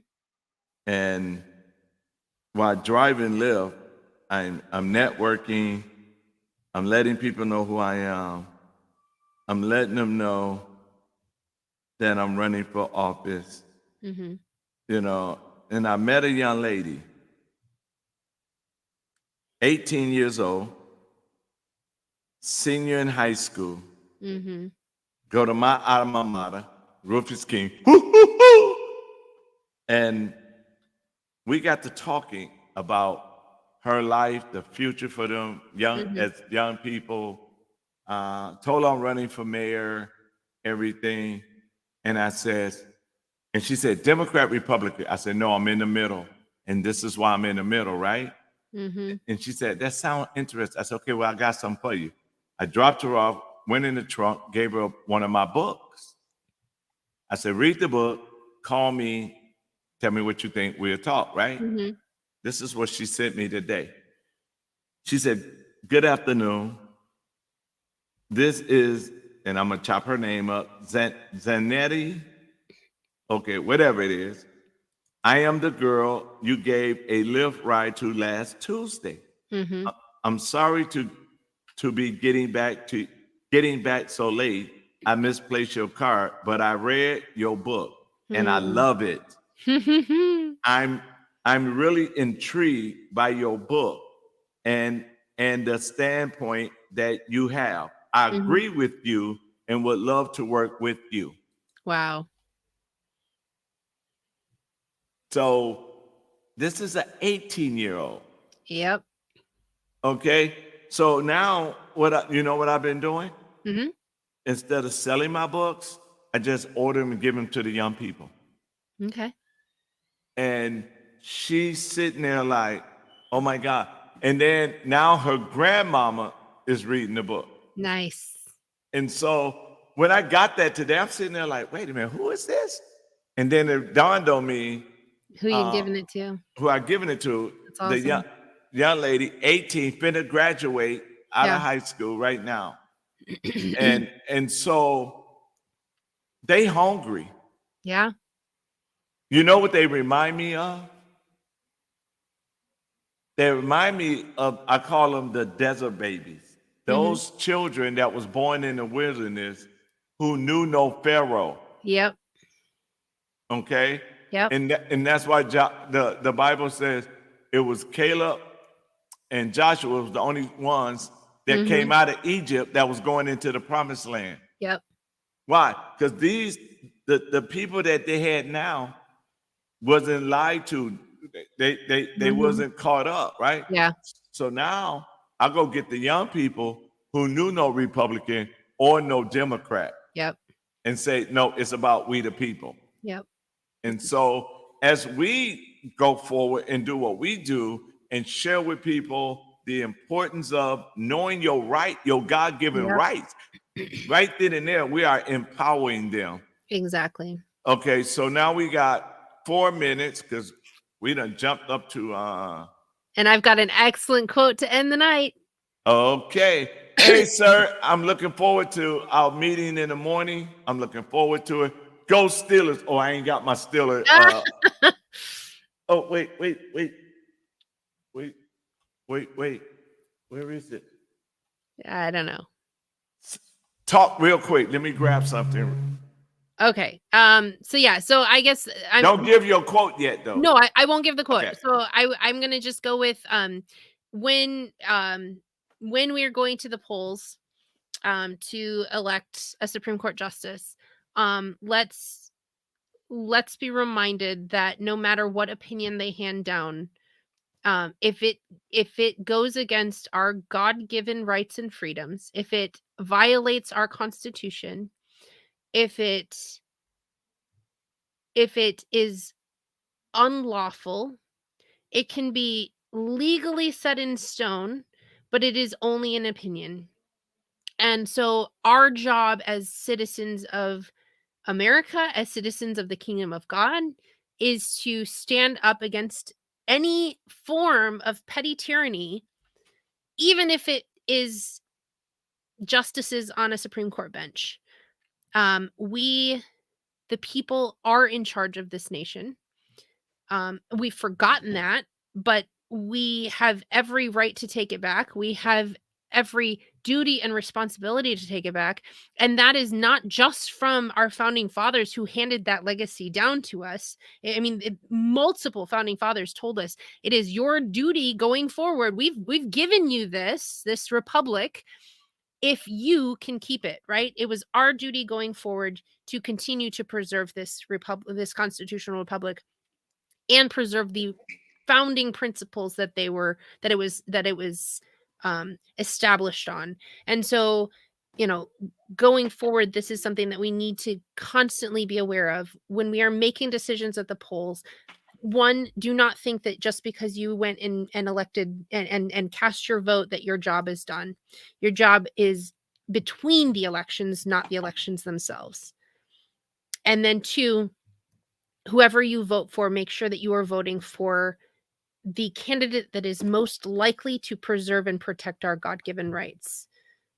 Speaker 2: And while driving Lyft, I'm networking. I'm letting people know who I am. I'm letting them know that I'm running for office.
Speaker 5: Mm-hmm.
Speaker 2: And I met a young lady, 18 years old, senior in high school,
Speaker 5: Mm-hmm.
Speaker 2: go to my alma mater, Rufus King. And we got to talking about her life, the future for them as young people. Told her I'm running for mayor, everything. And I said, and she said, Democrat, Republican. I said, no, I'm in the middle. And this is why I'm in the middle, right?
Speaker 5: Mm-hmm.
Speaker 2: And she said, that sounds interesting. I said, okay, well, I got something for you. I dropped her off, went in the trunk, gave her one of my books. I said, read the book, call me, tell me what you think, we'll talk, right?
Speaker 5: Mm-hmm.
Speaker 2: This is what she sent me today. She said, good afternoon. This is, and I'm going to chop her name up, Zanetti. Okay, whatever it is. I am the girl you gave a Lyft ride to last Tuesday.
Speaker 5: Mm-hmm.
Speaker 2: I'm sorry to be getting back so late. I misplaced your card, but I read your book and I love it. I'm really intrigued by your book and the standpoint that you have. I agree with you and would love to work with you.
Speaker 5: Wow.
Speaker 2: So this is an 18-year-old.
Speaker 5: Yep.
Speaker 2: Okay. So now what I've been doing?
Speaker 5: Mm-hmm.
Speaker 2: Instead of selling my books, I just order them and give them to the young people.
Speaker 5: Okay.
Speaker 2: And she's sitting there like, Oh my God. And then now her grandmama is reading the book.
Speaker 5: Nice.
Speaker 2: And so when I got that today, I'm sitting there like, wait a minute, who is this? And then it dawned on me
Speaker 5: Who you giving it to?
Speaker 2: who I given it to.
Speaker 5: That's
Speaker 2: The
Speaker 5: awesome.
Speaker 2: young lady, 18, finna graduate out of high school right now. and so they hungry.
Speaker 5: Yeah.
Speaker 2: You know what they remind me of? They remind me of, I call them the desert babies. Those children that was born in the wilderness who knew no Pharaoh.
Speaker 5: Yep.
Speaker 2: Okay?
Speaker 5: Yep.
Speaker 2: And that's why the Bible says it was Caleb and Joshua was the only ones that came out of Egypt that was going into the promised land.
Speaker 5: Yep.
Speaker 2: Why? Because the people that they had now wasn't lied to. They wasn't caught up, right?
Speaker 5: Yeah.
Speaker 2: So now I go get the young people who knew no Republican or no Democrat
Speaker 5: Yep.
Speaker 2: and say, no, it's about we the people.
Speaker 5: Yep.
Speaker 2: And so as we go forward and do what we do and share with people the importance of knowing your right, your God-given rights, right then and there, we are empowering them.
Speaker 5: Exactly.
Speaker 2: Okay, so now we got 4 minutes because we done jumped up to
Speaker 5: And I've got an excellent quote to end the night.
Speaker 2: okay. Hey, sir, I'm looking forward to our meeting in the morning. I'm looking forward to it. Go Steelers. Oh, I ain't got my Steelers. Oh, wait. Where is it?
Speaker 5: I don't know.
Speaker 2: Talk real quick. Let me grab something.
Speaker 5: Okay. So I guess
Speaker 2: Don't give your quote yet, though.
Speaker 5: No, I won't give the quote.
Speaker 2: Okay.
Speaker 5: So I'm gonna just go with when we are going to the polls to elect a Supreme Court justice, let's be reminded that no matter what opinion they hand down, if it goes against our God-given rights and freedoms, if it violates our Constitution, if it is unlawful, it can be legally set in stone, but it is only an opinion. And so our job as citizens of America, as citizens of the kingdom of God, is to stand up against any form of petty tyranny, even if it is justices on a Supreme Court bench. We, the people, are in charge of this nation. We've forgotten that, but we have every right to take it back. We have every duty and responsibility to take it back. And that is not just from our founding fathers who handed that legacy down to us. I mean, multiple founding fathers told us it is your duty going forward. We've given you this republic if you can keep it, right? It was our duty going forward to continue to preserve this constitutional republic and preserve the founding principles that it was established on. And so, going forward, this is something that we need to constantly be aware of when we are making decisions at the polls. One, do not think that just because you went in and elected and cast your vote that your job is done. Your job is between the elections, not the elections themselves. And then two, whoever you vote for, make sure that you are voting for the candidate that is most likely to preserve and protect our God-given rights,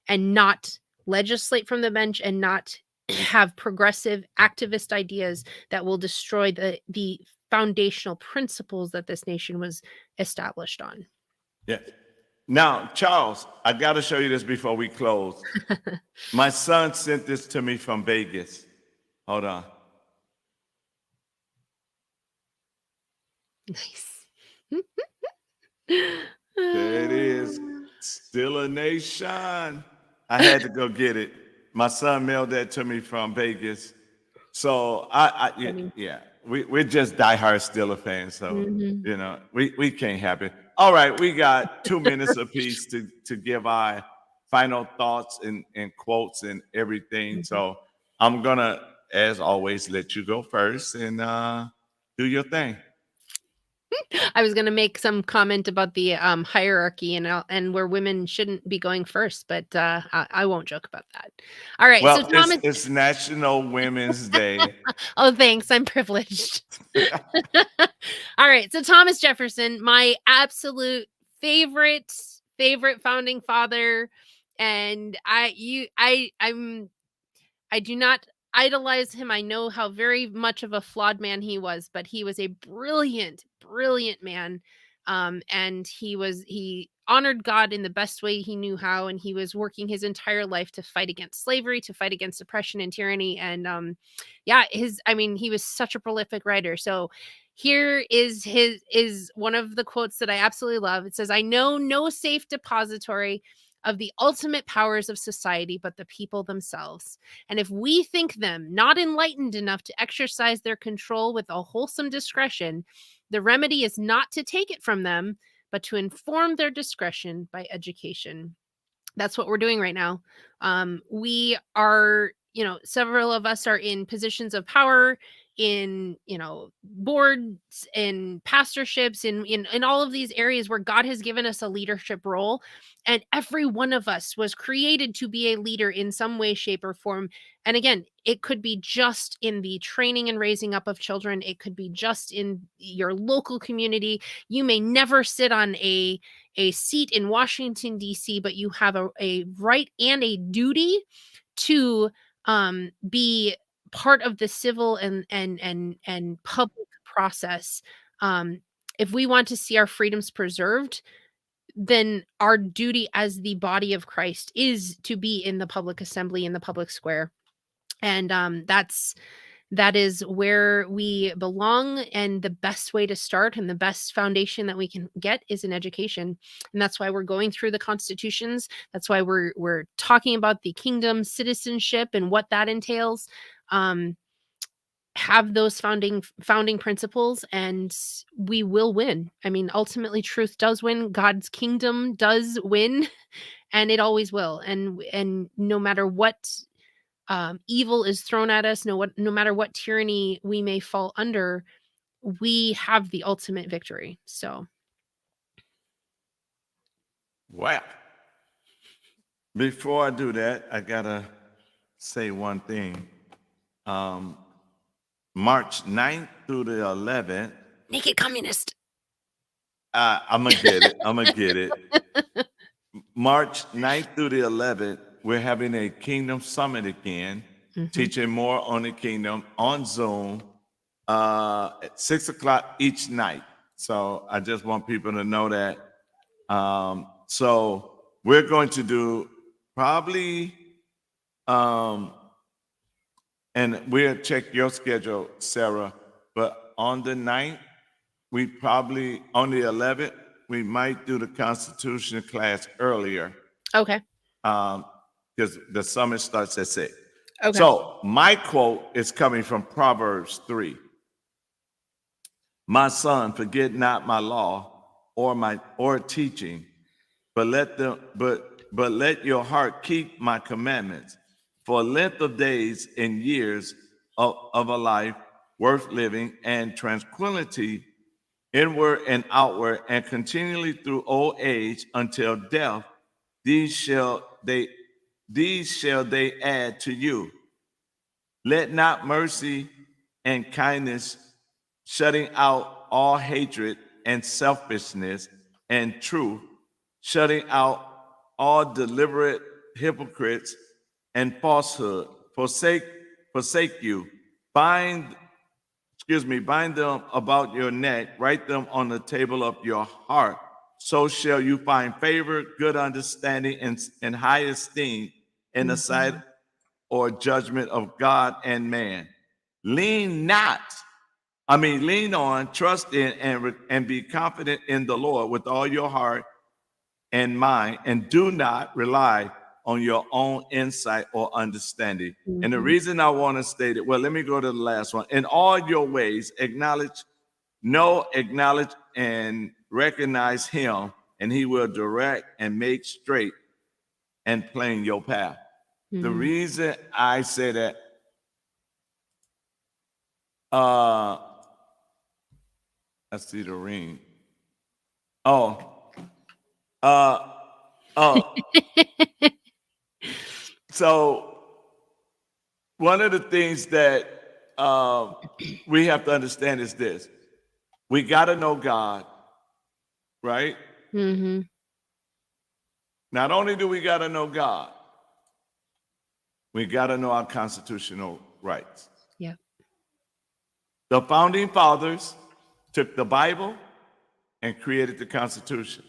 Speaker 5: and not legislate from the bench and not have progressive activist ideas that will destroy the foundational principles that this nation was established on.
Speaker 2: Yeah. Now, Charles, I got to show you this before we close. My son sent this to me from Vegas. Hold on.
Speaker 5: Nice.
Speaker 2: There it is. Still a nation. I had to go get it. My son mailed that to me from Vegas. So we're just diehard Steeler fans. So, we can't have it. All right. We got 2 minutes apiece to give our final thoughts and quotes and everything. So I'm going to, as always, let you go first and do your thing.
Speaker 5: I was going to make some comment about the hierarchy and where women shouldn't be going first, but I won't joke about that. All right. So
Speaker 2: Well,
Speaker 5: Thomas,
Speaker 2: it's National Women's Day.
Speaker 5: oh, thanks. I'm privileged. All right. So Thomas Jefferson, my absolute favorite founding father. And I do not idolize him. I know how very much of a flawed man he was, but he was a brilliant, brilliant man. And he honored God in the best way he knew how, and he was working his entire life to fight against slavery, to fight against oppression and tyranny. And he was such a prolific writer. So here is one of the quotes that I absolutely love. It says, "I know no safe depository of the ultimate powers of society but the people themselves. And if we think them not enlightened enough to exercise their control with a wholesome discretion, the remedy is not to take it from them, but to inform their discretion by education." That's what we're doing right now. We are, several of us are in positions of power, in, boards and pastorships, in all of these areas where God has given us a leadership role. And every one of us was created to be a leader in some way, shape, or form. And again, it could be just in the training and raising up of children. It could be just in your local community. You may never sit on a seat in Washington, D.C., but you have a right and a duty to be part of the civil and public process. If we want to see our freedoms preserved, then our duty as the body of Christ is to be in the public assembly, in the public square. And that is where we belong, and the best way to start and the best foundation that we can get is in education. And that's why we're going through the constitutions. That's why we're talking about the kingdom citizenship and what that entails. Have those founding principles, and we will win. I mean, ultimately truth does win. God's kingdom does win, and it always will. And no matter what evil is thrown at us, no matter what tyranny we may fall under, we have the ultimate victory. So,
Speaker 2: Well, before I do that, I gotta say one thing. March 9th through the 11th.
Speaker 5: naked communist.
Speaker 2: I'm gonna get it. March 9th through the 11th, we're having a Kingdom Summit again, teaching more on the kingdom on Zoom at 6:00 each night. So I just want people to know that. So we're going to do probably, and we'll check your schedule, Sarah, but on the 9th, we probably, on the 11th, we might do the Constitution class earlier.
Speaker 5: Okay.
Speaker 2: Because the summit starts at 6.
Speaker 5: Okay.
Speaker 2: So my quote is coming from Proverbs 3. "My son, forget not my law or teaching, but let your heart keep my commandments. For length of days and years of a life worth living, and tranquility inward and outward, and continually through old age until death, these shall they add to you. Let not mercy and kindness, shutting out all hatred and selfishness and truth, shutting out all deliberate hypocrites and falsehood, forsake you. Bind them about your neck, write them on the table of your heart. So shall you find favor, good understanding, and high esteem in the sight or judgment of God and man. Lean on, trust in, and be confident in the Lord with all your heart and mind, and do not rely on your own insight or understanding." And the reason I want to state it, well, let me go to the last one. "In all your ways, acknowledge and recognize him, and he will direct and make straight and plain your path." The reason I say that, I see the ring. Oh. Oh. So one of the things that we have to understand is this. We got to know God, right?
Speaker 5: Mm-hmm.
Speaker 2: Not only do we got to know God, we got to know our constitutional rights.
Speaker 5: Yeah.
Speaker 2: The founding fathers took the Bible and created the Constitution.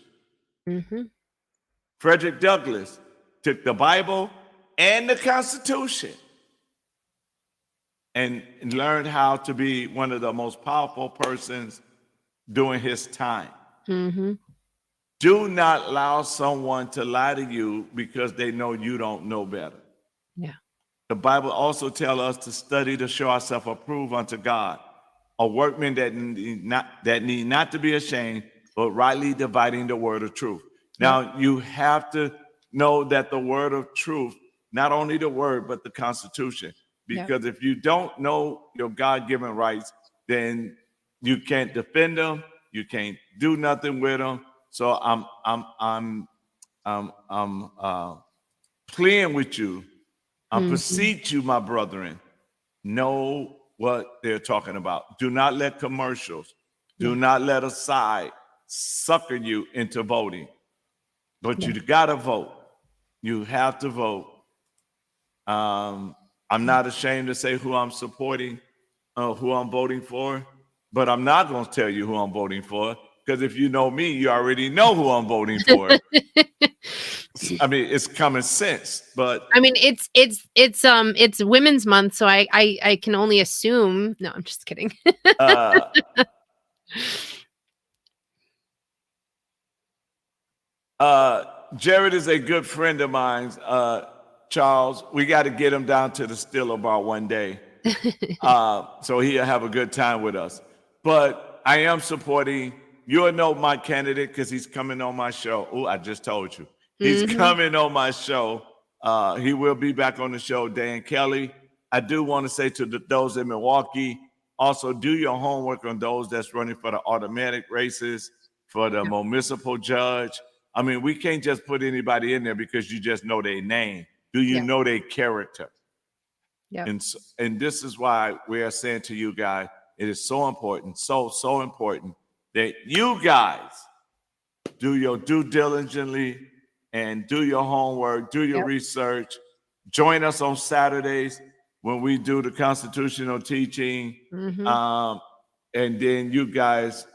Speaker 5: Mm-hmm.
Speaker 2: Frederick Douglass took the Bible and the Constitution and learned how to be one of the most powerful persons during his time.
Speaker 5: Mm-hmm.
Speaker 2: Do not allow someone to lie to you because they know you don't know better.
Speaker 5: Yeah.
Speaker 2: The Bible also tells us to study to show ourselves approved unto God, a workman that need not to be ashamed, but rightly dividing the word of truth. Now, you have to know that the word of truth, not only the word, but the Constitution, because if you don't know your God-given rights, then you can't defend them, you can't do nothing with them. So I'm pleading with you. I beseech you, my brethren, know what they're talking about. Do not let commercials, do not let a side sucker you into voting. But you gotta vote. You have to vote. I'm not ashamed to say who I'm supporting, who I'm voting for, but I'm not gonna tell you who I'm voting for, because if you know me, you already know who I'm voting for. I mean, it's common sense, but
Speaker 5: I mean, it's Women's Month, so I can only assume. No, I'm just kidding.
Speaker 2: Jared is a good friend of mine, Charles. We got to get him down to the Stiller Bar one day, so he'll have a good time with us. But I am supporting. You'll know my candidate because he's coming on my show. Oh, I just told you. He's coming on my show. He will be back on the show, Dan Kelly. I do want to say to those in Milwaukee, also do your homework on those that's running for the automatic races, for the municipal judge. I mean, we can't just put anybody in there because you just know their name. Do you know their character? Yeah. And this is why we are saying to you guys, it is so important, so important that you guys do your due diligently and do your homework, do your research. Join us on Saturdays when we do the constitutional teaching. And then you guys,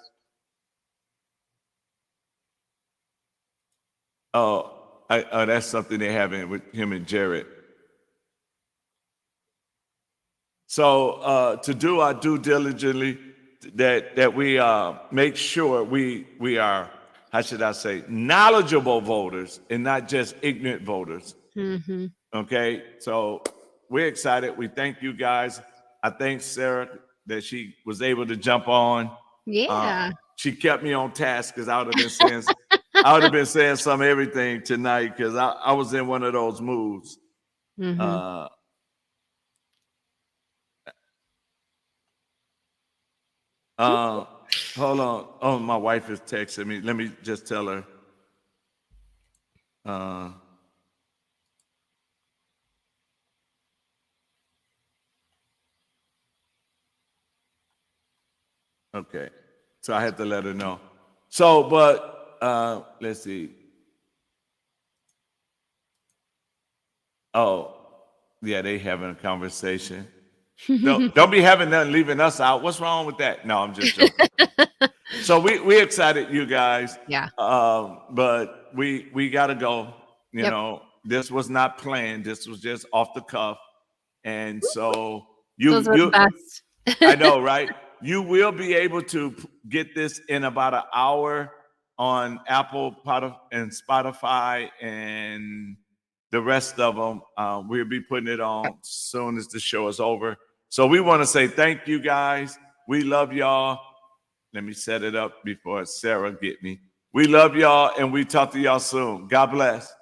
Speaker 2: that's something they have in with him and Jared. So to do our due diligently, that we make sure we are, how should I say, knowledgeable voters and not just ignorant voters. Okay, so we're excited. We thank you guys. I thank Sarah that she was able to jump on.
Speaker 5: Yeah,
Speaker 2: she kept me on task because I would have been saying some everything tonight because I was in one of those moods. Hold on. Oh, my wife is texting me. Let me just tell her. Okay. So I had to let her know. So, but let's see. Oh, yeah, they having a conversation. Don't be having nothing leaving us out. What's wrong with that? No, I'm just joking. So we excited, you guys.
Speaker 5: Yeah.
Speaker 2: But we gotta go. You know, this was not planned. This was just off the cuff. And so
Speaker 5: Those were the best.
Speaker 2: I know, right? You will be able to get this in about an hour on Apple and Spotify and the rest of them. We'll be putting it on as soon as the show is over. So we want to say thank you guys. We love y'all. Let me set it up before Sarah get me. We love y'all and we talk to y'all soon. God bless.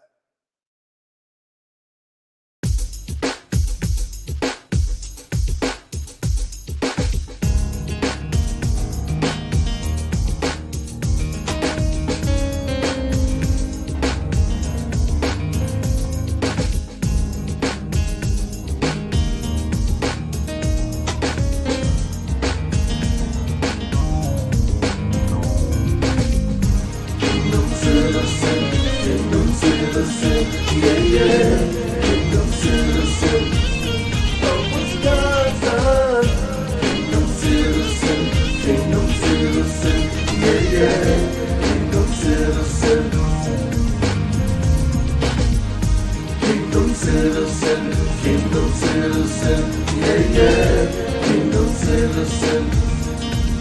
Speaker 1: Kingdom citizen, yeah, yeah. Kingdom citizen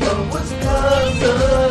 Speaker 1: of Wisconsin.